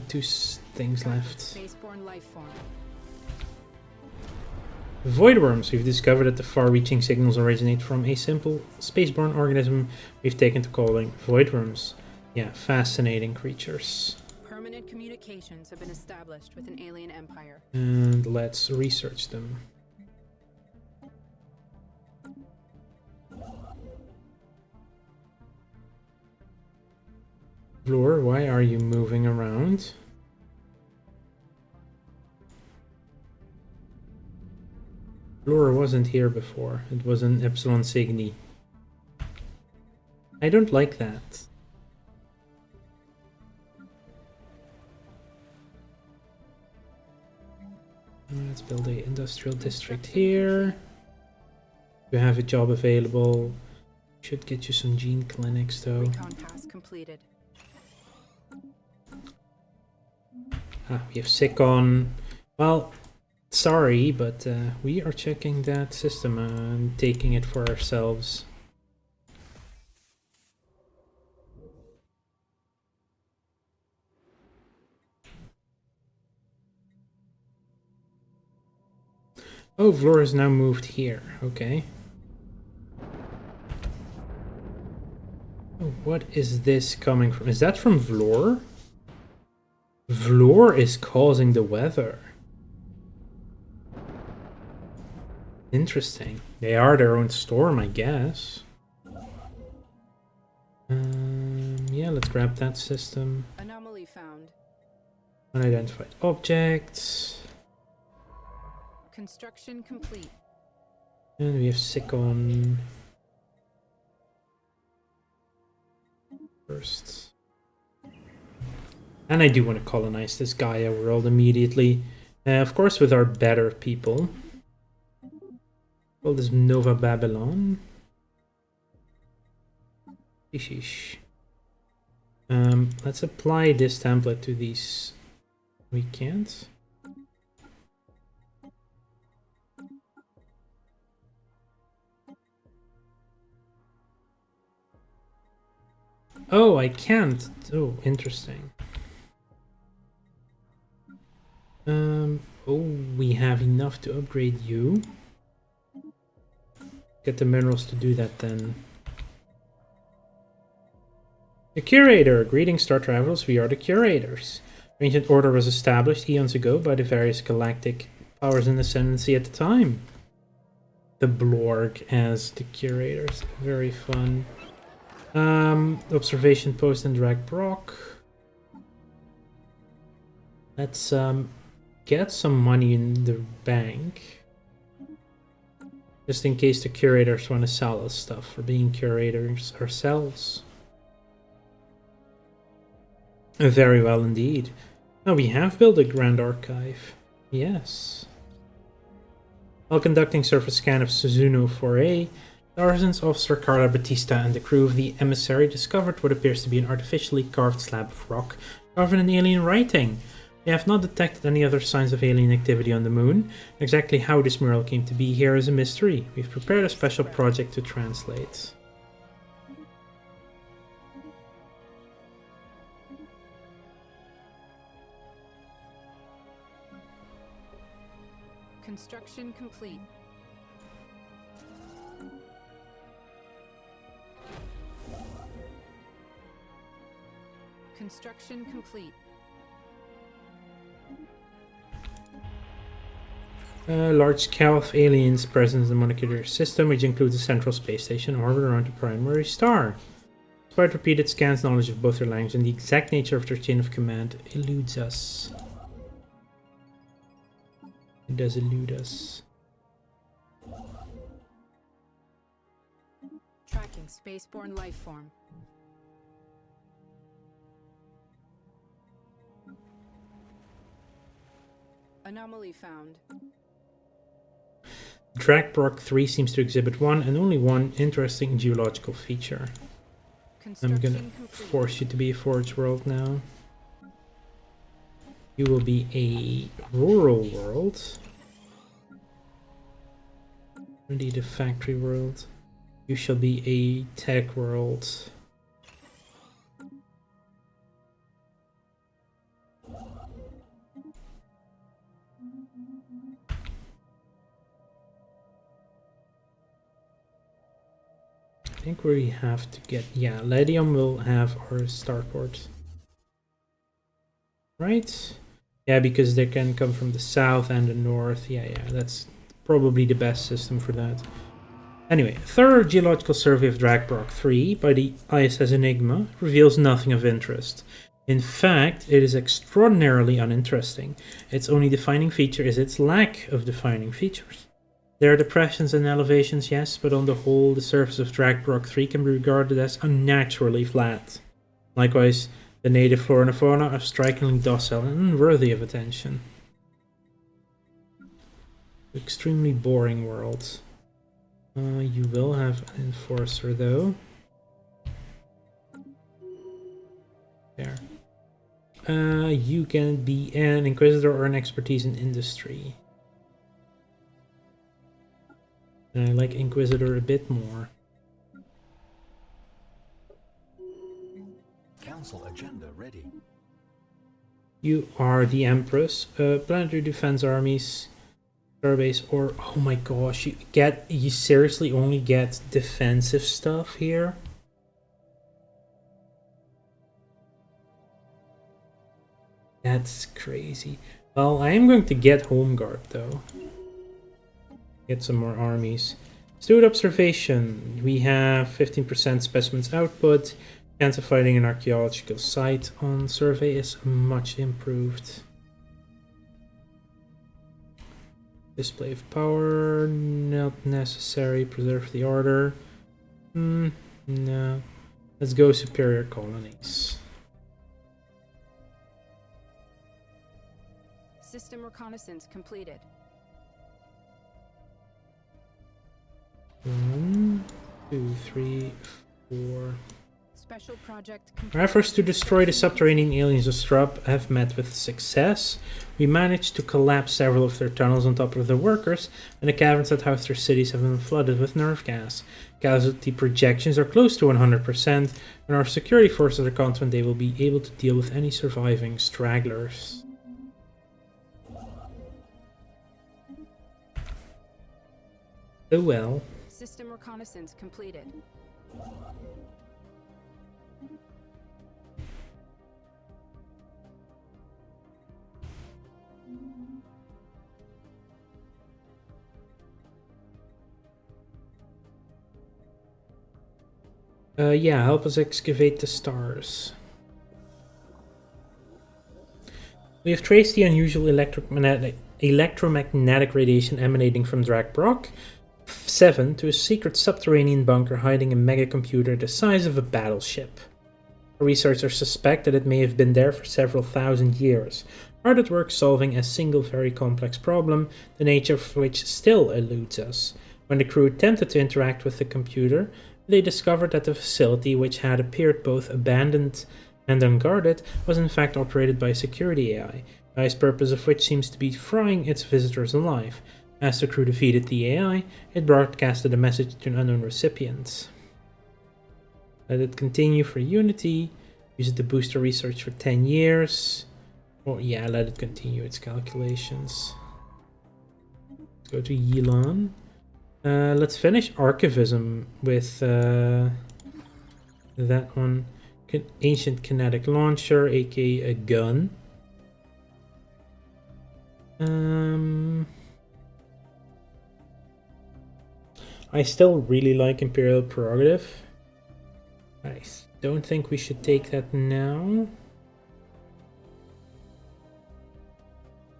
Two things left. Spaceborne life form. Void worms. We've discovered that the far-reaching signals originate from a simple spaceborne organism we've taken to calling void worms. Yeah, fascinating creatures. Permanent communications have been established with an alien empire. And let's research them. Vlor, why are you moving around? Vlor wasn't here before. It was an Epsilon Cygni. I don't like that. Let's build a industrial district here. You have a job available. Should get you some gene clinics though. Recon pass completed. We have Sikon. Well, sorry, but we are checking that system and taking it for ourselves. Oh, Vlor has now moved here. Okay. Oh, what is this coming from? Is that from Vlor? Vlor is causing the weather. Interesting. They are their own storm, I guess. Yeah, let's grab that system. Anomaly found. Unidentified objects. Construction complete. And we have Sikon. First. And I do want to colonize this Gaia world immediately. Of course with our better people. Call this Nova Babylon. Sheesh. Let's apply this template to these. We can't. Oh, I can't. Oh, interesting. Oh, we have enough to upgrade you. Get the minerals to do that then. The Curator. Greetings, Star Travelers. We are the Curators. Ancient Order was established eons ago by the various galactic powers in ascendancy at the time. The Blorg as the Curators. Very fun. Observation post in Drag Brock. Let's get some money in the bank. Just in case the Curators want to sell us stuff for being Curators ourselves. Very well indeed. Oh, we have built a Grand Archive. Yes. While conducting surface scan of Suzuno 4A, Tarzan's officer Carla Batista and the crew of the Emissary discovered what appears to be an artificially carved slab of rock covered in alien writing. They have not detected any other signs of alien activity on the moon. Exactly how this mural came to be here is a mystery. We've prepared a special project to translate. Construction complete. Construction complete. Large scale of aliens present in the molecular system, which includes a central space station orbited around a primary star. Despite repeated scans, knowledge of both their language and the exact nature of their chain of command eludes us. It does elude us. Tracking spaceborne life form. Anomaly found. Dragbrock 3 seems to exhibit one and only one interesting geological feature. I'm gonna force you to be a Forge world now. You will be a rural world. Indeed, a factory world. You shall be a tech world. I think we have to get, yeah, Ladium will have our starport. Right? Yeah, because they can come from the south and the north. Yeah, that's probably the best system for that. Anyway, thorough geological survey of Dragbrock 3 by the ISS Enigma reveals nothing of interest. In fact, it is extraordinarily uninteresting. Its only defining feature is its lack of defining features. There are depressions and elevations, yes, but on the whole, the surface of Dragbrock 3 can be regarded as unnaturally flat. Likewise, the native flora and fauna are strikingly docile and unworthy of attention. Extremely boring world. You will have an enforcer, though. There. You can be an inquisitor or an expertise in industry. And I like Inquisitor a bit more. Council agenda ready. You are the Empress. Planetary Defense Armies, Starbase, or oh my gosh, you seriously only get defensive stuff here? That's crazy. Well, I am going to get Home Guard though. Get some more armies. Steward observation. We have 15% specimens output. Chance of finding an archaeological site on survey is much improved. Display of power, not necessary. Preserve the order. No. Let's go superior colonies. System reconnaissance completed. 1, 2, 3, 4. Special project complete. Our efforts to destroy the subterranean aliens of Strub have met with success. We managed to collapse several of their tunnels on top of their workers, and the caverns that house their cities have been flooded with nerve gas. Casualty projections are close to 100%, and our security forces are confident they will be able to deal with any surviving stragglers. Oh well. System reconnaissance completed. Yeah, help us excavate the stars. We have traced the unusual electromagnetic radiation emanating from Dragbrock 7 to a secret subterranean bunker hiding a megacomputer the size of a battleship. Researchers suspect that it may have been there for several thousand years, hard at work solving a single very complex problem, the nature of which still eludes us. When the crew attempted to interact with the computer, they discovered that the facility, which had appeared both abandoned and unguarded, was in fact operated by a security AI, the highest purpose of which seems to be frying its visitors alive. As the crew defeated the AI, it broadcasted a message to an unknown recipient. Let it continue for Unity. Use it to boost our research for 10 years. Or yeah, let it continue its calculations. Let's go to Yilan. Let's finish Archivism with that one. Ancient Kinetic Launcher, aka a gun. I still really like Imperial Prerogative. I don't think we should take that now.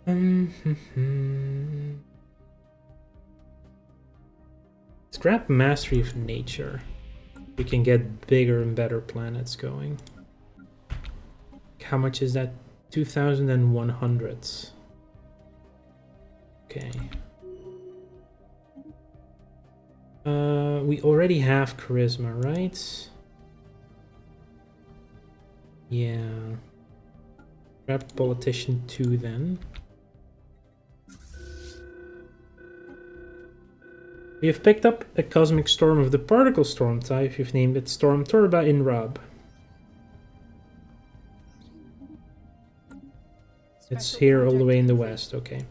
Let's grab Mastery of Nature. We can get bigger and better planets going. How much is that? 2,100. Okay. We already have Charisma, right? Yeah. Grab Politician 2 then. We have picked up a cosmic storm of the particle storm type. You've named it Storm Turba in Rub. It's here all the way in the west, okay.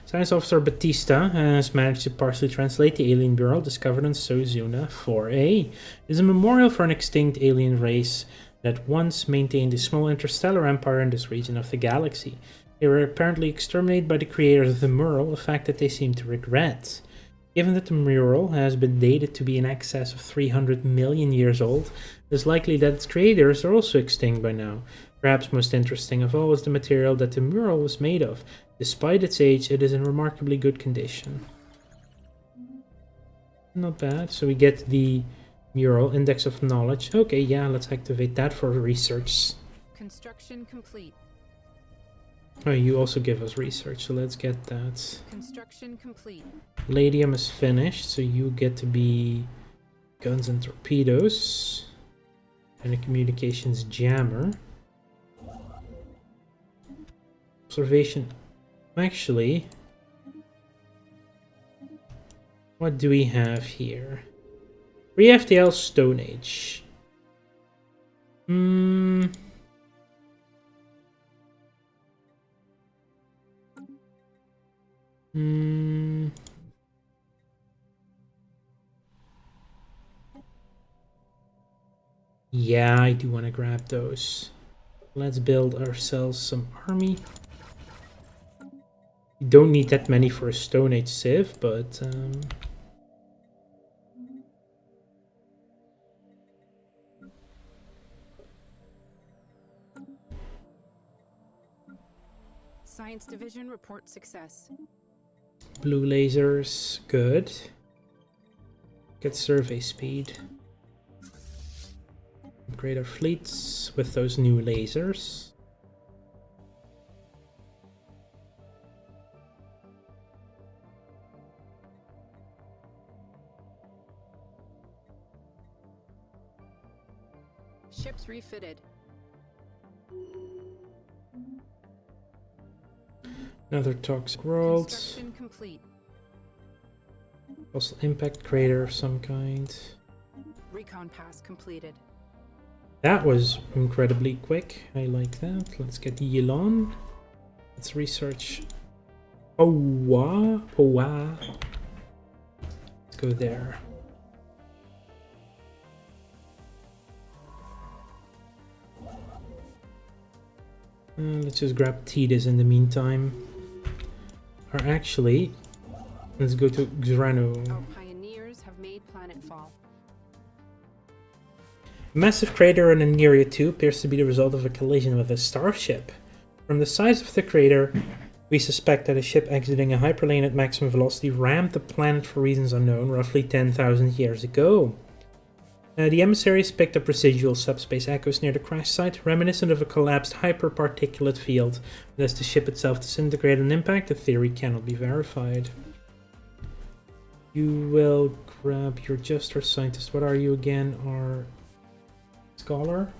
Science Officer Batista has managed to partially translate the alien bureau discovered on Sozuna 4A. It is a memorial for an extinct alien race that once maintained a small interstellar empire in this region of the galaxy. They were apparently exterminated by the creators of the mural, a fact that they seem to regret. Given that the mural has been dated to be in excess of 300 million years old, it is likely that its creators are also extinct by now. Perhaps most interesting of all is the material that the mural was made of. Despite its age, it is in remarkably good condition. Not bad. So we get the mural, Index of Knowledge. Okay, yeah, let's activate that for research. Construction complete. Oh, you also give us research, so let's get that. Construction complete. Palladium is finished, so you get to be guns and torpedoes. And a communications jammer. Observation. Actually, what do we have here? Re-FTL Stone Age. Yeah, I do want to grab those. Let's build ourselves some army. You don't need that many for a Stone Age civ, but Science Division report success. blue lasers, good. Get survey speed. Upgrade our fleets with those new lasers. Ships refitted. Another toxic world. Construction complete. Also impact crater of some kind. Recon pass completed. That was incredibly quick. I like that. Let's get Yilon. Let's research. Owa. Let's go there. Let's just grab Tidus in the meantime. Or actually, let's go to Xrano. Our pioneers have made planetfall. A massive crater in Aneria 2 appears to be the result of a collision with a starship. From the size of the crater, we suspect that a ship exiting a hyperlane at maximum velocity rammed the planet for reasons unknown roughly 10,000 years ago. The emissaries picked up residual subspace echoes near the crash site, reminiscent of a collapsed hyperparticulate field. But as the ship itself disintegrated on impact, the theory cannot be verified. You will grab your Juster Scientist. What are you again? Our Scholar?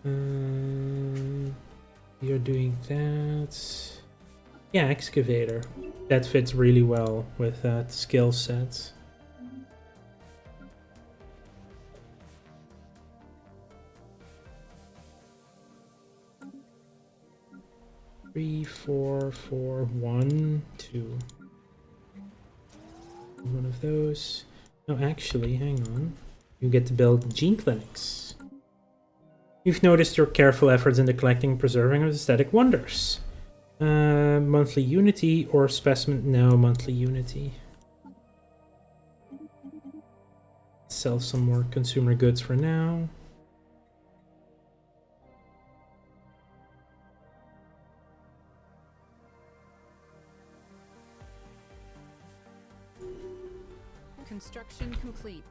You're doing that. Yeah, Excavator. That fits really well with that skill set. Three, four, 1, 2. One of those. No, actually, hang on. You get to build gene clinics. You've noticed your careful efforts in the collecting and preserving of aesthetic wonders. Monthly Unity or specimen? No, monthly Unity. Sell some more consumer goods for now. Construction complete.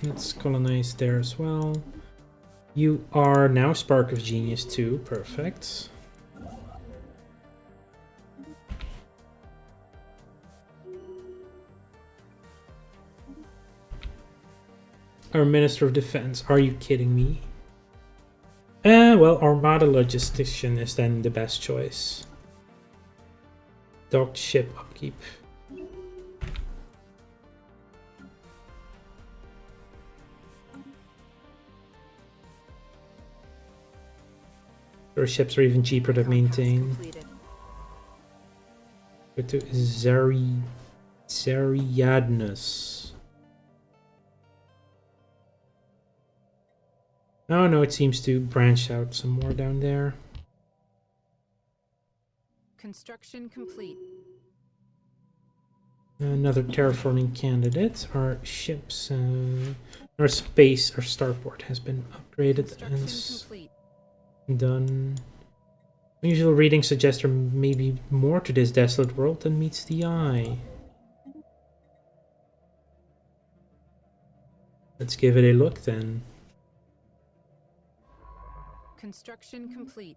Let's colonize there as well. You are now Spark of Genius 2. Perfect. Our Minister of Defense. Are you kidding me? Well, Armada Logistician is then the best choice. Docked ship upkeep. Your ships are even cheaper to maintain. Go to Zariadnus. Oh no, it seems to branch out some more down there. Construction complete. Another terraforming candidate. Our ships, our space, our starport has been upgraded and done. Usual readings suggest there may be more to this desolate world than meets the eye. Let's give it a look then. Construction complete.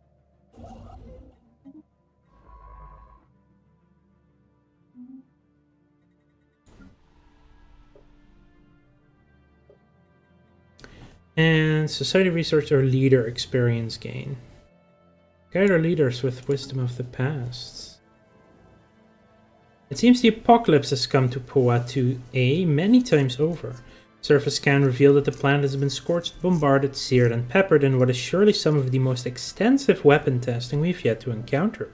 And society research or leader experience gain. Guide our leaders with wisdom of the past. It seems the apocalypse has come to Poa 2A many times over. Surface scan revealed that the planet has been scorched, bombarded, seared, and peppered in what is surely some of the most extensive weapon testing we've yet to encounter.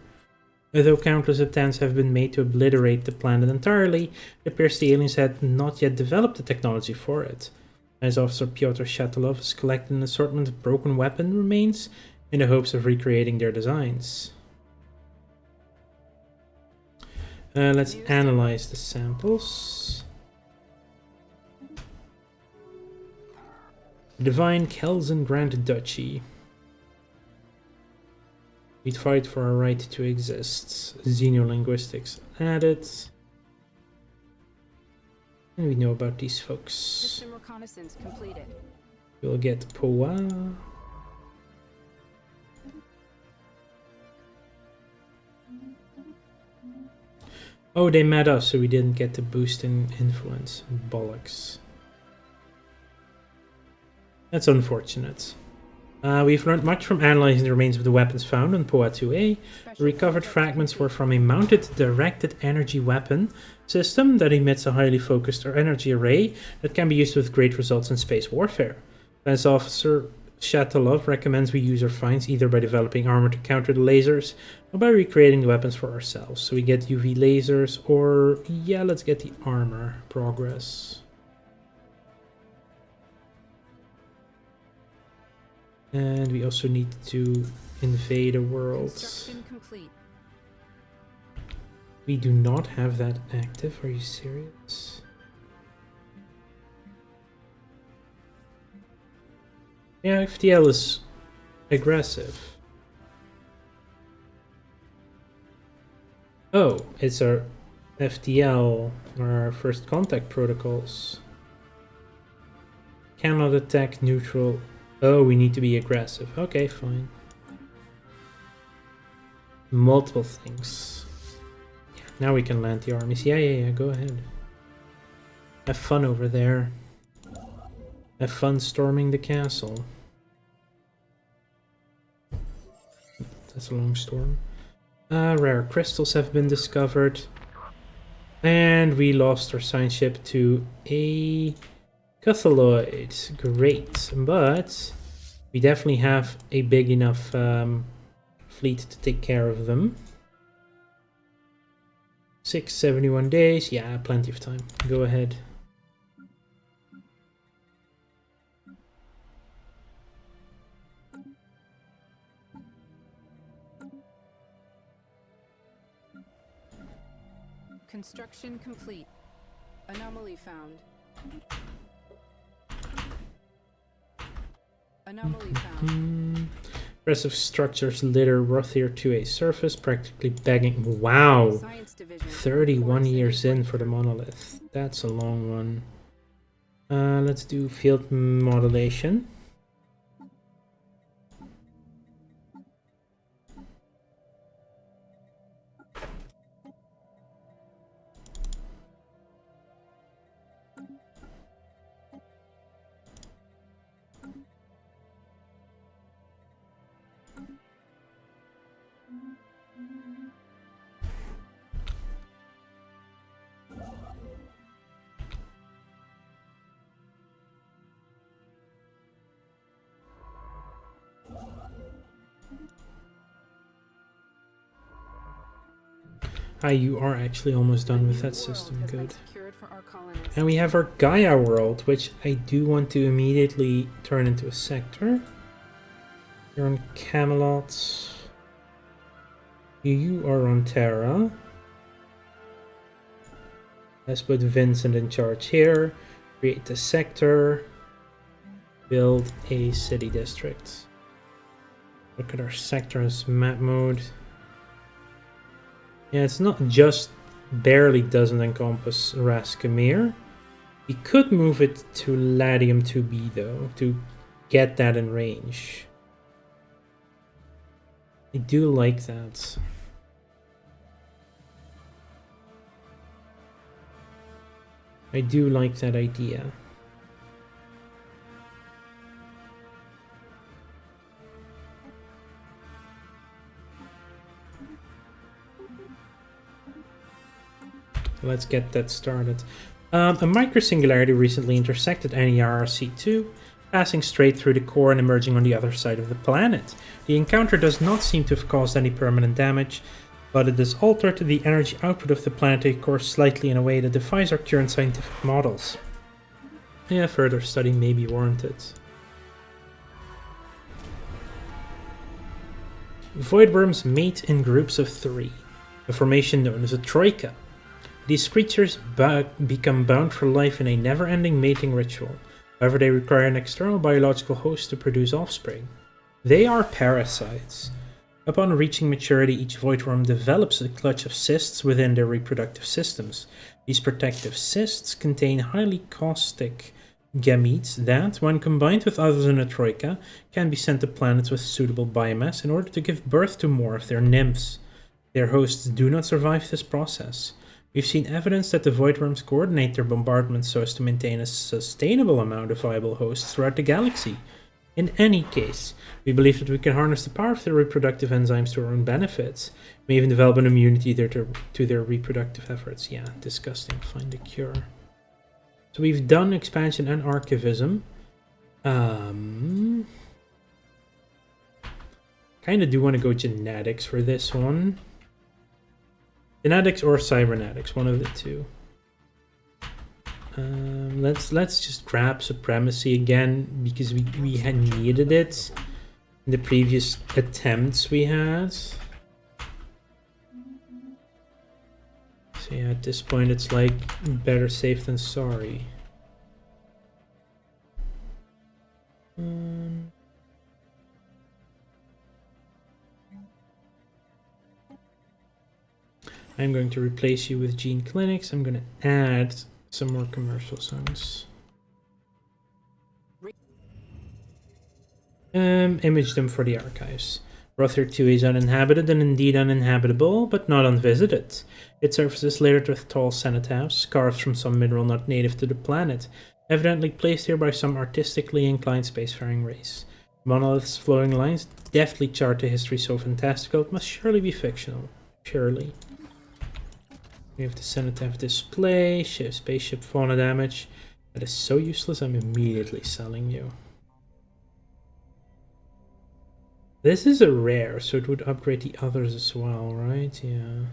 Although countless attempts have been made to obliterate the planet entirely, it appears the aliens had not yet developed the technology for it. As Officer Pyotr Shatilov has collected an assortment of broken weapon remains in the hopes of recreating their designs. Let's analyze the samples. Divine Kelsen Grand Duchy. We'd fight for our right to exist. Xenolinguistics added. And we know about these folks. System reconnaissance completed. We'll get Poa. Oh, they met us, so we didn't get the boost in influence. Bollocks. That's unfortunate. We've learned much from analyzing the remains of the weapons found on Poa 2A. The recovered fragments were from a mounted directed energy weapon system that emits a highly focused energy array that can be used with great results in space warfare. As Officer Shatilov recommends we use our finds either by developing armor to counter the lasers or by recreating the weapons for ourselves. So we get UV lasers or, yeah, let's get the armor progress. And we also need to invade a world. Construction complete. We do not have that active. Are you serious? Yeah, FTL is aggressive. Oh, it's our FTL, our first contact protocols. Cannot attack neutral. Oh, we need to be aggressive. Okay, fine. Multiple things. Now we can land the armies. Yeah, go ahead. Have fun over there. Have fun storming the castle. That's a long storm. Rare crystals have been discovered. And we lost our science ship to a Cathaloid. Great. But we definitely have a big enough fleet to take care of them. 671 days. Yeah, plenty of time. Go ahead. Construction complete. Anomaly found. Anomaly found. Impressive structures litter Rothier to a surface, practically begging. Wow! 31 years in for the monolith. That's a long one. Let's do field modulation. Ah, you are actually almost done with that system, Has been good. secured for our colonists. And we have our Gaia world, which I do want to immediately turn into a sector. You're on Camelot. You are on Terra. Let's put Vincent in charge here. Create a sector. Build a city district. Look at our sectors map mode. Yeah, it's not just barely doesn't encompass Raskamir. We could move it to Latium 2B though, to get that in range. I do like that. I do like that idea. Let's get that started. A microsingularity recently intersected NERC2, passing straight through the core and emerging on the other side of the planet. The encounter does not seem to have caused any permanent damage, but it has altered the energy output of the planetary core slightly in a way that defies our current scientific models. Yeah, further study may be warranted. Voidworms mate in groups of 3, a formation known as a troika. These creatures become bound for life in a never-ending mating ritual. However, they require an external biological host to produce offspring. They are parasites. Upon reaching maturity, each voidworm develops a clutch of cysts within their reproductive systems. These protective cysts contain highly caustic gametes that, when combined with others in a troika, can be sent to planets with suitable biomass in order to give birth to more of their nymphs. Their hosts do not survive this process. We've seen evidence that the voidworms coordinate their bombardments so as to maintain a sustainable amount of viable hosts throughout the galaxy. In any case, we believe that we can harness the power of their reproductive enzymes to our own benefits. We may even develop an immunity to their reproductive efforts. Yeah, disgusting. Find a cure. So we've done expansion and archivism. Kind of do want to go genetics for this one. Genetics or cybernetics, one of the two. Let's just grab supremacy again because we had needed it in the previous attempts we had. So yeah, at this point it's like better safe than sorry. I'm going to replace you with Gene Clinics. I'm going to add some more commercial zones. Image them for the archives. Rother 2 is uninhabited and indeed uninhabitable, but not unvisited. Its surface is littered with tall cenotaphs, scarves from some mineral not native to the planet, evidently placed here by some artistically inclined spacefaring race. Monoliths' flowing lines deftly chart a history so fantastical it must surely be fictional. Surely. We have the cenotaph display, spaceship fauna damage. That is so useless, I'm immediately selling you. This is a rare, so it would upgrade the others as well, right? Yeah.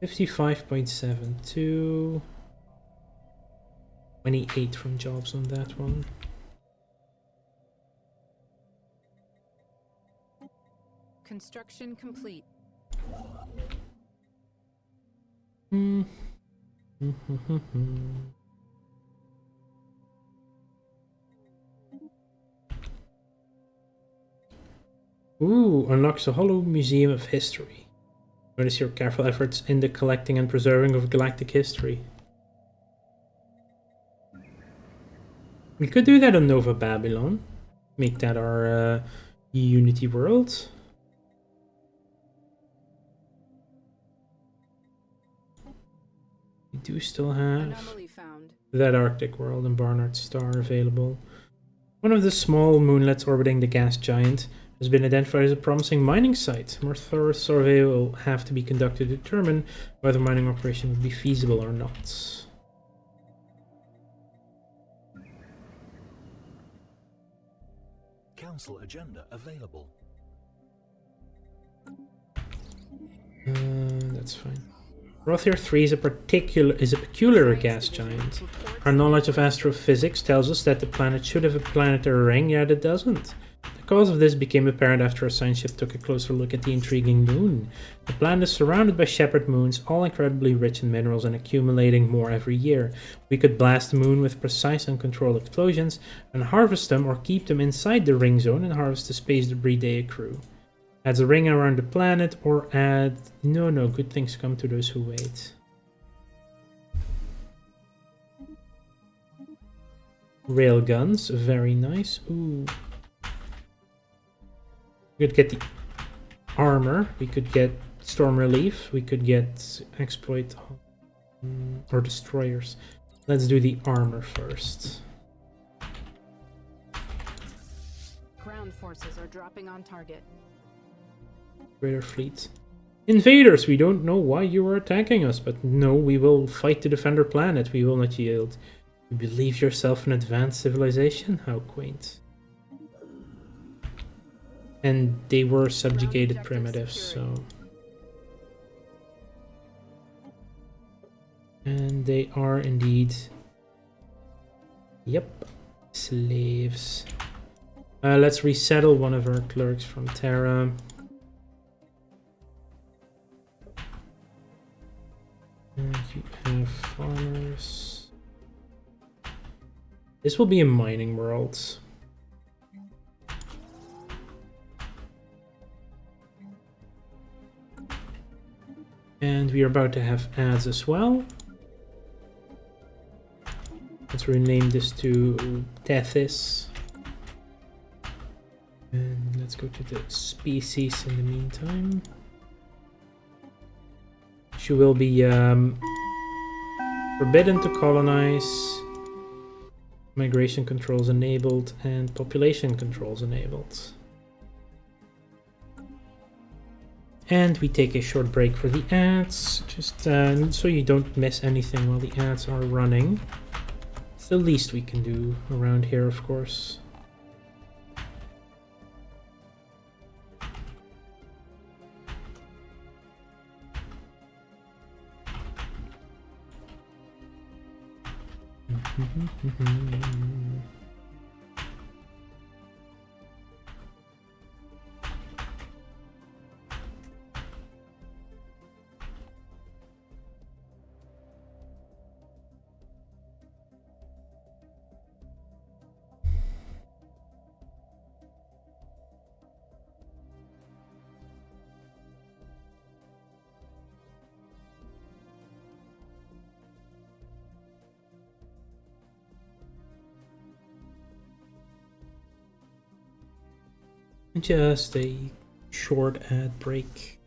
55.72. 28 from jobs on that one. Construction complete. Ooh, unlocks a hollow museum of history. Notice your careful efforts in the collecting and preserving of galactic history. We could do that on Nova Babylon. Make that our Unity world. We do still have that Arctic world and Barnard Star available. One of the small moonlets orbiting the gas giant has been identified as a promising mining site. More thorough survey will have to be conducted to determine whether mining operation would be feasible or not. Council agenda available. That's fine. Rothier 3 is a peculiar gas giant. Our knowledge of astrophysics tells us that the planet should have a planetary ring, yet it doesn't. The cause of this became apparent after a science ship took a closer look at the intriguing moon. The planet is surrounded by shepherd moons, all incredibly rich in minerals and accumulating more every year. We could blast the moon with precise and controlled explosions and harvest them or keep them inside the ring zone and harvest the space debris they accrue. Adds a ring around the planet or add... No, good things come to those who wait. Railguns, very nice. Ooh. We could get the armor, we could get storm relief, we could get exploit or destroyers. Let's do the armor first. Ground forces are dropping on target. Greater fleet. Invaders, we don't know why you are attacking us, but no, we will fight to defend our planet. We will not yield. You believe yourself an advanced civilization? How quaint. And they were subjugated primitives, so... And they are indeed... Yep. Slaves. Let's resettle one of our clerks from Terra. And you have farmers. This will be a mining world. And we are about to have ads as well. Let's rename this to Tethys. And let's go to the species in the meantime. She will be forbidden to colonize, migration controls enabled, and population controls enabled. And we take a short break for the ads, just so you don't miss anything while the ads are running. It's the least we can do around here, of course. Just a short ad break.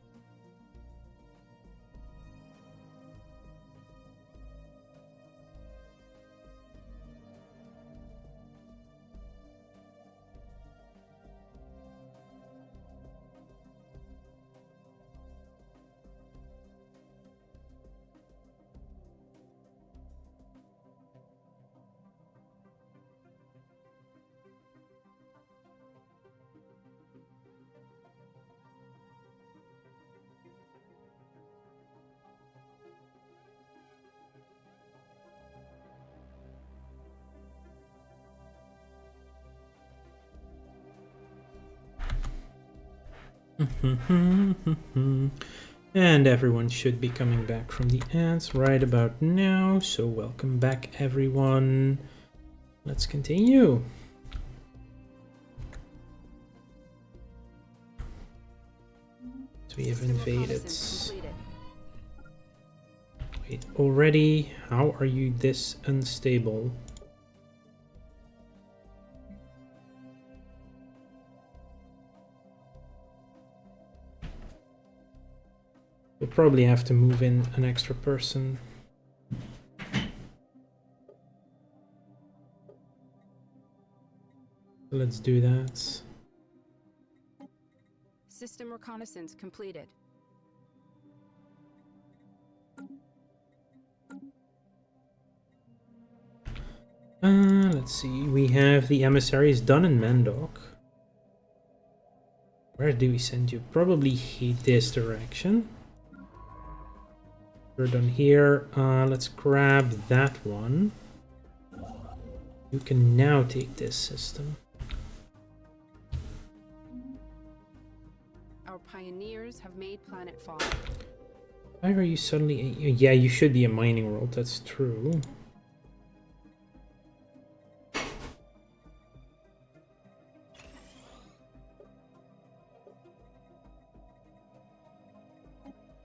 And everyone should be coming back from the ads right about now, so welcome back everyone. Let's continue. So we have invaded. Wait, already? How are you this unstable? We'll probably have to move in an extra person. Let's do that. System reconnaissance completed. Let's see. We have the emissaries done in Mendok. Where do we send you? Probably this direction. We're done here. Let's grab that one. You can now take this system. Our pioneers have made planetfall. Why are you suddenly... Yeah, you should be a mining world, that's true.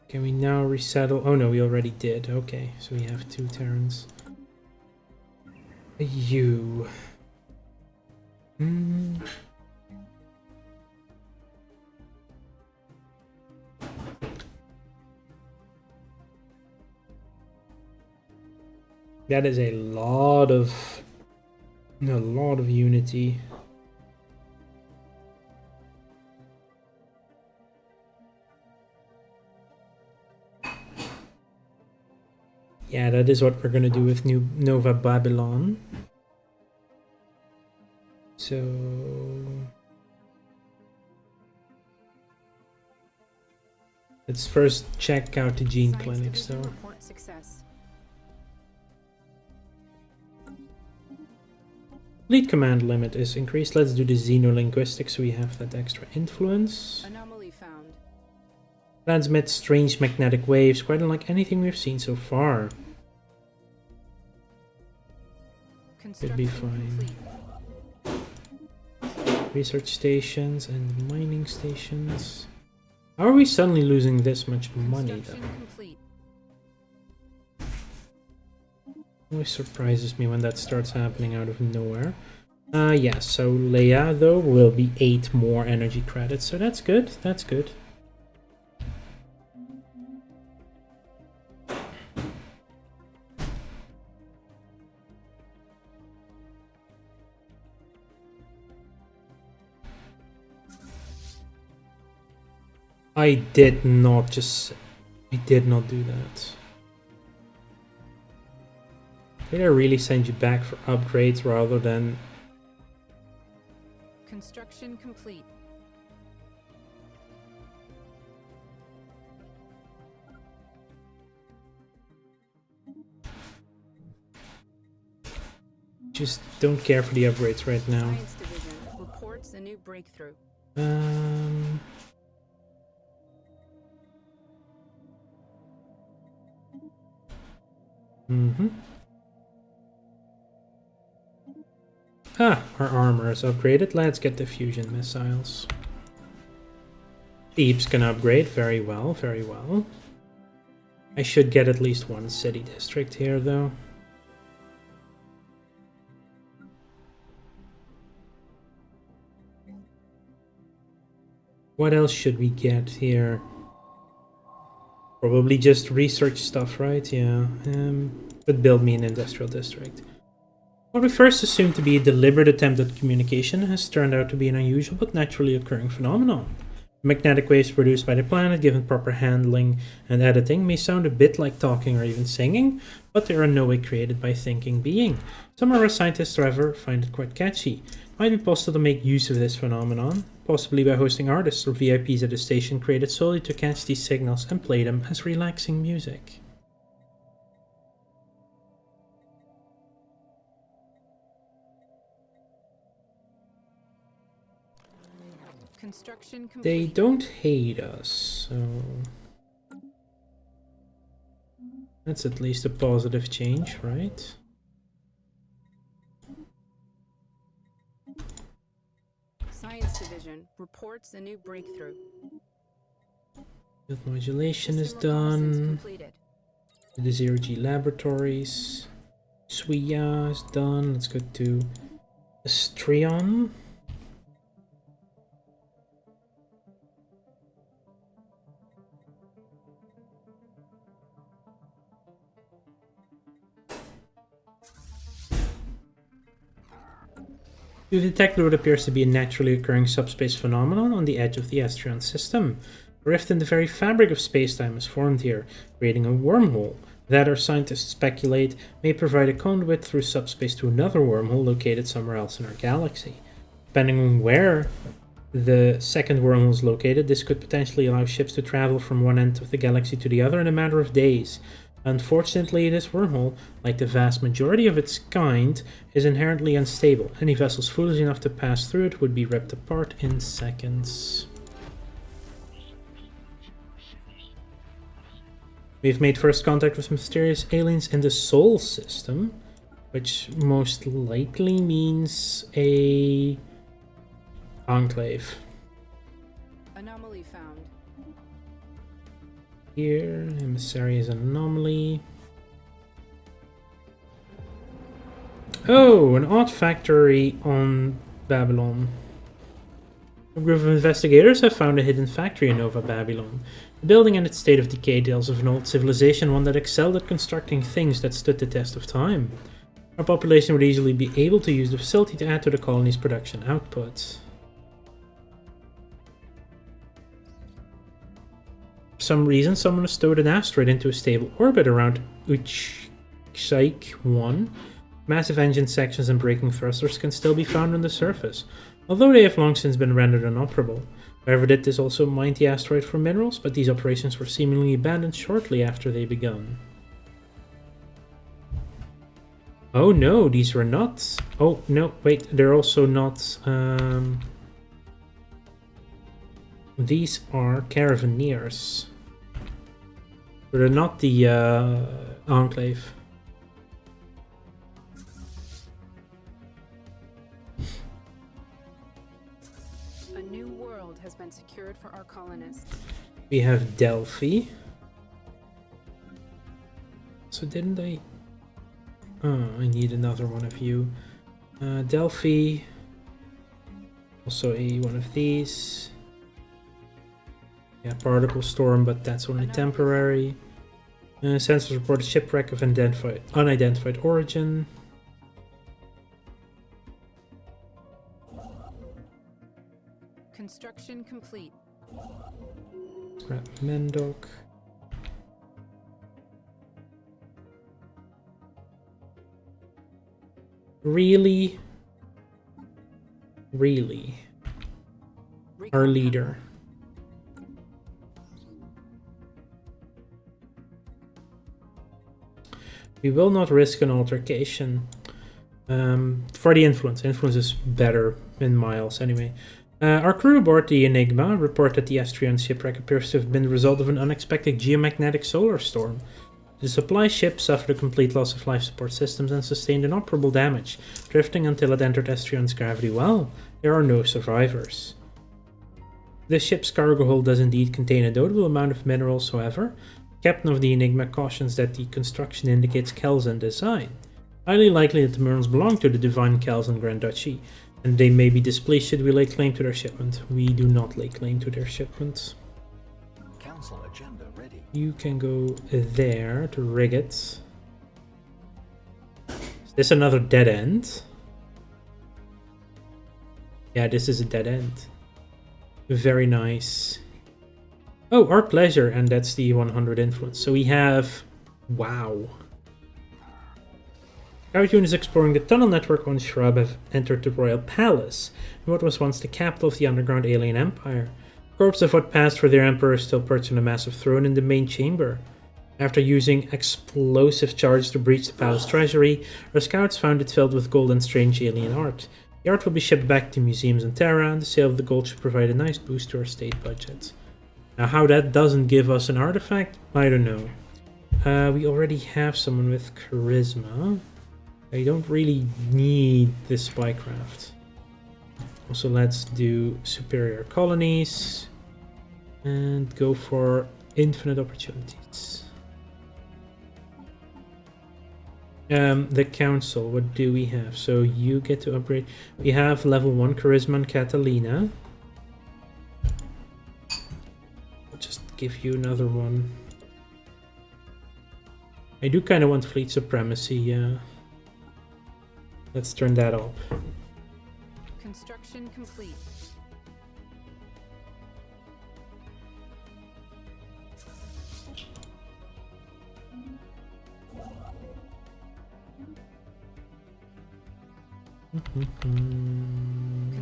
Can we now resettle? Oh no, we already did. Okay, so we have 2 Terrans. You. That is a lot of unity. Yeah, that is what we're gonna do with New Nova Babylon. So let's first check out the gene Science clinics Division though. report success. Fleet command limit is increased. Let's do the xenolinguistics so we have that extra influence. Anomaly found. Transmit strange magnetic waves, quite unlike anything we've seen so far. It'd be fine. Complete. Research stations and mining stations. How are we suddenly losing this much money though? Construction complete. Always surprises me when that starts happening out of nowhere. Yeah, so Leia though will be 8 more energy credits, so that's good, that's good. I did not do that. Did I really send you back for upgrades rather than... Construction complete. Just don't care for the upgrades right now. Science Division reports a new breakthrough. Ah, our armor is upgraded. Let's get the fusion missiles. Thebes can upgrade. Very well, very well. I should get at least 1 city district here, though. What else should we get here? Probably just research stuff, right? Yeah. But build me an industrial district. What we first assumed to be a deliberate attempt at communication has turned out to be an unusual but naturally occurring phenomenon. The magnetic waves produced by the planet, given proper handling and editing, may sound a bit like talking or even singing, but they are in no way created by a thinking being. Some of our scientists, however, find it quite catchy. It might be possible to make use of this phenomenon, possibly by hosting artists or VIPs at a station created solely to catch these signals and play them as relaxing music. Construction complete. They don't hate us, so that's at least a positive change, right? Science Division reports a new breakthrough. Field modulation is System reconnaissance done. completed. The 0G laboratories. Suya is done. Let's go to Astrion. To detect what appears to be a naturally occurring subspace phenomenon on the edge of the Astrion system. A rift in the very fabric of spacetime is formed here, creating a wormhole that, our scientists speculate, may provide a conduit through subspace to another wormhole located somewhere else in our galaxy. Depending on where the second wormhole is located. This could potentially allow ships to travel from one end of the galaxy to the other in a matter of days. Unfortunately, this wormhole, like the vast majority of its kind, is inherently unstable. Any vessels foolish enough to pass through it would be ripped apart in seconds. We've made first contact with mysterious aliens in the Sol system, which most likely means a enclave. Anomaly found. Here, emissary is an anomaly. Oh, an odd factory on Babylon. A group of investigators have found a hidden factory in Nova Babylon. The building and its state of decay tells of an old civilization, one that excelled at constructing things that stood the test of time. Our population would easily be able to use the facility to add to the colony's production output. For some reason, someone has stowed an asteroid into a stable orbit around Uchsaik 1. Massive engine sections and braking thrusters can still be found on the surface, although they have long since been rendered inoperable. Whoever did this also mined the asteroid for minerals, but these operations were seemingly abandoned shortly after they begun. Oh no, these were not... Oh no, wait, they're also not... These are Caravaneers. But they're not the Enclave. A new world has been secured for our colonists. We have Delphi. So didn't I... Oh, I need another one of you. Delphi. Also one of these. Yeah, particle storm, but that's only temporary. Sensors report a shipwreck of unidentified origin. Construction complete. Scrap Mendok. Really? Really? Our leader. We will not risk an altercation. For the influence. Influence is better in miles anyway. Our crew aboard the Enigma report that the Estrian shipwreck appears to have been the result of an unexpected geomagnetic solar storm. The supply ship suffered a complete loss of life support systems and sustained inoperable damage, drifting until it entered Estrian's gravity well. There are no survivors. The ship's cargo hold does indeed contain a notable amount of minerals, however. The captain of the Enigma cautions that the construction indicates Kelzan design. Highly likely that the minerals belong to the divine Kelzan Grand Duchy, and they may be displeased should we lay claim to their shipment. We do not lay claim to their shipment. Council agenda ready. You can go there to rig it. Is this another dead end? Yeah, this is a dead end. Very nice. Oh, our pleasure, and that's the 100 influence. So we have... Wow. Cartoon is exploring the tunnel network once Shrub have entered the Royal Palace, in what was once the capital of the underground alien empire. Corpse of what passed for their emperor is still perched on a massive throne in the main chamber. After using explosive charge to breach the palace treasury, our scouts found it filled with gold and strange alien art. The art will be shipped back to museums in Terra, and the sale of the gold should provide a nice boost to our state budget. Now, how that doesn't give us an artifact, I don't know. We already have someone with charisma. I don't really need this spycraft. Also, let's do superior colonies and go for infinite opportunities. The council, what do we have? So you get to upgrade. We have level 1 charisma and Catalina. I'll just give you another one. I do kind of want fleet supremacy, yeah. Let's turn that up. Construction complete.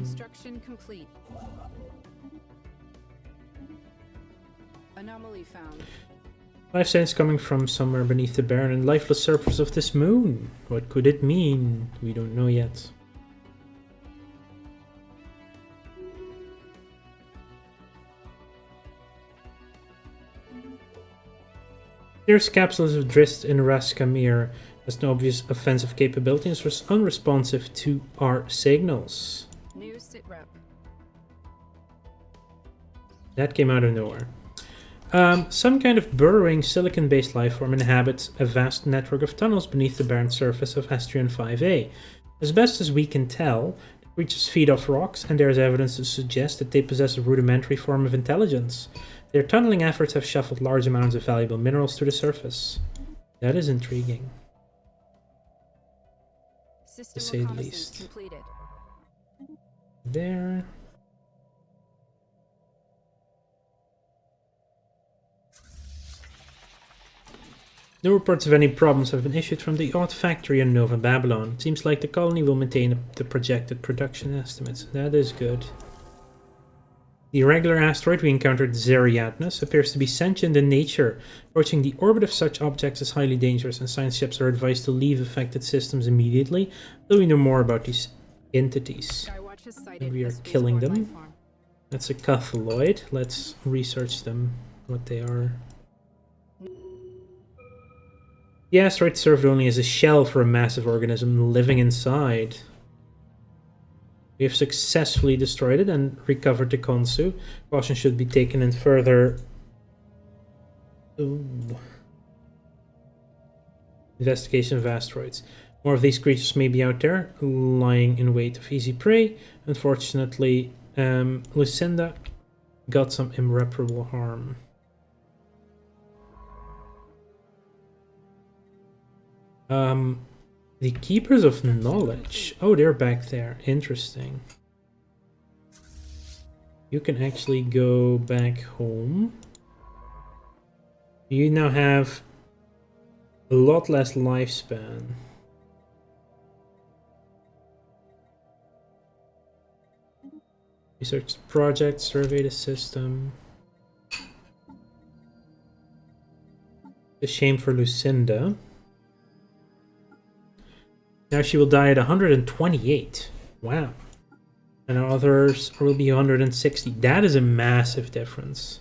Construction complete. Anomaly found. Life signs coming from somewhere beneath the barren and lifeless surface of this moon. What could it mean? We don't know yet. There's capsules of Drist in Raskamir. Has no obvious offensive capability and is unresponsive to our signals. New sitrep. That came out of nowhere. Some kind of burrowing silicon-based lifeform inhabits a vast network of tunnels beneath the barren surface of Astrian 5A. As best as we can tell, the creatures feed off rocks, and there is evidence to suggest that they possess a rudimentary form of intelligence. Their tunneling efforts have shuffled large amounts of valuable minerals to the surface. That is intriguing. System To say the reconnaissance least. completed. There. No reports of any problems have been issued from the Odd Factory in Nova Babylon. It seems like the colony will maintain the projected production estimates. That is good. The irregular asteroid we encountered, Zeriatnus, appears to be sentient in nature. Approaching the orbit of such objects is highly dangerous, and science ships are advised to leave affected systems immediately, though we know more about these entities. Skywatch has sighted And we a are killing spaceborne them. lifeform. That's a Cathalloid. Let's research them, what they are. The asteroid served only as a shell for a massive organism living inside. We have successfully destroyed it and recovered the Konsu. Caution should be taken in further investigation of asteroids. More of these creatures may be out there, lying in wait of easy prey. Unfortunately, Lucinda got some irreparable harm. The Keepers of Knowledge. Oh, they're back there. Interesting. You can actually go back home. You now have a lot less lifespan. Research the project, survey the system. A shame for Lucinda. Now she will die at 128. Wow. And others will be 160. That is a massive difference.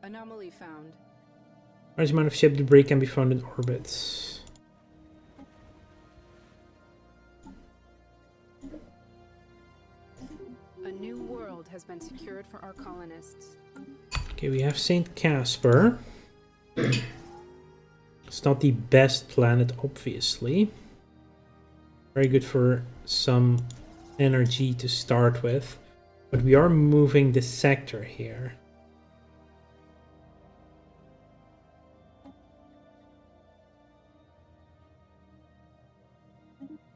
Anomaly found. Large amount of ship debris can be found in orbits. A new world has been secured for our colonists. Okay, we have St. Casper. It's not the best planet, obviously. Very good for some energy to start with. But we are moving the sector here.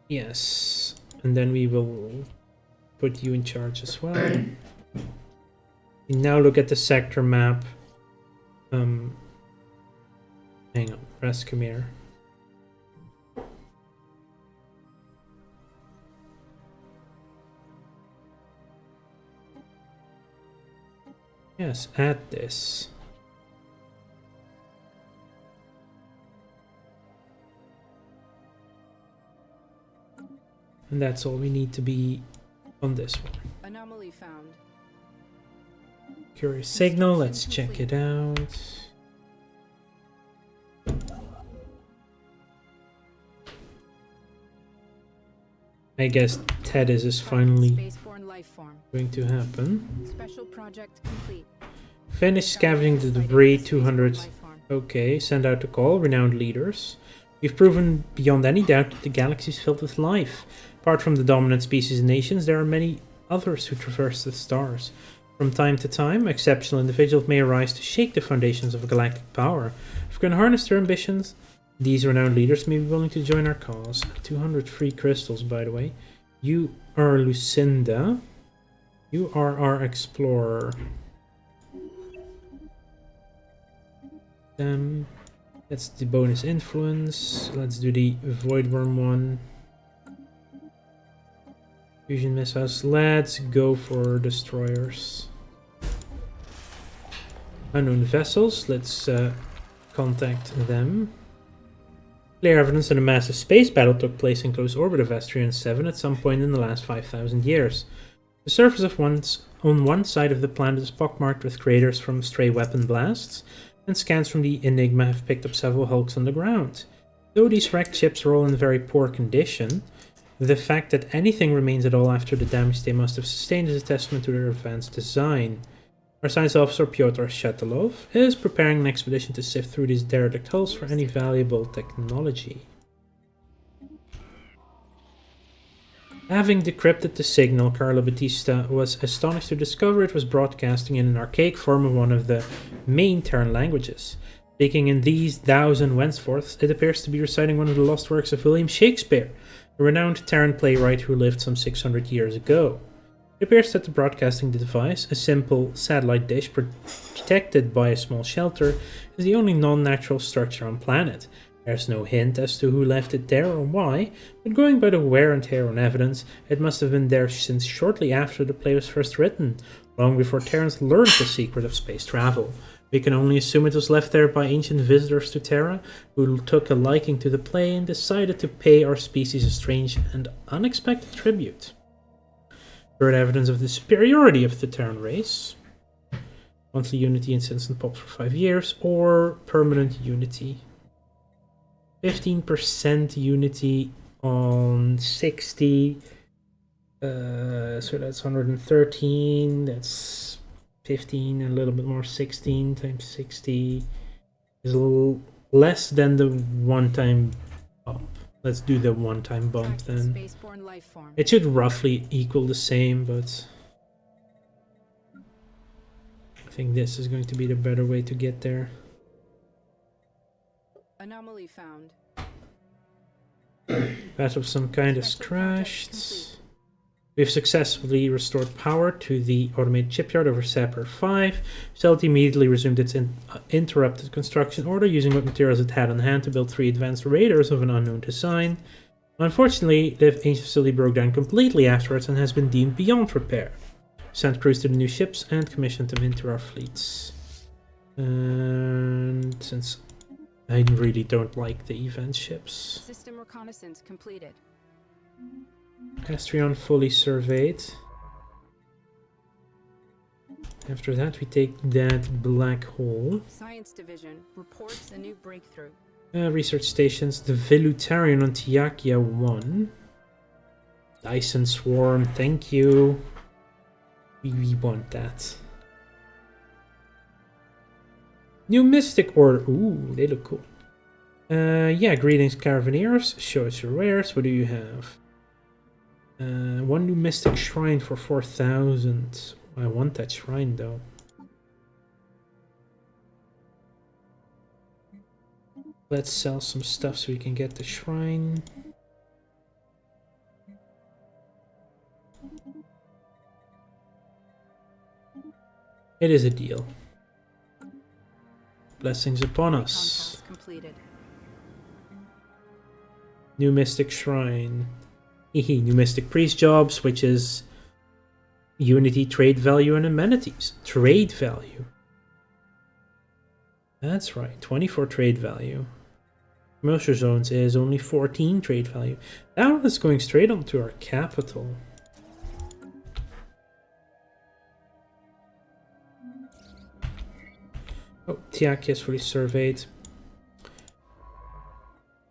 Yes. And then we will put you in charge as well. We now look at the sector map. Hang on, Raskamir. Yes, add this. And that's all we need to be on this one. Anomaly found. Curious signal, let's check it out. I guess Tedis is finally Spaceborne lifeform. going to happen. Special project complete. Finish scavenging the debris, 200. Okay, send out a call, renowned leaders. We've proven beyond any doubt that the galaxy is filled with life. Apart from the dominant species and nations, there are many others who traverse the stars. From time to time, exceptional individuals may arise to shake the foundations of galactic power. If we can harness their ambitions, these renowned leaders may be willing to join our cause. 200 free crystals, by the way. You are Lucinda. You are our explorer. That's the bonus influence. Let's do the void worm one. Fusion missiles. Let's go for destroyers. Unknown vessels. Let's contact them. Clear evidence that a massive space battle took place in close orbit of Astrian 7 at some point in the last 5,000 years. The surface of on one side of the planet is pockmarked with craters from stray weapon blasts, and scans from the Enigma have picked up several hulks on the ground. Though these wrecked ships are all in very poor condition, the fact that anything remains at all after the damage they must have sustained is a testament to their advanced design. Our science officer Pyotr Shatilov is preparing an expedition to sift through these derelict hulls for any valuable technology. Having decrypted the signal, Carlo Battista was astonished to discover it was broadcasting in an archaic form of one of the main Terran languages. Speaking in these thous and whenceforths, it appears to be reciting one of the lost works of William Shakespeare, a renowned Terran playwright who lived some 600 years ago. It appears that the broadcasting device, a simple satellite dish protected by a small shelter, is the only non-natural structure on planet. There's no hint as to who left it there or why, but going by the wear and tear on evidence, it must have been there since shortly after the play was first written, long before Terrans learned the secret of space travel. We can only assume it was left there by ancient visitors to Terra, who took a liking to the play and decided to pay our species a strange and unexpected tribute. Third evidence of the superiority of the Terran race. Monthly unity in Citizen Pops for 5 years, or permanent unity. 15% unity on 60. So that's 113. That's 15, and a little bit more. 16 times 60 is a little less than the one-time bump. Let's do the one-time bump then. It should roughly equal the same, but I think this is going to be the better way to get there. Anomaly found. Battle of some kind has crashed. We've successfully restored power to the automated shipyard over Sapper 5. Stealth immediately resumed its interrupted construction order, using what materials it had on hand to build 3 advanced raiders of an unknown design. Unfortunately, the ancient facility broke down completely afterwards and has been deemed beyond repair. We sent crews to the new ships and commissioned them into our fleets. And since I really don't like the event ships. System reconnaissance completed. Astrion fully surveyed. After that, we take that black hole. Science Division reports a new breakthrough. Research stations, the Velutarian on Tiakia 1. Dyson Swarm, thank you. We want that. New Mystic Order. Ooh, they look cool. Yeah, greetings, Caravanneers. Show us your wares. What do you have? One new Mystic Shrine for 4,000. I want that shrine, though. Let's sell some stuff so we can get the shrine. It is a deal. Blessings upon us. New Mystic Shrine. New Mystic Priest jobs, which is Unity, trade value, and amenities. Trade value. That's right, 24 trade value. Commercial zones is only 14 trade value. That one is going straight onto our capital. Oh, Tiaki is fully surveyed.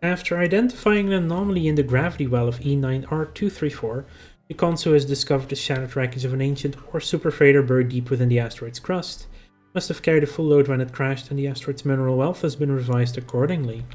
After identifying an anomaly in the gravity well of E9R234, the Consul has discovered the shattered wreckage of an ancient or super freighter buried deep within the asteroid's crust. It must have carried a full load when it crashed, and the asteroid's mineral wealth has been revised accordingly.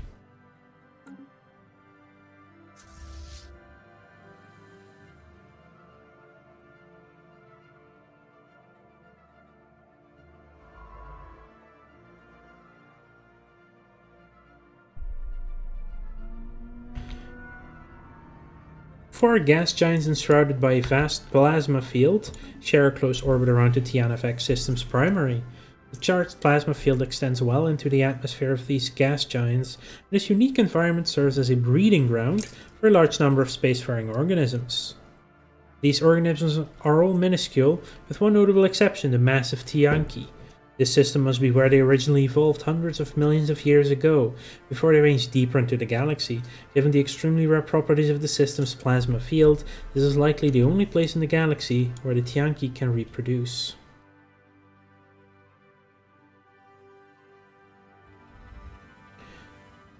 Four gas giants enshrouded by a vast plasma field share a close orbit around the Tianavac system's primary. The charged plasma field extends well into the atmosphere of these gas giants, and this unique environment serves as a breeding ground for a large number of spacefaring organisms. These organisms are all minuscule, with one notable exception, the massive Tianki. This system must be where they originally evolved hundreds of millions of years ago, before they ranged deeper into the galaxy. Given the extremely rare properties of the system's plasma field, this is likely the only place in the galaxy where the Tianki can reproduce.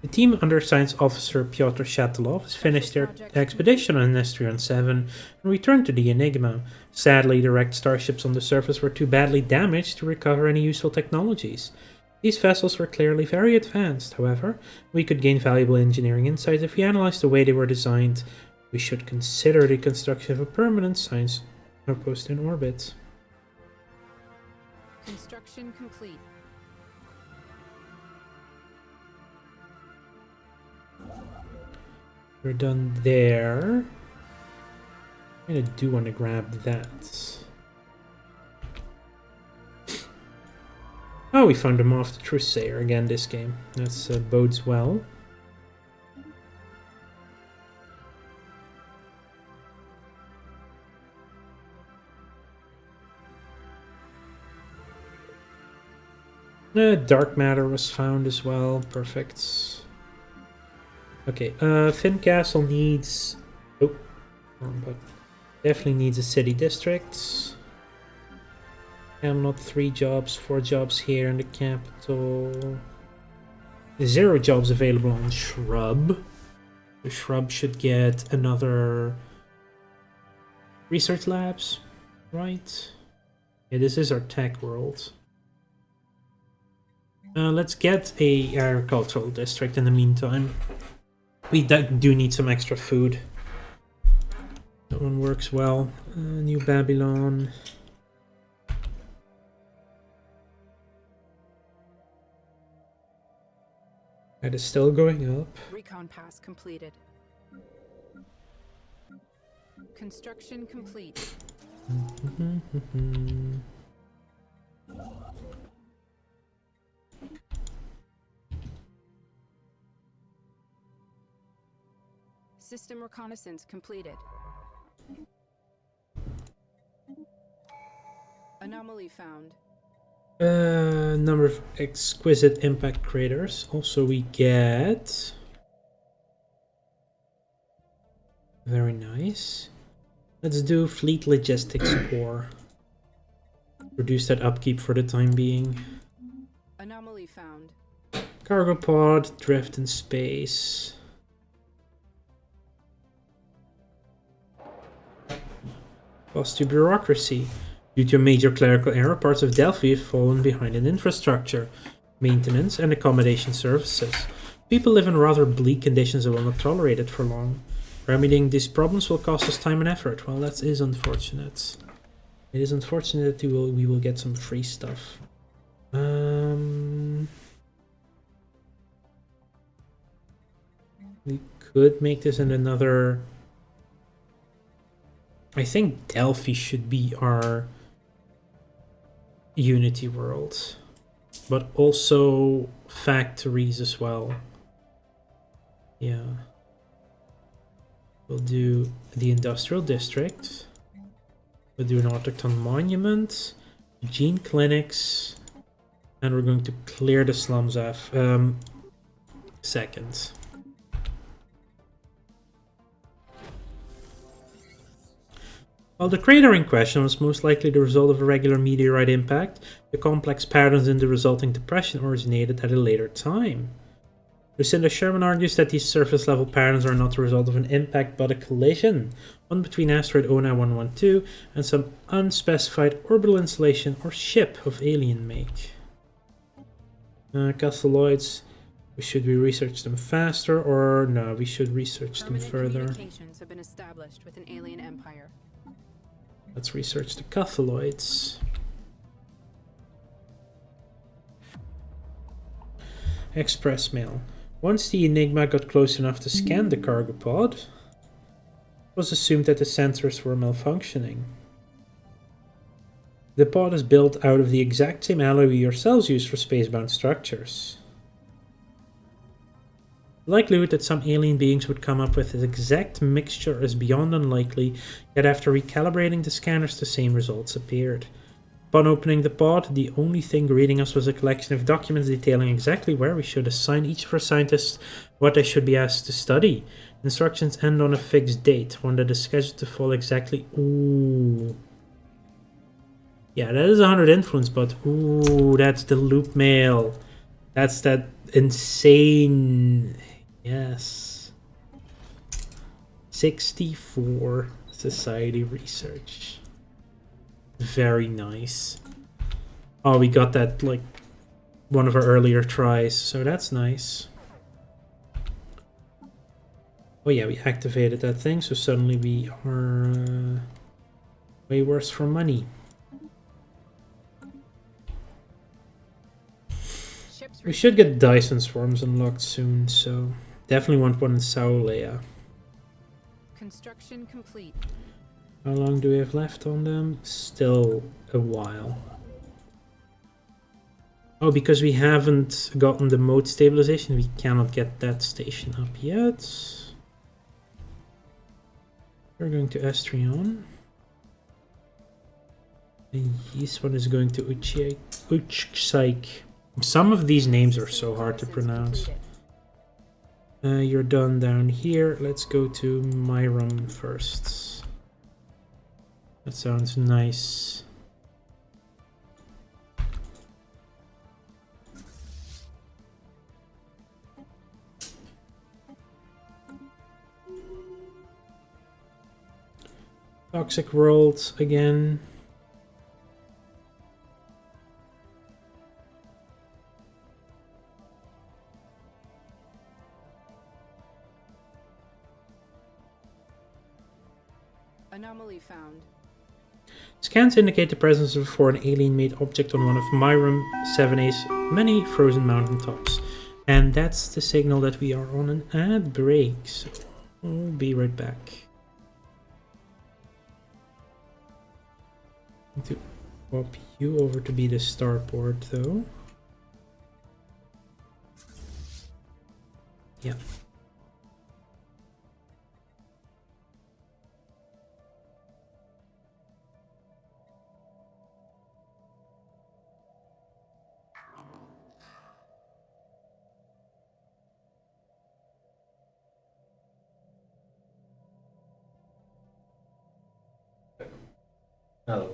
The team under Science Officer Pyotr Shatilov has finished their expedition on Nestrion 7 and returned to the Enigma. Sadly, the wrecked starships on the surface were too badly damaged to recover any useful technologies. These vessels were clearly very advanced, however. We could gain valuable engineering insights if we analyzed the way they were designed. We should consider the construction of a permanent science outpost in orbit. Construction complete. We're done there. I do want to grab that. Oh, we found them off the Trusayer again this game. That bodes well. Dark matter was found as well. Perfect. Okay, Finn Castle needs... Oh, wrong button. Definitely needs a city district. Not 3 jobs, 4 jobs here in the capital. 0 jobs available on Shrub. The Shrub should get another research labs, right? Yeah, this is our tech world. Let's get a agricultural district in the meantime. We do need some extra food. That one works well. New Babylon. That is still going up. Recon pass completed. Construction complete. System reconnaissance completed. Anomaly found. Number of exquisite impact craters. Also we get... Very nice. Let's do fleet logistics core. Reduce that upkeep for the time being. Anomaly found. Cargo pod, drift in space. Cost to bureaucracy. Due to a major clerical error, parts of Delphi have fallen behind in infrastructure, maintenance, and accommodation services. People live in rather bleak conditions that will not tolerate it for long. Remedying these problems will cost us time and effort. Well, that is unfortunate. It is unfortunate that we will get some free stuff. We could make this in another... I think Delphi should be our Unity world, but also factories as well. Yeah. We'll do the industrial district. We'll do an Autochthon monument, gene clinics, and we're going to clear the slums off. Second. While the crater in question was most likely the result of a regular meteorite impact, the complex patterns in the resulting depression originated at a later time. Lucinda Sherman argues that these surface-level patterns are not the result of an impact but a collision, one between asteroid 09112 and some unspecified orbital installation or ship of alien make. Castelloids, should we research them faster or no, we should research them further. Communications have been established with an alien empire. Let's research the Cathaloids. Express mail. Once the Enigma got close enough to scan the cargo pod, it was assumed that the sensors were malfunctioning. The pod is built out of the exact same alloy we yourselves use for spacebound structures. The likelihood that some alien beings would come up with this exact mixture is beyond unlikely, yet after recalibrating the scanners the same results appeared. Upon opening the pod, the only thing greeting us was a collection of documents detailing exactly where we should assign each of our scientists what they should be asked to study. Instructions end on a fixed date, one that is scheduled to fall exactly... Ooh. Yeah, that is 100 influence, but ooh, that's the loop mail. That's that insane... Yes. 64 society research. Very nice. Oh, we got that like one of our earlier tries, so that's nice. Oh yeah, we activated that thing, so suddenly we are way worse for money. We should get Dyson Swarms unlocked soon, so definitely want one in Saulea. Construction complete. How long do we have left on them? Still a while. Oh, because we haven't gotten the mode stabilization, we cannot get that station up yet. We're going to Estrion. And this one is going to Uchksike. Some of these names are so hard to pronounce. You're done down here. Let's go to Myram first. That sounds nice. Toxic World again. Anomaly found. Scans indicate the presence of a foreign alien-made object on one of Myram 7A's many frozen mountain tops. And that's the signal that we are on an ad break, so we'll be right back. Need to swap you over to be the starport though. Yeah. Oh.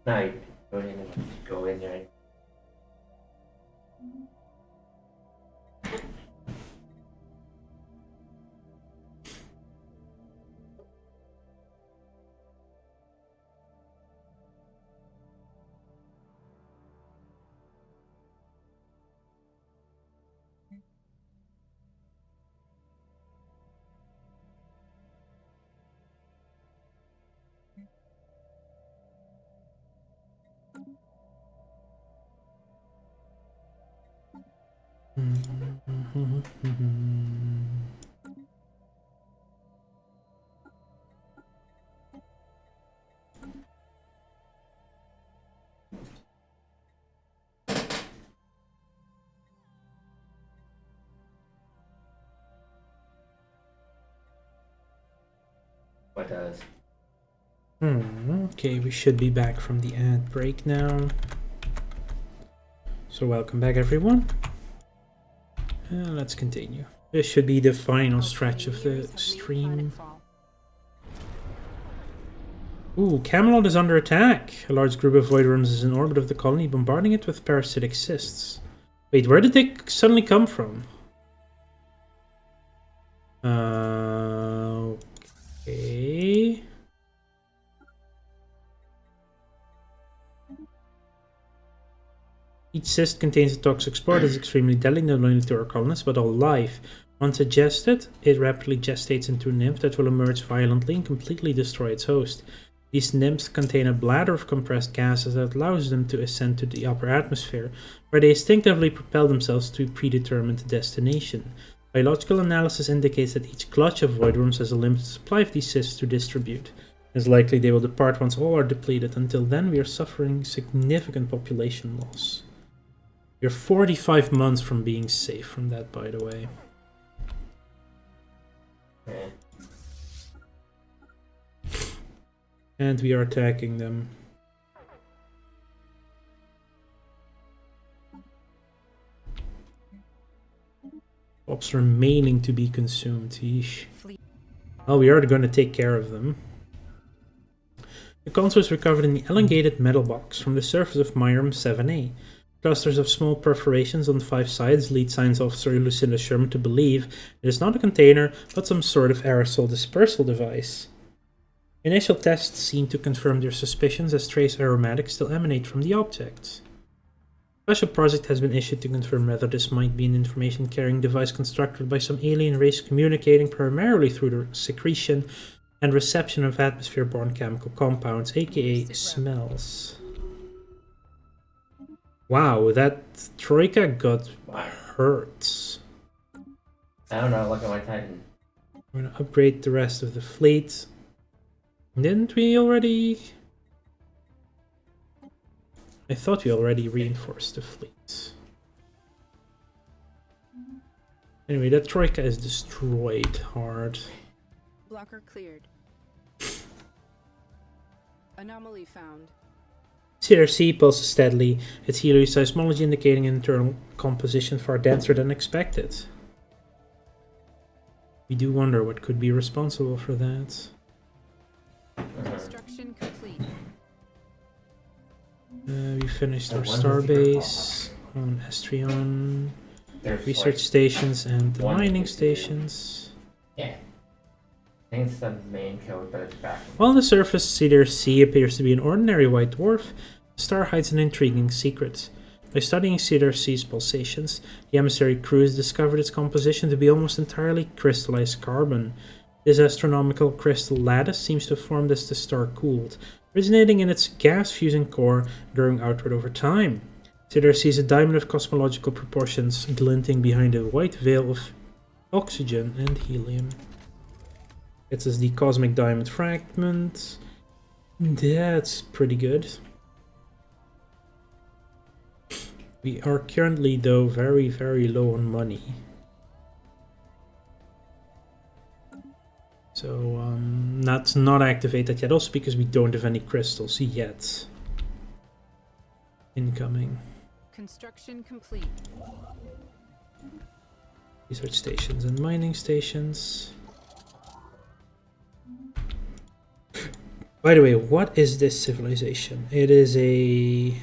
No, you go in there. What does? Okay, we should be back from the ad break now. So welcome back everyone. Let's continue. This should be the final stretch of the stream. Ooh, Camelot is under attack. A large group of void worms is in orbit of the colony, bombarding it with parasitic cysts. Wait, where did they suddenly come from? Okay. Each cyst contains a toxic spore that is extremely deadly not only to our colonists but all life. Once ingested, it rapidly gestates into a nymph that will emerge violently and completely destroy its host. These nymphs contain a bladder of compressed gases that allows them to ascend to the upper atmosphere, where they instinctively propel themselves to a predetermined destination. Biological analysis indicates that each clutch of void worms has a limited supply of these cysts to distribute. It is likely they will depart once all are depleted. Until then, we are suffering significant population loss. We are 45 months from being safe from that, by the way. Yeah. And we are attacking them. Ops remaining to be consumed. Yeesh. Oh, we are going to take care of them. The console is recovered in the elongated metal box from the surface of Myram 7A. Clusters of small perforations on 5 sides lead Science Officer Lucinda Sherman to believe it is not a container, but some sort of aerosol dispersal device. Initial tests seem to confirm their suspicions, as trace aromatics still emanate from the objects. A special project has been issued to confirm whether this might be an information-carrying device constructed by some alien race communicating primarily through the secretion and reception of atmosphere-borne chemical compounds, aka smells. Wow, that Troika got hurt. I don't know, look at my Titan. We're gonna upgrade the rest of the fleet. Didn't we already? I thought we already reinforced the fleet. Anyway, that Troika is destroyed hard. Blocker cleared. Anomaly found. CRC pulses steadily, its helio seismology indicating an internal composition far denser than expected. We do wonder what could be responsible for that. Construction complete. We finished our When was the starbase on Estrion, There's research like, stations, and the one mining thing to do. stations. yeah. I think it's the main code, but it's back. While the surface CRC appears to be an ordinary white dwarf, the star hides an intriguing secret. By studying CRC's pulsations, the emissary crew has discovered its composition to be almost entirely crystallized carbon. This astronomical crystal lattice seems to have formed as the star cooled, originating in its gas-fusing core, growing outward over time. CRC is a diamond of cosmological proportions, glinting behind a white veil of oxygen and helium. It's as the cosmic diamond fragment. That's pretty good. We are currently, though, very, very low on money. So, let's not activate that yet, also because we don't have any crystals yet. Incoming. Construction complete. Research stations and mining stations. By the way, what is this civilization? It is a...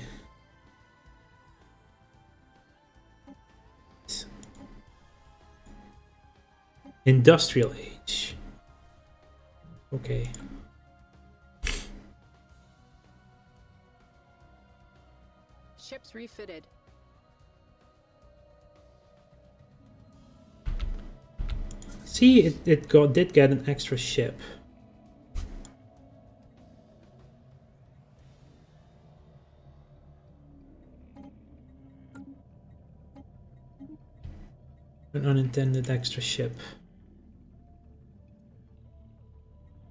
industrial age. Okay. Ships refitted. See, it did get an extra ship. An unintended extra ship.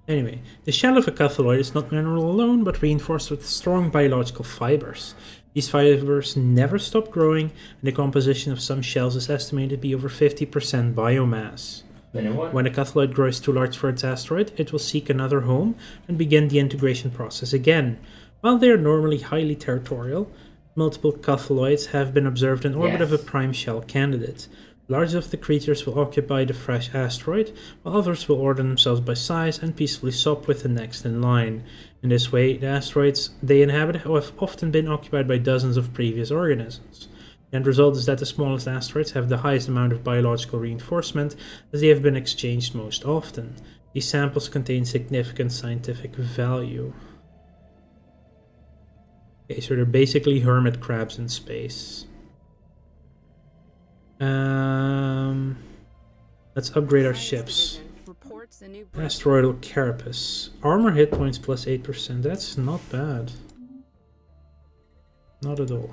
Anyway, the shell of a cathalloid is not mineral alone, but reinforced with strong biological fibers. These fibers never stop growing, and the composition of some shells is estimated to be over 50% biomass. When a cathalloid grows too large for its asteroid, it will seek another home and begin the integration process again. While they are normally highly territorial, multiple cathalloids have been observed in orbit of a prime shell candidate. Large of the creatures will occupy the fresh asteroid, while others will order themselves by size and peacefully swap with the next in line. In this way, the asteroids they inhabit have often been occupied by dozens of previous organisms. The end result is that the smallest asteroids have the highest amount of biological reinforcement, as they have been exchanged most often. These samples contain significant scientific value. Okay, so they're basically hermit crabs in space. Let's upgrade our ships. Report reports a new bridge. Asteroidal carapace. Armor hit points plus 8%. That's not bad. Not at all.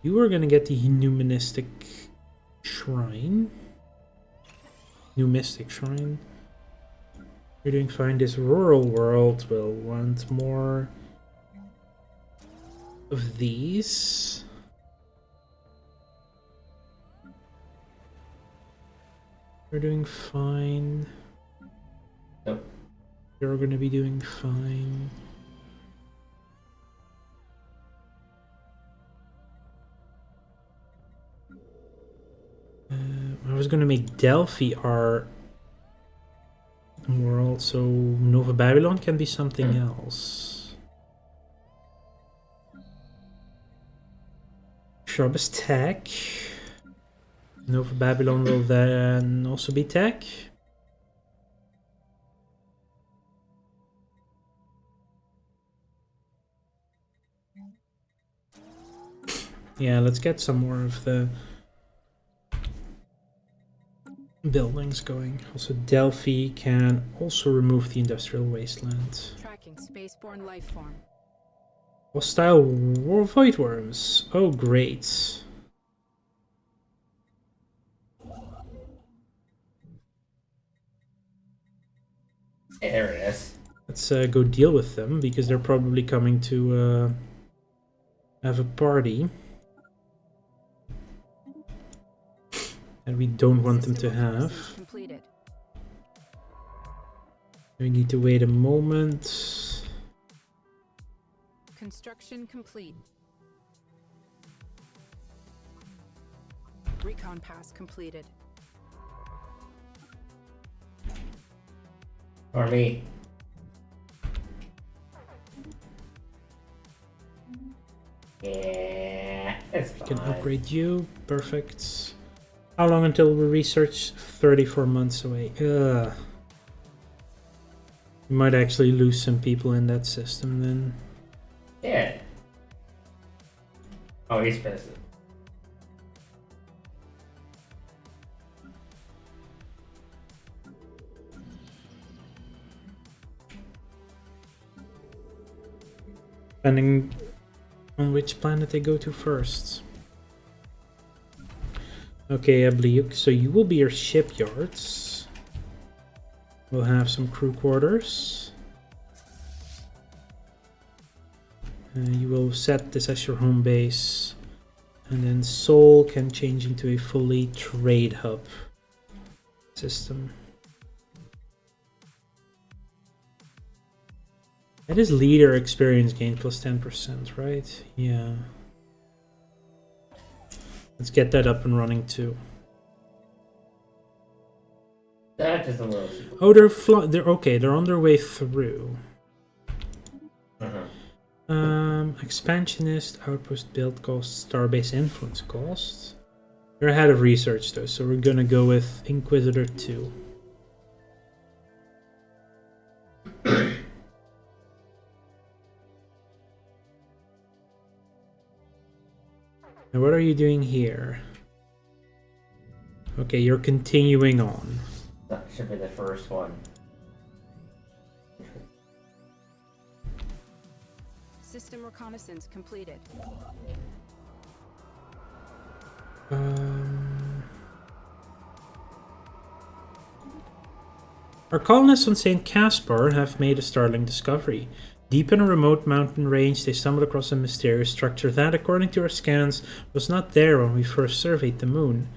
You are gonna get the numismatic shrine. Numismatic shrine. You're doing fine. This rural world will want more of these. You're doing fine. Nope. You're gonna be doing fine. I was gonna make Delphi our world, so Nova Babylon can be something else. Shrub is tech. Nova Babylon will then also be tech. Yeah, let's get some more of the buildings going. Also, Delphi can also remove the industrial wasteland. Tracking spaceborne life form. Hostile void worms. Oh, great. There it is. Let's go deal with them, because they're probably coming to have a party. And we don't want them to have. Completed. We need to wait a moment. Construction complete. Recon pass completed. Or me. Yeah, it's fine. Can upgrade you. Perfect. How long until we research? 34 months away. Ugh. We might actually lose some people in that system then. Yeah. Oh, he's pissed. Depending on which planet they go to first. Okay, Abliuk, so you will be your shipyards. We'll have some crew quarters. You will set this as your home base. And then Sol can change into a fully trade hub system. That is leader experience gain plus 10%, right? Yeah. Let's get that up and running too. That is a little. Oh, they're okay. They're on their way through. Expansionist, outpost build cost, starbase influence cost. They're ahead of research though, so we're gonna go with Inquisitor 2. Now what are you doing here? Okay, you're continuing on. That should be the first one. System reconnaissance completed. Our colonists on St. Caspar have made a startling discovery. Deep in a remote mountain range, they stumbled across a mysterious structure that, according to our scans, was not there when we first surveyed the moon.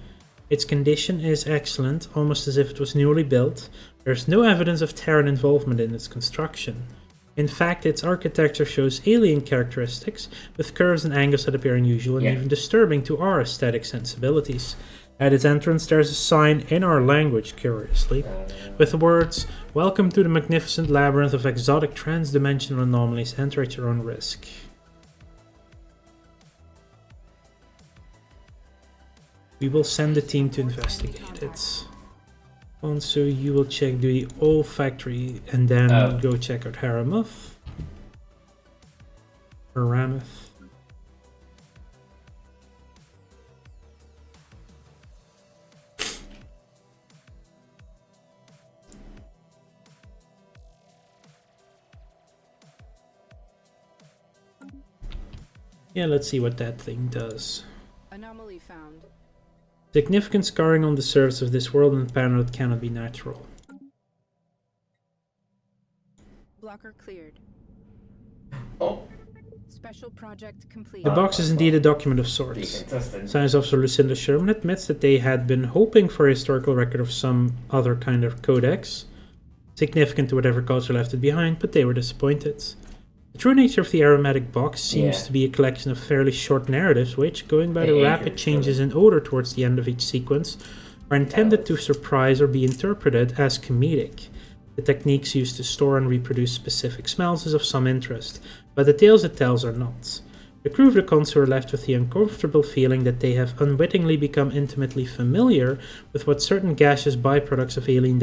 Its condition is excellent, almost as if it was newly built. There's no evidence of Terran involvement in its construction. In fact, its architecture shows alien characteristics, with curves and angles that appear unusual and even disturbing to our aesthetic sensibilities. At its entrance, there's a sign in our language, curiously, with the words, "Welcome to the magnificent labyrinth of exotic trans-dimensional anomalies. Enter at your own risk." We will send a team to investigate it. Also, you will do the olfactory and then go check out Haramuth. Or Ramuth. Yeah, let's see what that thing does. Anomaly found. Significant scarring on the surface of this world and panel that cannot be natural. Blocker cleared. Oh, Special project complete. The box is indeed a document of be sorts. consistent. Science officer Lucinda Sherman admits that they had been hoping for a historical record of some other kind of codex, significant to whatever culture left it behind, but they were disappointed. The true nature of the aromatic box seems to be a collection of fairly short narratives which, going by the rapid changes in odor towards the end of each sequence, are intended to surprise or be interpreted as comedic. The techniques used to store and reproduce specific smells is of some interest, but the tales it tells are not. The crew of the Consul are left with the uncomfortable feeling that they have unwittingly become intimately familiar with what certain gaseous byproducts of alien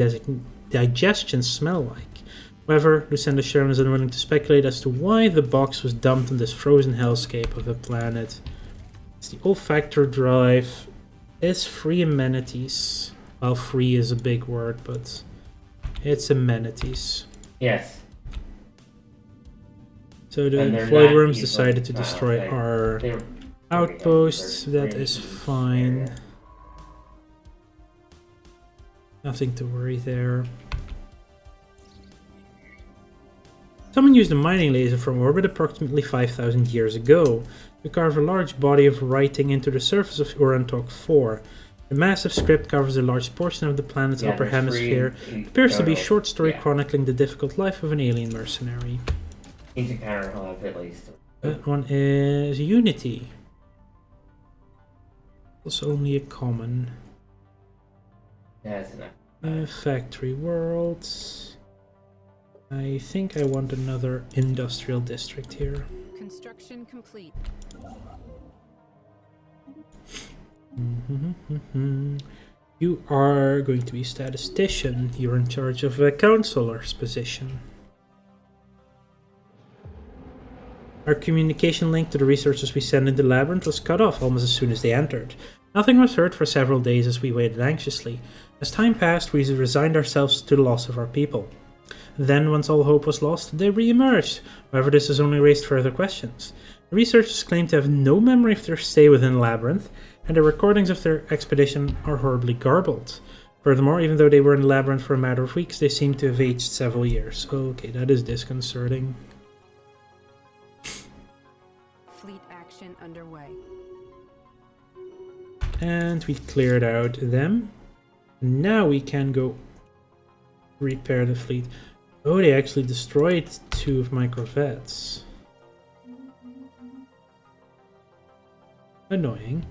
digestion smell like. However, Lucinda Sherman is unwilling to speculate as to why the box was dumped on this frozen hellscape of a planet. It's the olfactory drive. It's free amenities. Well, free is a big word, but it's amenities. Yes. So the And they're void not worms evil. decided to destroy our They're outposts. they're That is really fine. area. Nothing to worry there. Someone used a mining laser from orbit approximately 5,000 years ago to carve a large body of writing into the surface of Urantok 4. The massive script covers a large portion of the planet's upper hemisphere. It appears to be a short story chronicling the difficult life of an alien mercenary. Each encounter will have at least. That one is Unity. It's only a common. Yeah, that's enough. Factory worlds. I think I want another industrial district here. Construction complete. You are going to be statistician. You're in charge of a counselor's position. Our communication link to the researchers we sent in the labyrinth was cut off almost as soon as they entered. Nothing was heard for several days as we waited anxiously. As time passed, we resigned ourselves to the loss of our people. Then, once all hope was lost, they re-emerged. However, this has only raised further questions. The researchers claim to have no memory of their stay within the labyrinth, and the recordings of their expedition are horribly garbled. Furthermore, even though they were in the labyrinth for a matter of weeks, they seem to have aged several years. Okay, that is disconcerting. Fleet action underway. And we cleared out them. Now we can go repair the fleet. Oh, they actually destroyed 2 of my corvettes. Annoying.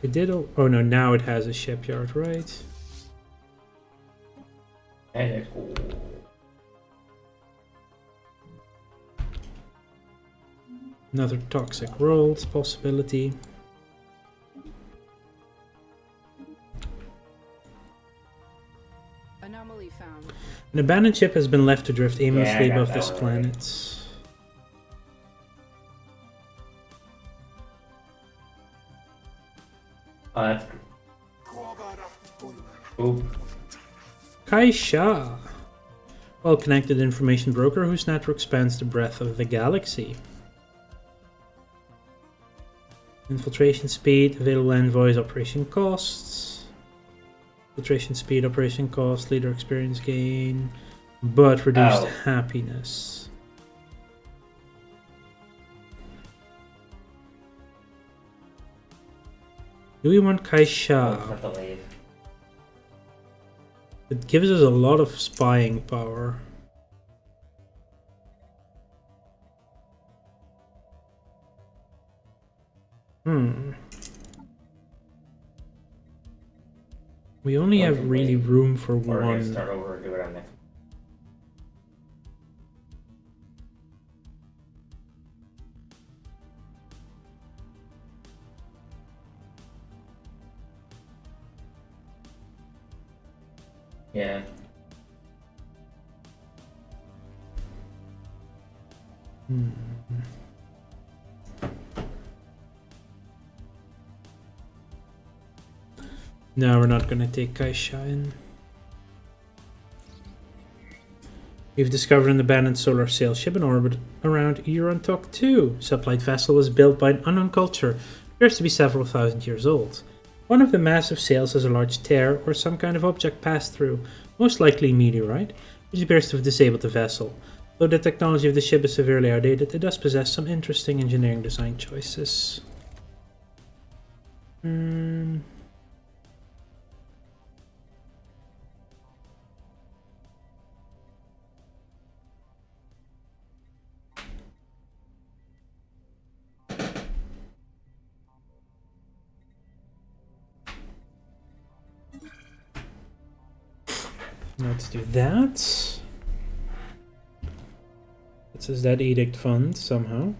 It did. Oh no, now it has a shipyard, right? And it's cool. Another toxic world possibility. Anomaly found. An abandoned ship has been left to drift aimlessly Yeah, I got above that this one planet. Oh, that's Oop. Kaisha! Well-connected information broker whose network spans the breadth of the galaxy. Infiltration speed, available envoys, operation costs. Infiltration speed, operation cost, leader experience gain, but reduced happiness. Do we want Kaisha? Have to leave. It gives us a lot of spying power. We only have really room for We're gonna one. start over and do it on next. Yeah. No, we're not gonna take Kaisha in. We've discovered an abandoned solar sail ship in orbit around Eurontok 2. Sublight vessel was built by an unknown culture, appears to be several thousand years old. One of the massive sails has a large tear or some kind of object passed through, most likely a meteorite, which appears to have disabled the vessel. Though the technology of the ship is severely outdated, it does possess some interesting engineering design choices. Let's do that. It says that edict fund somehow.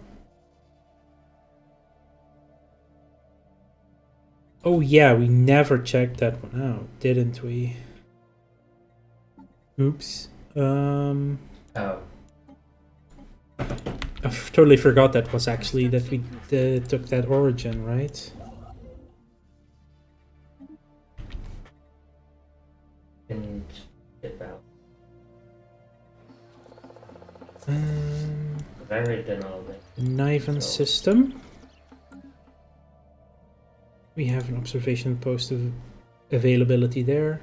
Oh yeah, we never checked that one out, didn't we? Oops. Oh. I totally forgot that was actually that we took that origin, right? Didn't get out. Very denali. Niven system. We have an observation post of availability there.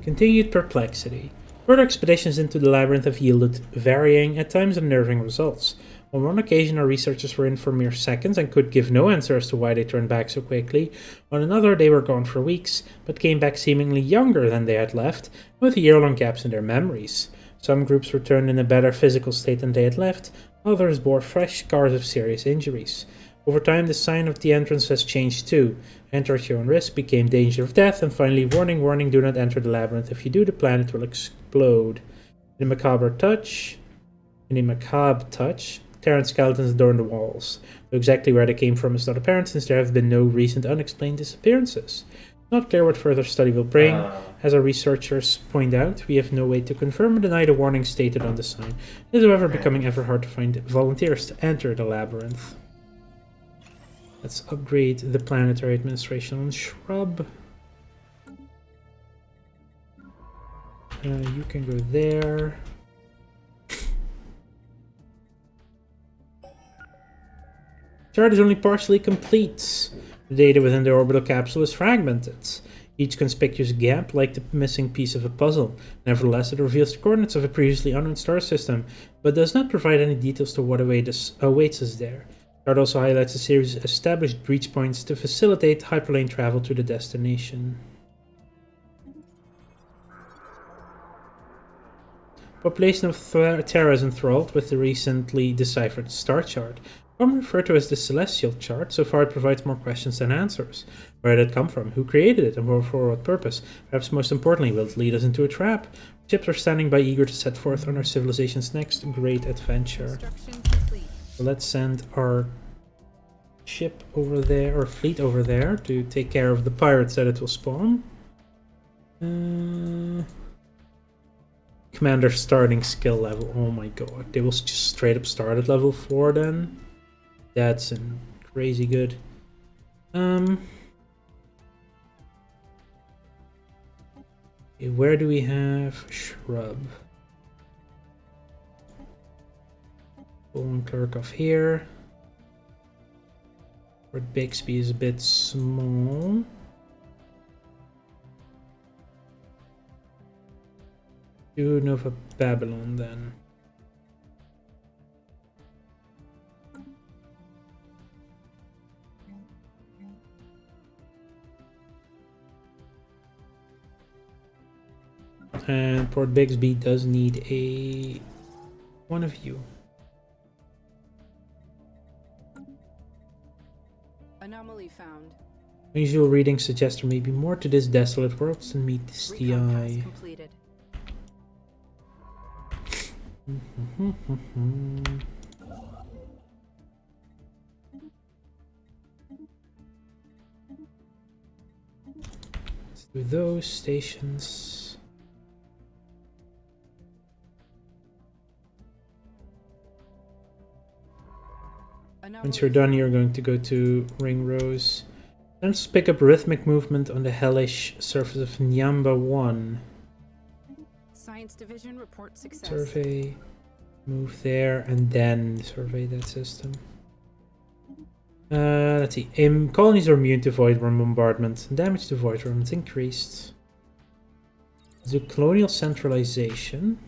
Continued perplexity. Further expeditions into the labyrinth have yielded varying, at times unnerving results. On one occasion, our researchers were in for mere seconds and could give no answer as to why they turned back so quickly. On another, they were gone for weeks, but came back seemingly younger than they had left, with year-long gaps in their memories. Some groups returned in a better physical state than they had left, others bore fresh scars of serious injuries. Over time, the sign of the entrance has changed too. Enter at your own risk became danger of death, and finally, warning, warning, do not enter the labyrinth. If you do, the planet will explode. In a macabre touch, Terran skeletons adorn the walls. Though exactly where they came from is not apparent, since there have been no recent unexplained disappearances. Not clear what further study will bring. As our researchers point out, we have no way to confirm or deny the warning stated on the sign. It is, however, becoming ever hard to find volunteers to enter the labyrinth. Let's upgrade the planetary administration on Shrub. You can go there. Chart is only partially complete. The data within the orbital capsule is fragmented. Each conspicuous gap like the missing piece of a puzzle. Nevertheless, it reveals the coordinates of a previously unknown star system, but does not provide any details to what awaits us there. The chart also highlights a series of established breach points to facilitate hyperlane travel to the destination. Population of Terra is enthralled with the recently deciphered star chart. Some refer to as the celestial chart. So far it provides more questions than answers. Where did it come from? Who created it? And for what purpose? Perhaps most importantly, will it lead us into a trap? Ships are standing by eager to set forth on our civilization's next great adventure. So let's send our ship over there, or fleet over there, to take care of the pirates that it will spawn. Commander starting skill level. Oh my god. They will just straight up start at level 4 then. That's crazy good. Okay, where do we have Shrub? Pull one clerk off here. Fort Bixby is a bit small. Do Nova Babylon then. And Port Bixby does need one of you. Anomaly found. Unusual readings suggest there may be more to this desolate world than meets the eye. Completed. Let's do those stations. Once you're done, you're going to go to Ring Rose. Let's pick up rhythmic movement on the hellish surface of Nyamba 1. Science division report success. Survey, move there, and then survey that system. Let's see. Colonies are immune to void worm bombardment. Damage to void worms increased. Let's do colonial centralization.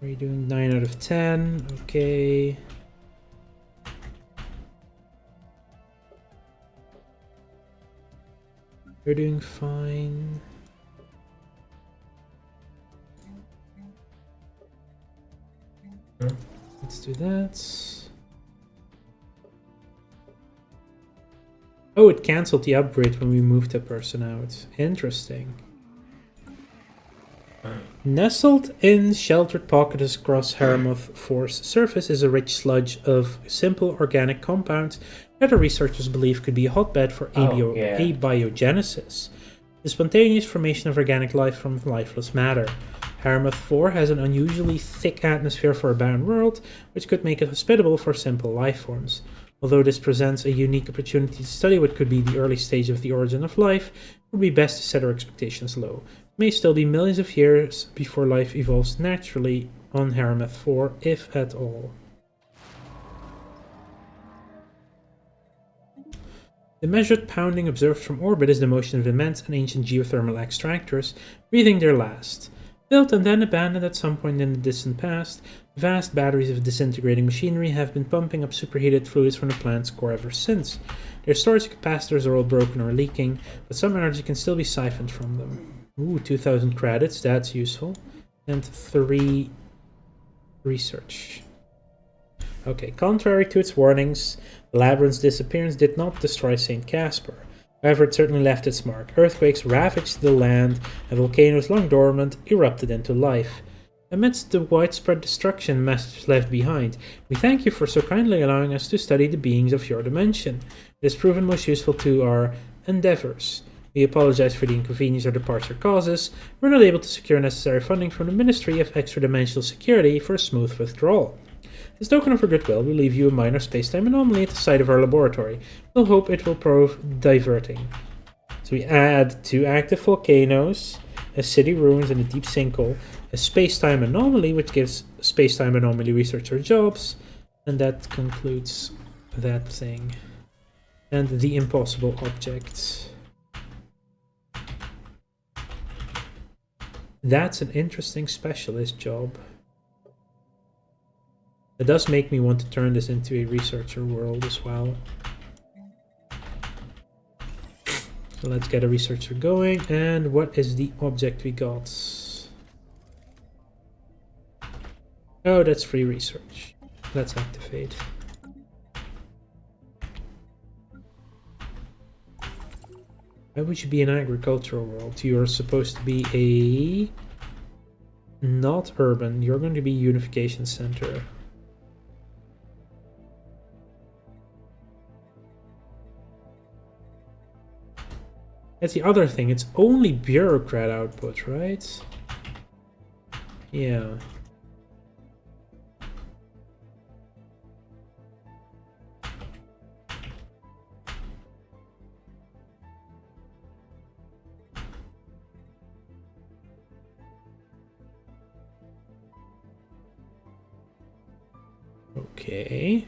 Are you doing 9 out of 10? Okay. You're doing fine. Let's do that. Oh, it cancelled the upgrade when we moved that person out. Interesting. Nestled in sheltered pockets across Haramoth 4's surface is a rich sludge of simple organic compounds that the researchers believe could be a hotbed for abiogenesis, the spontaneous formation of organic life from lifeless matter. Haramoth 4 has an unusually thick atmosphere for a barren world, which could make it hospitable for simple life forms. Although this presents a unique opportunity to study what could be the early stage of the origin of life, it would be best to set our expectations low. It may still be millions of years before life evolves naturally on Haramoth 4, if at all. The measured pounding observed from orbit is the motion of immense and ancient geothermal extractors breathing their last. Built and then abandoned at some point in the distant past, vast batteries of disintegrating machinery have been pumping up superheated fluids from the plant's core ever since. Their storage capacitors are all broken or leaking, but some energy can still be siphoned from them. Ooh, 2,000 credits, that's useful. And 3 research. Okay, contrary to its warnings, the labyrinth's disappearance did not destroy St. Casper. However, it certainly left its mark. Earthquakes ravaged the land, and volcanoes long dormant erupted into life. Amidst the widespread destruction messages left behind, we thank you for so kindly allowing us to study the beings of your dimension. It has proven most useful to our endeavors. We apologize for the inconvenience our departure causes. We're not able to secure necessary funding from the Ministry of Extra-Dimensional Security for a smooth withdrawal. As token of our goodwill, we leave you a minor spacetime anomaly at the site of our laboratory. We'll hope it will prove diverting. So we add 2 active volcanoes, a city ruins, and a deep sinkhole, a spacetime anomaly, which gives spacetime anomaly researcher jobs, and that concludes that thing. And the impossible objects. That's an interesting specialist job. It does make me want to turn this into a researcher world as well. So let's get a researcher going. And what is the object we got? Oh, that's free research. Let's activate. Why would you be an agricultural world? You are supposed to be a... not urban. You're going to be unification center. That's the other thing, it's only bureaucrat output, right? Yeah. Okay.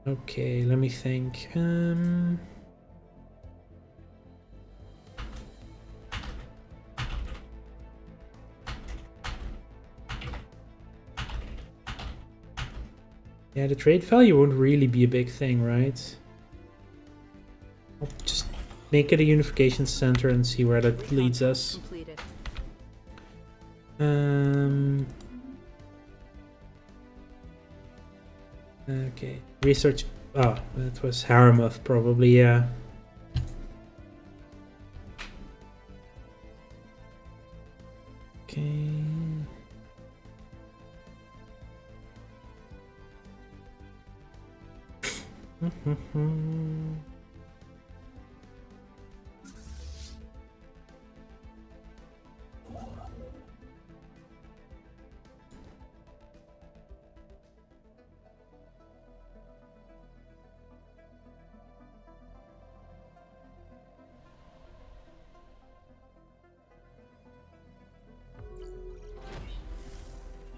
Okay, let me think. Yeah, the trade value won't really be a big thing, right? I'll just make it a unification center and see where that leads us. Completed. Okay, research. Oh, that was Haramoth, probably, yeah. Okay.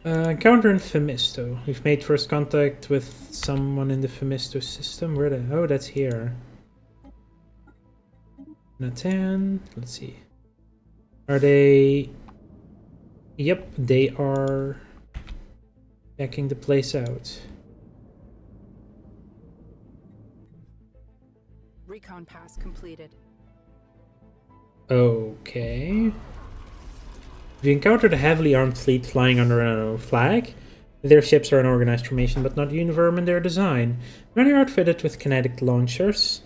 Encounter in Phemisto. We've made first contact with someone in the Phemisto system. Where the... Oh, that's here. Nathan. Let's see. Are they... Yep, they are checking the place out. Recon pass completed. Okay. We encountered a heavily armed fleet flying under a flag. Their ships are an organized formation, but not uniform in their design. Many are outfitted with kinetic launchers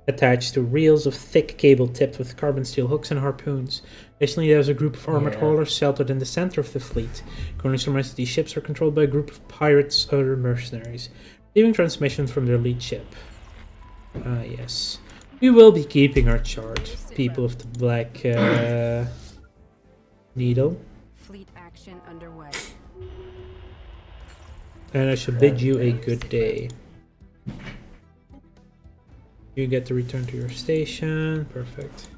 attached to reels of thick cable tipped with carbon steel hooks and harpoons. Additionally, there's a group of armored haulers sheltered in the center of the fleet. According to surmise, these ships are controlled by a group of pirates or mercenaries, receiving transmission from their lead ship. Ah, yes. We will be keeping our chart, people of the Black Needle. Fleet action underway. And I shall bid you a good day. You get to return to your station. Perfect.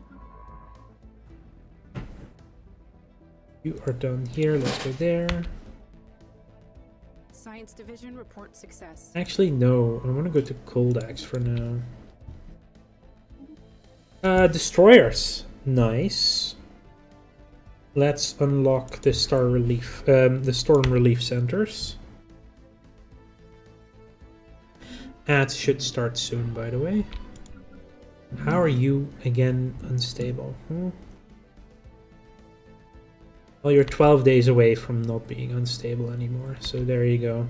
You are done here. Let's go there. Science division report success. Actually, no. I want to go to Coldax for now. Destroyers. Nice. Let's unlock the storm relief centers. Ads should start soon, by the way. How are you again unstable? Well, you're 12 days away from not being unstable anymore, so there you go.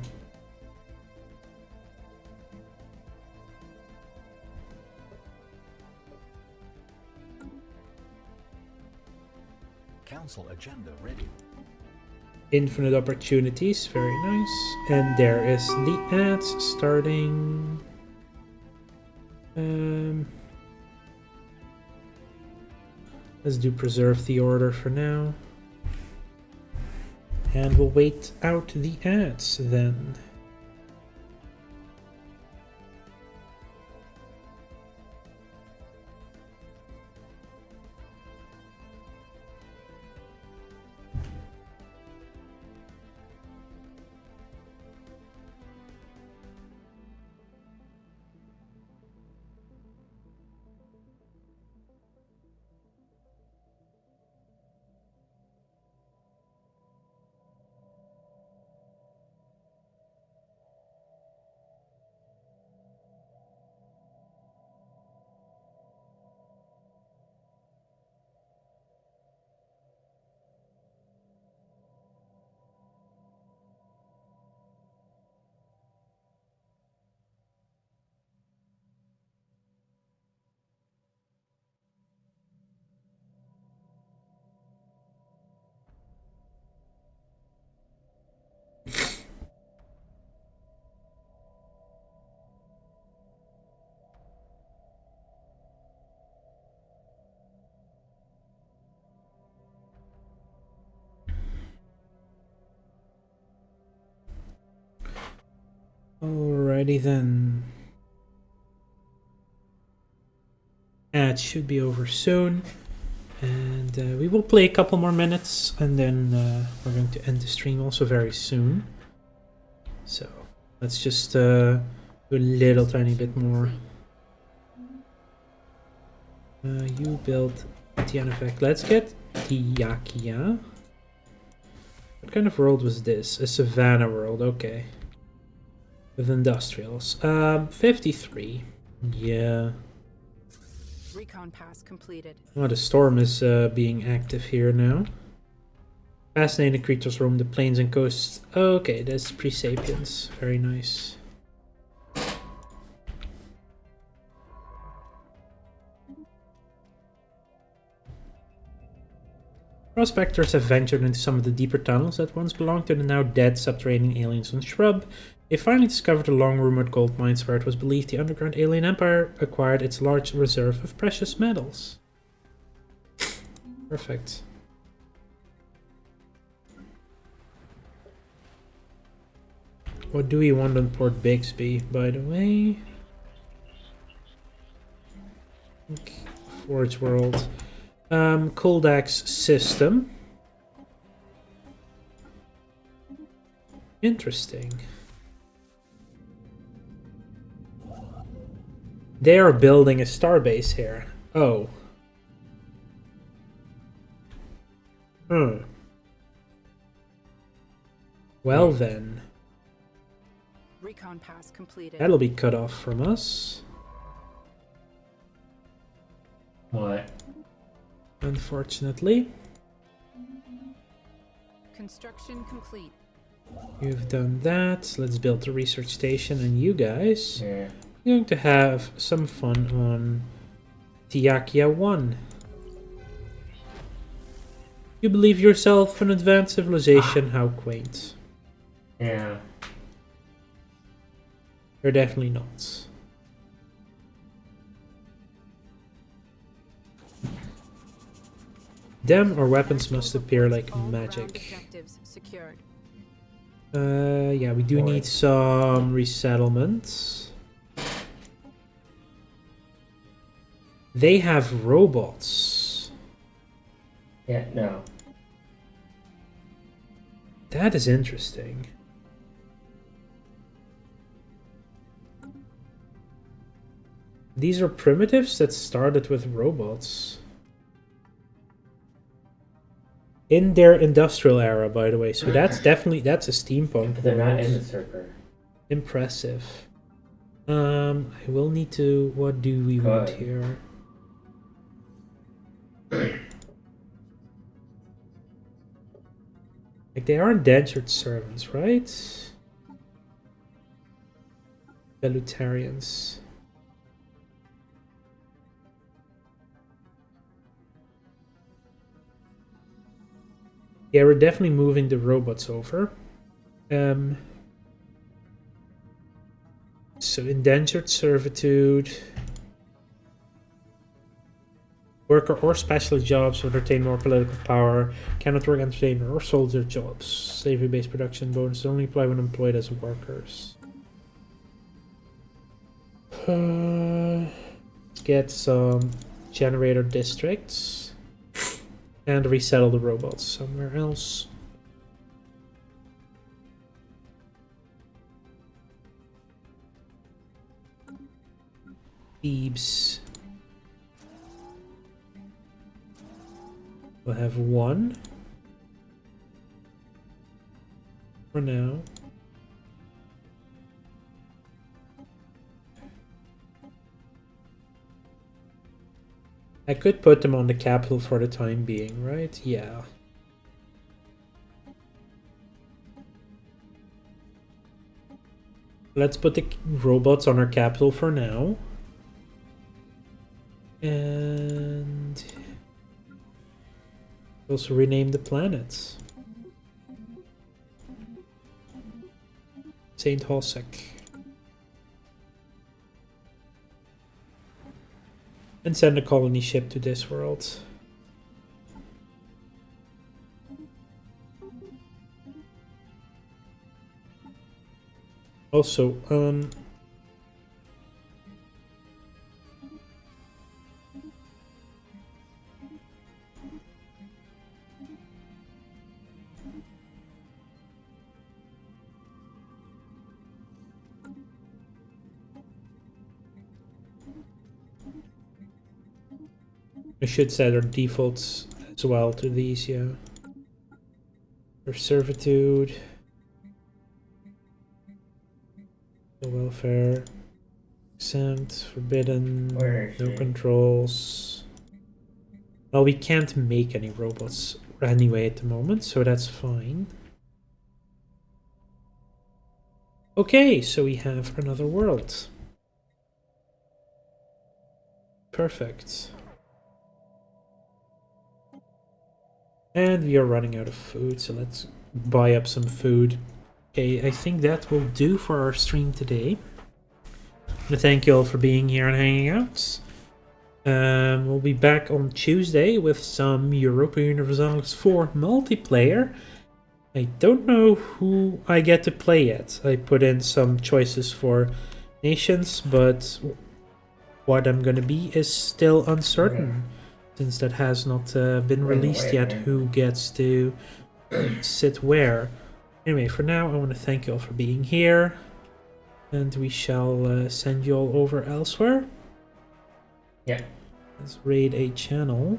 Council agenda ready. Infinite opportunities, very nice. And there is the ads starting. Let's do preserve the order for now. And we'll wait out the ads then. Alrighty then. Ads should be over soon. And we will play a couple more minutes and then we're going to end the stream also very soon. So let's just do a little tiny bit more. You build Tianefek. Let's get Tiakia. What kind of world was this? A savannah world, okay. With industrials. 53. Yeah. Recon pass completed. Oh, the storm is being active here now. Fascinating creatures roam the plains and coasts. Okay, that's pre-sapiens. Very nice. Prospectors have ventured into some of the deeper tunnels that once belonged to the now dead subterranean aliens on Shrub. They finally discovered the long-rumored gold mines where it was believed the underground alien empire acquired its large reserve of precious metals. Perfect. What do we want on Port Bixby, by the way? Okay. Forge World. Coldax system. Interesting. They are building a starbase here. Oh. Well then. Recon pass completed. That'll be cut off from us. What? Unfortunately. Construction complete. You've done that. Let's build a research station, and you guys Yeah. are going to have some fun on Tiakia 1. You believe yourself an advanced civilization, how quaint. Yeah. You're definitely not. Them or weapons must appear like All ground magic. objectives secured. Yeah, we do need some resettlements. They have robots. Yeah, no. That is interesting. These are primitives that started with robots. In their industrial era, by the way. So that's definitely, that's a steampunk. They're not world. in the server. Impressive. I will need to, what do we want Good. here? Like, they are indentured servants, right? Salutarians. Yeah, we're definitely moving the robots over. So indentured servitude. Worker or specialist jobs would retain more political power. Cannot work entertainment or soldier jobs. Slavery-based production bonus only apply when employed as workers. Let's get some generator districts. And resettle the robots somewhere else. Thebes. We'll have one. For now. I could put them on the capital for the time being, right? Yeah. Let's put the robots on our capital for now. And also rename the planets. Saint Hosek. And send a colony ship to this world. Also, I should set our defaults as well to these, yeah. For servitude. The welfare. Exempt, forbidden, no controls. Well, we can't make any robots anyway at the moment, so that's fine. Okay, so we have another world. Perfect. And we are running out of food, so let's buy up some food. Okay, I think that will do for our stream today. Thank you all for being here and hanging out. We'll be back on Tuesday with some Europa Universalis 4 multiplayer. I don't know who I get to play yet. I put in some choices for nations, but what I'm gonna be is still uncertain. Since that has not been released yet, who gets to sit where. Anyway, for now, I want to thank you all for being here. And we shall send you all over elsewhere. Yeah. Let's raid a channel.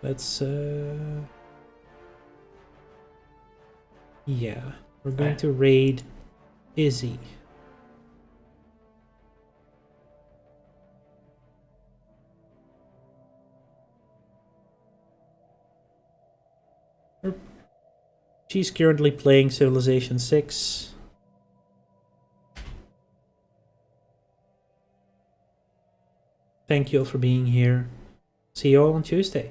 Let's... yeah. We're going to raid Izzy. She's currently playing Civilization 6. Thank you all for being here. See you all on Tuesday.